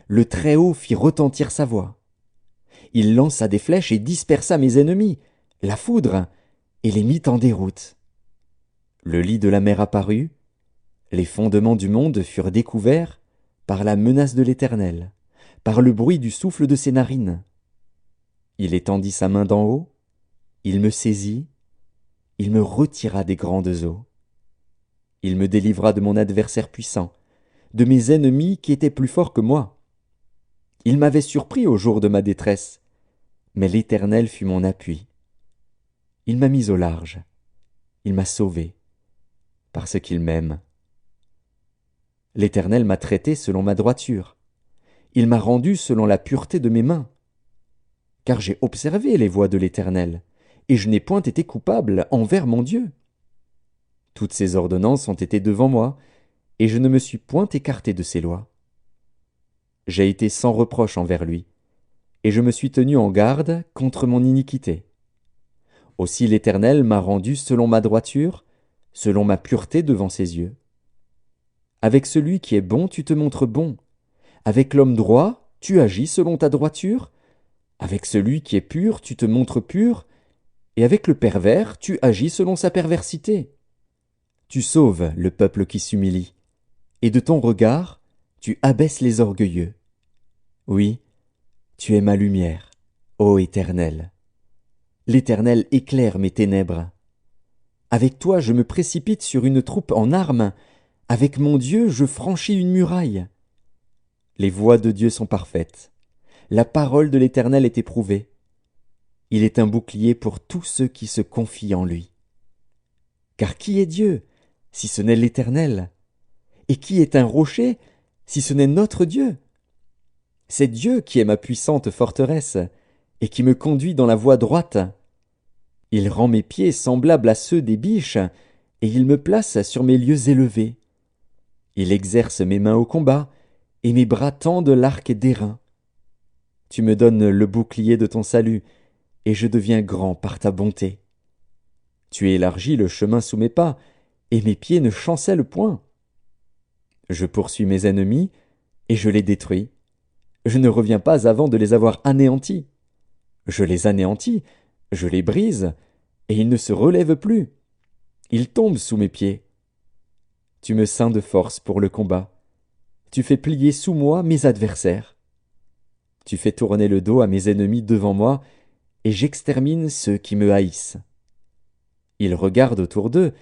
le Très-Haut fit retentir sa voix. Il lança des flèches et dispersa mes ennemis, la foudre, et les mit en déroute. Le lit de la mer apparut, les fondements du monde furent découverts par la menace de l'Éternel, par le bruit du souffle de ses narines. Il étendit sa main d'en haut, il me saisit, il me retira des grandes eaux. Il me délivra de mon adversaire puissant, de mes ennemis qui étaient plus forts que moi. Il m'avait surpris au jour de ma détresse, mais l'Éternel fut mon appui. Il m'a mis au large, il m'a sauvé, parce qu'il m'aime. L'Éternel m'a traité selon ma droiture, il m'a rendu selon la pureté de mes mains. Car j'ai observé les voies de l'Éternel, et je n'ai point été coupable envers mon Dieu. Toutes ses ordonnances ont été devant moi, et je ne me suis point écarté de ses lois. J'ai été sans reproche envers lui, et je me suis tenu en garde contre mon iniquité. Aussi l'Éternel m'a rendu selon ma droiture, selon ma pureté devant ses yeux. Avec celui qui est bon, tu te montres bon. Avec l'homme droit, tu agis selon ta droiture. Avec celui qui est pur, tu te montres pur. Et avec le pervers, tu agis selon sa perversité. Tu sauves le peuple qui s'humilie. Et de ton regard, tu abaisses les orgueilleux. Oui, tu es ma lumière, ô Éternel. L'Éternel éclaire mes ténèbres. Avec toi je me précipite sur une troupe en armes, avec mon Dieu je franchis une muraille. Les voies de Dieu sont parfaites, la parole de l'Éternel est éprouvée. Il est un bouclier pour tous ceux qui se confient en lui. Car qui est Dieu, si ce n'est l'Éternel? Et qui est un rocher, si ce n'est notre Dieu? C'est Dieu qui est ma puissante forteresse, et qui me conduit dans la voie droite. Il rend mes pieds semblables à ceux des biches, et il me place sur mes lieux élevés. Il exerce mes mains au combat, et mes bras tendent l'arc d'airain. Tu me donnes le bouclier de ton salut, et je deviens grand par ta bonté. Tu élargis le chemin sous mes pas, et mes pieds ne chancellent point. Je poursuis mes ennemis, et je les détruis. Je ne reviens pas avant de les avoir anéantis. Je les anéantis, je les brise, et ils ne se relèvent plus. Ils tombent sous mes pieds. Tu me ceins de force pour le combat. Tu fais plier sous moi mes adversaires. Tu fais tourner le dos à mes ennemis devant moi, et j'extermine ceux qui me haïssent. Ils regardent autour d'eux,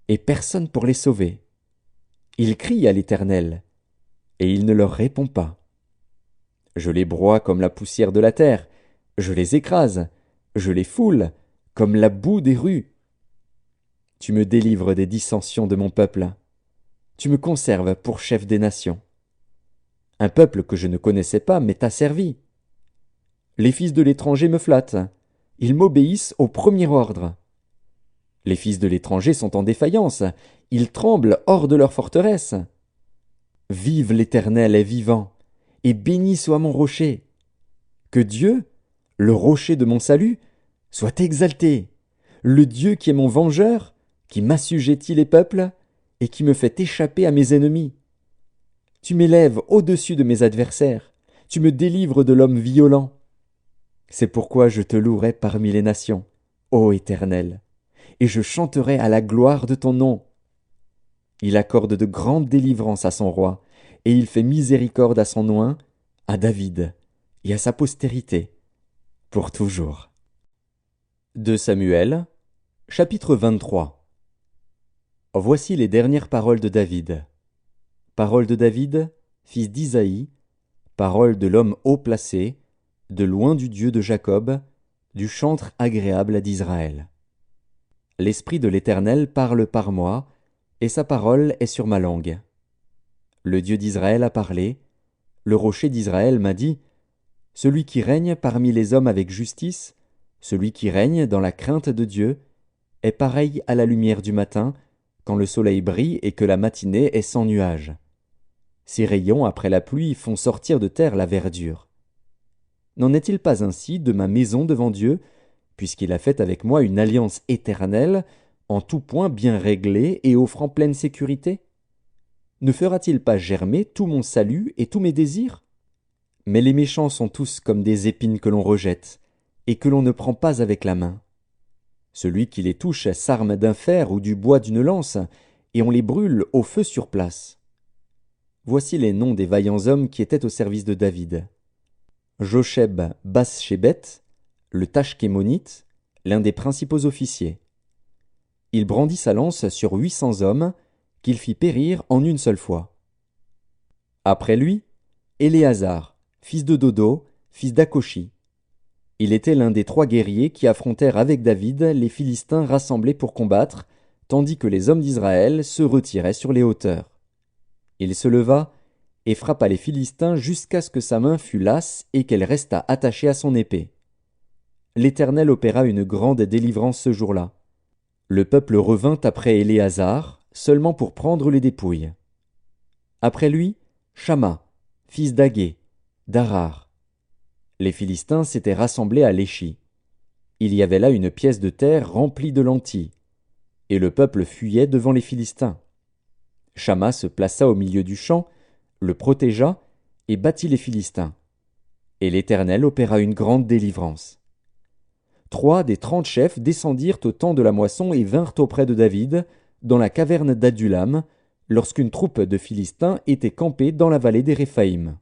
et personne pour les sauver. Ils crient à l'Éternel, et il ne leur répond pas. Je les broie comme la poussière de la terre, je les écrase, je les foule, comme la boue des rues. Tu me délivres des dissensions de mon peuple. Tu me conserves pour chef des nations. Un peuple que je ne connaissais pas m'est asservi. Les fils de l'étranger me flattent. Ils m'obéissent au premier ordre. Les fils de l'étranger sont en défaillance. Ils tremblent hors de leur forteresse. Vive l'Éternel est vivant, et béni soit mon rocher. Que Dieu, le rocher de mon salut, soit exalté, le Dieu qui est mon vengeur, qui m'assujettit les peuples, et qui me fait échapper à mes ennemis. Tu m'élèves au-dessus de mes adversaires, tu me délivres de l'homme violent. C'est pourquoi je te louerai parmi les nations, ô Éternel, et je chanterai à la gloire de ton nom. Il accorde de grandes délivrances à son roi, et il fait miséricorde à son oint, à David, et à sa postérité, pour toujours. 2 Samuel, chapitre 23. Voici les dernières paroles de David. Paroles de David, fils d'Isaïe, paroles de l'homme haut placé, de loin du Dieu de Jacob, du chantre agréable d'Israël. L'Esprit de l'Éternel parle par moi, et sa parole est sur ma langue. Le Dieu d'Israël a parlé, le rocher d'Israël m'a dit, « Celui qui règne parmi les hommes avec justice, celui qui règne dans la crainte de Dieu, est pareil à la lumière du matin, quand le soleil brille et que la matinée est sans nuages. Ses rayons après la pluie font sortir de terre la verdure. N'en est-il pas ainsi de ma maison devant Dieu, puisqu'il a fait avec moi une alliance éternelle, en tout point bien réglé et offrant pleine sécurité? Ne fera-t-il pas germer tout mon salut et tous mes désirs? Mais les méchants sont tous comme des épines que l'on rejette, et que l'on ne prend pas avec la main. Celui qui les touche s'arme d'un fer ou du bois d'une lance, et on les brûle au feu sur place. Voici les noms des vaillants hommes qui étaient au service de David. Josheb Bas-Shébet, le Tachkémonite, l'un des principaux officiers. Il brandit sa lance sur 800 hommes, qu'il fit périr en une seule fois. Après lui, Éléazar, fils de Dodo, fils d'Akoshi. Il était l'un des 3 guerriers qui affrontèrent avec David les Philistins rassemblés pour combattre, tandis que les hommes d'Israël se retiraient sur les hauteurs. Il se leva et frappa les Philistins jusqu'à ce que sa main fût lasse et qu'elle restât attachée à son épée. L'Éternel opéra une grande délivrance ce jour-là. Le peuple revint après Éléazar, seulement pour prendre les dépouilles. Après lui, Shamma, fils d'Agé, d'Arar. Les Philistins s'étaient rassemblés à Léchi. Il y avait là une pièce de terre remplie de lentilles, et le peuple fuyait devant les Philistins. Shamma se plaça au milieu du champ, le protégea et battit les Philistins. Et l'Éternel opéra une grande délivrance. 3 des 30 chefs descendirent au temps de la moisson et vinrent auprès de David, dans la caverne d'Adulam, lorsqu'une troupe de Philistins était campée dans la vallée des Réphaïm.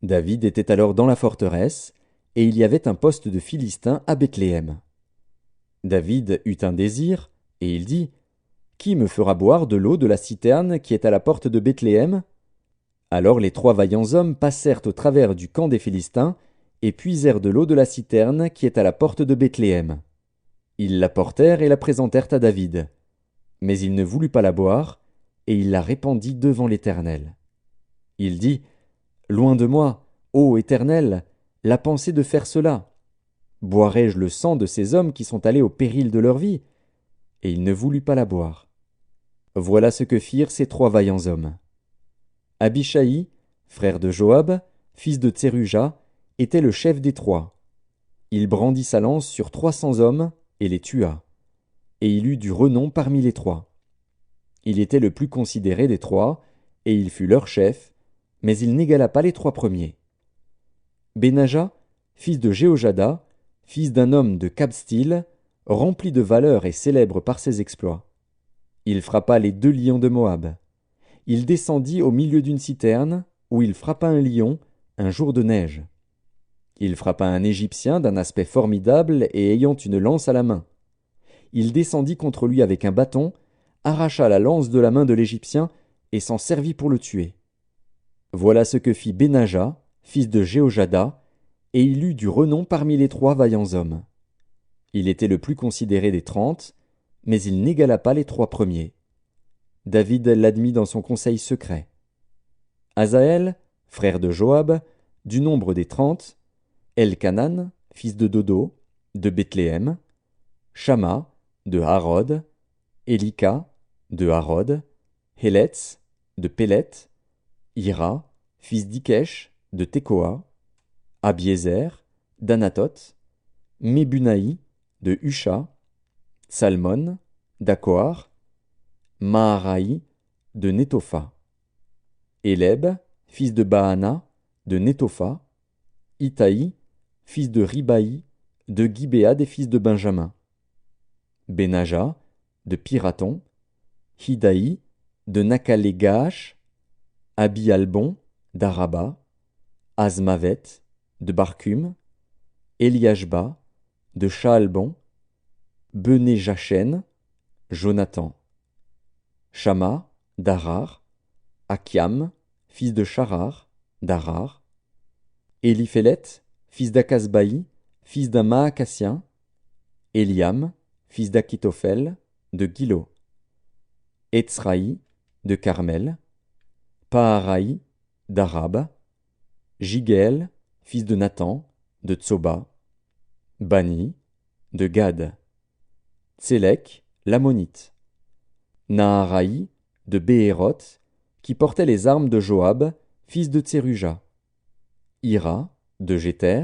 David était alors dans la forteresse, et il y avait un poste de Philistins à Bethléem. David eut un désir, et il dit: Qui me fera boire de l'eau de la citerne qui est à la porte de Bethléem? Alors les 3 vaillants hommes passèrent au travers du camp des Philistins, et puisèrent de l'eau de la citerne qui est à la porte de Bethléem. Ils la portèrent et la présentèrent à David. Mais il ne voulut pas la boire, et il la répandit devant l'Éternel. Il dit: Loin de moi, ô Éternel, la pensée de faire cela. Boirai-je le sang de ces hommes qui sont allés au péril de leur vie? Et il ne voulut pas la boire. Voilà ce que firent ces 3 vaillants hommes. Abishai, frère de Joab, fils de Tseruja, était le chef des 3. Il brandit sa lance sur 300 hommes et les tua. Et il eut du renom parmi les 3. Il était le plus considéré des 3, et il fut leur chef, mais il n'égala pas les 3 premiers. Benaja, fils de Jéhojada, fils d'un homme de Kabstil, rempli de valeur et célèbre par ses exploits. Il frappa les 2 lions de Moab. Il descendit au milieu d'une citerne, où il frappa un lion, un jour de neige. Il frappa un Égyptien d'un aspect formidable et ayant une lance à la main. Il descendit contre lui avec un bâton, arracha la lance de la main de l'Égyptien et s'en servit pour le tuer. Voilà ce que fit Benaja, fils de Jéhojada, et il eut du renom parmi les 3 vaillants hommes. Il était le plus considéré des 30, mais il n'égala pas les 3 premiers. David l'admit dans son conseil secret. Asaël, frère de Joab, du nombre des 30, Elkanan, fils de Dodo, de Bethléem, Shamma, de Harod, Elika, de Harod, Héletz, de Pélet, Ira, fils d'Ikesh, de Tekoa, Abiézer, d'Anatoth, Mebunaï, de Husha, Salmon, d'Akoar, Maharaï, de Netopha, Éleb, fils de Baana, de Netopha, Itaï, fils de Ribaï, de Gibéa des fils de Benjamin, Benaja, de Piraton, Hidaï, de Nakale-Gaash, Abi-Albon, d'Araba, Azmavet, de Barcum, Eliashba, de Shaalbon, Bené-Jachen, Jonathan, Shamma, d'Arar, Akiam, fils de Charar, d'Arar, Éliphélet, fils d'Akasbaï, fils d'un Maacassien, Eliam, fils d'Akitophel, de Gilo, Etzraï, de Carmel, Paharaï, d'Arab, Jigéel, fils de Nathan, de Tsoba, Bani, de Gad, Tsélek, l'Ammonite, Naharaï, de Béhéroth, qui portait les armes de Joab, fils de Tseruja, Ira, de Jéter,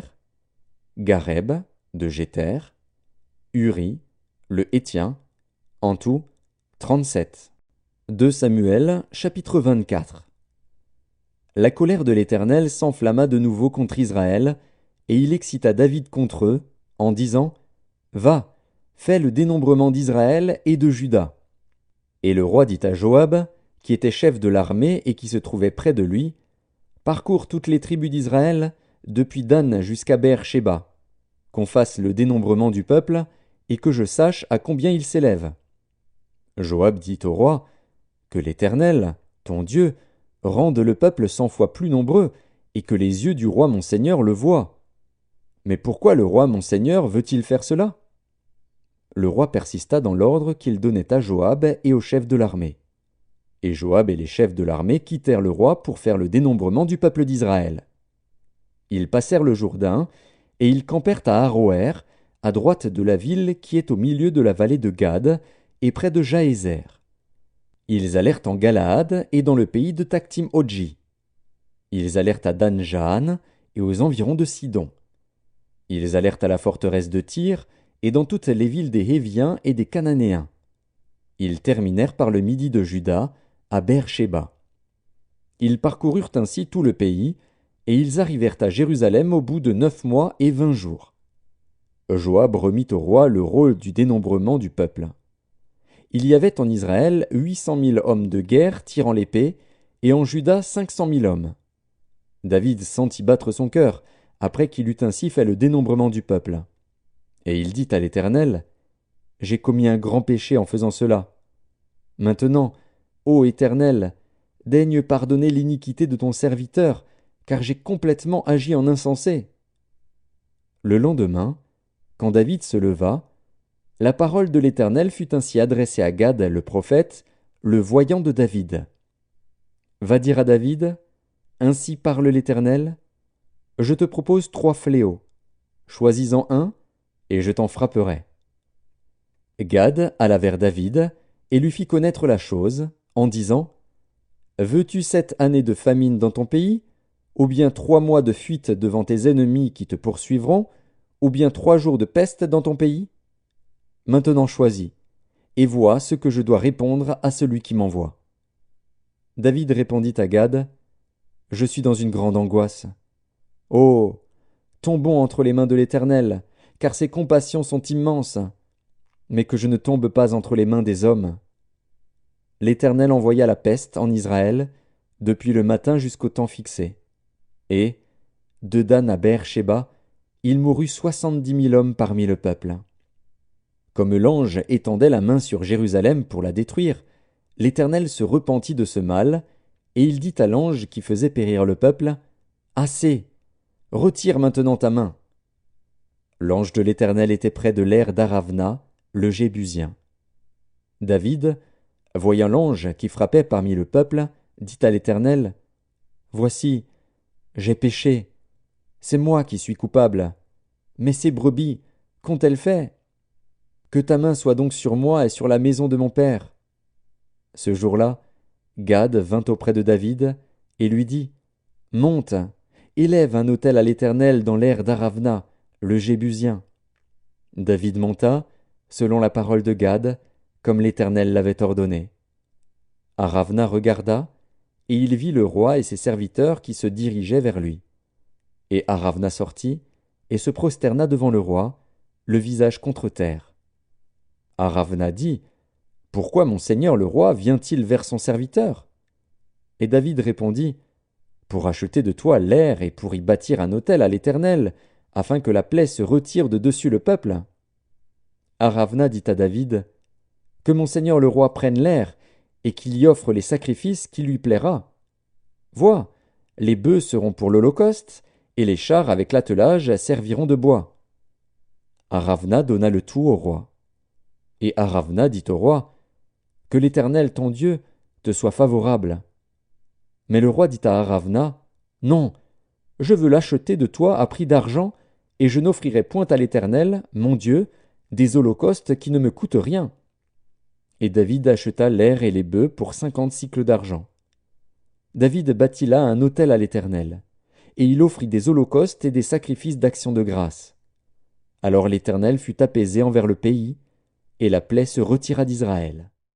Gareb, de Jéter, Uri, le Hétien, En tout, 37. 2 Samuel, chapitre 24. La colère de l'Éternel s'enflamma de nouveau contre Israël, et il excita David contre eux, en disant: Va, fais le dénombrement d'Israël et de Juda. Et le roi dit à Joab, qui était chef de l'armée et qui se trouvait près de lui: Parcours toutes les tribus d'Israël, depuis Dan jusqu'à Beer-Shéba, qu'on fasse le dénombrement du peuple, et que je sache à combien il s'élève. Joab dit au roi: Que l'Éternel, ton Dieu, rende le peuple 100 fois plus nombreux, et que les yeux du roi mon seigneur le voient. Mais pourquoi le roi mon seigneur veut-il faire cela? Le roi persista dans l'ordre qu'il donnait à Joab et aux chefs de l'armée. Et Joab et les chefs de l'armée quittèrent le roi pour faire le dénombrement du peuple d'Israël. Ils passèrent le Jourdain, et ils campèrent à Aroër, à droite de la ville qui est au milieu de la vallée de Gad, et près de Jaézer. Ils allèrent en Galaad et dans le pays de Taktim-Odji. Ils allèrent à Dan-Jaan et aux environs de Sidon. Ils allèrent à la forteresse de Tyr et dans toutes les villes des Héviens et des Cananéens. Ils terminèrent par le midi de Juda, à Beer-Shéba. Ils parcoururent ainsi tout le pays, et ils arrivèrent à Jérusalem au bout de 9 mois et 20 jours. Joab remit au roi le rôle du dénombrement du peuple. Il y avait en Israël 800 000 hommes de guerre tirant l'épée, et en Juda 500 000 hommes. David sentit battre son cœur, après qu'il eut ainsi fait le dénombrement du peuple. Et il dit à l'Éternel: J'ai commis un grand péché en faisant cela. Maintenant, ô Éternel, daigne pardonner l'iniquité de ton serviteur, car j'ai complètement agi en insensé. Le lendemain, quand David se leva, la parole de l'Éternel fut ainsi adressée à Gad le prophète, le voyant de David. Va dire à David: Ainsi parle l'Éternel, je te propose 3 fléaux. Choisis-en un, et je t'en frapperai. Gad alla vers David, et lui fit connaître la chose, en disant: Veux-tu 7 années de famine dans ton pays, ou bien 3 mois de fuite devant tes ennemis qui te poursuivront, ou bien 3 jours de peste dans ton pays? Maintenant choisis, et vois ce que je dois répondre à celui qui m'envoie. David répondit à Gad: Je suis dans une grande angoisse. Oh, tombons entre les mains de l'Éternel, car ses compassions sont immenses. Mais que je ne tombe pas entre les mains des hommes. L'Éternel envoya la peste en Israël, depuis le matin jusqu'au temps fixé. Et, de Dan à Beer-Shéba, il mourut 70 000 hommes parmi le peuple. Comme l'ange étendait la main sur Jérusalem pour la détruire, l'Éternel se repentit de ce mal, et il dit à l'ange qui faisait périr le peuple: Assez! Retire maintenant ta main. L'ange de l'Éternel était près de l'aire d'Aravna, le Jébusien. David, voyant l'ange qui frappait parmi le peuple, dit à l'Éternel: Voici, j'ai péché. C'est moi qui suis coupable. Mais ces brebis, qu'ont-elles fait? Que ta main soit donc sur moi et sur la maison de mon père. Ce jour-là, Gad vint auprès de David et lui dit: Monte, élève un autel à l'Éternel dans l'aire d'Aravna, le Jébusien. David monta, selon la parole de Gad, comme l'Éternel l'avait ordonné. Aravna regarda, et il vit le roi et ses serviteurs qui se dirigeaient vers lui. Et Aravna sortit, et se prosterna devant le roi, le visage contre terre. Aravna dit: Pourquoi mon seigneur le roi vient-il vers son serviteur? Et David répondit: Pour acheter de toi l'aire et pour y bâtir un autel à l'Éternel, afin que la plaie se retire de dessus le peuple. Aravna dit à David: Que mon seigneur le roi prenne l'aire, et qu'il y offre les sacrifices qui lui plaira. Vois, les bœufs seront pour l'holocauste, et les chars avec l'attelage serviront de bois. Aravna donna le tout au roi. Et Aravna dit au roi: Que l'Éternel ton Dieu te soit favorable. Mais le roi dit à Aravna: Non, je veux l'acheter de toi à prix d'argent, et je n'offrirai point à l'Éternel, mon Dieu, des holocaustes qui ne me coûtent rien. Et David acheta l'aire et les bœufs pour 50 sicles d'argent. David bâtit là un autel à l'Éternel, et il offrit des holocaustes et des sacrifices d'action de grâce. Alors l'Éternel fut apaisé envers le pays, et la plaie se retira d'Israël.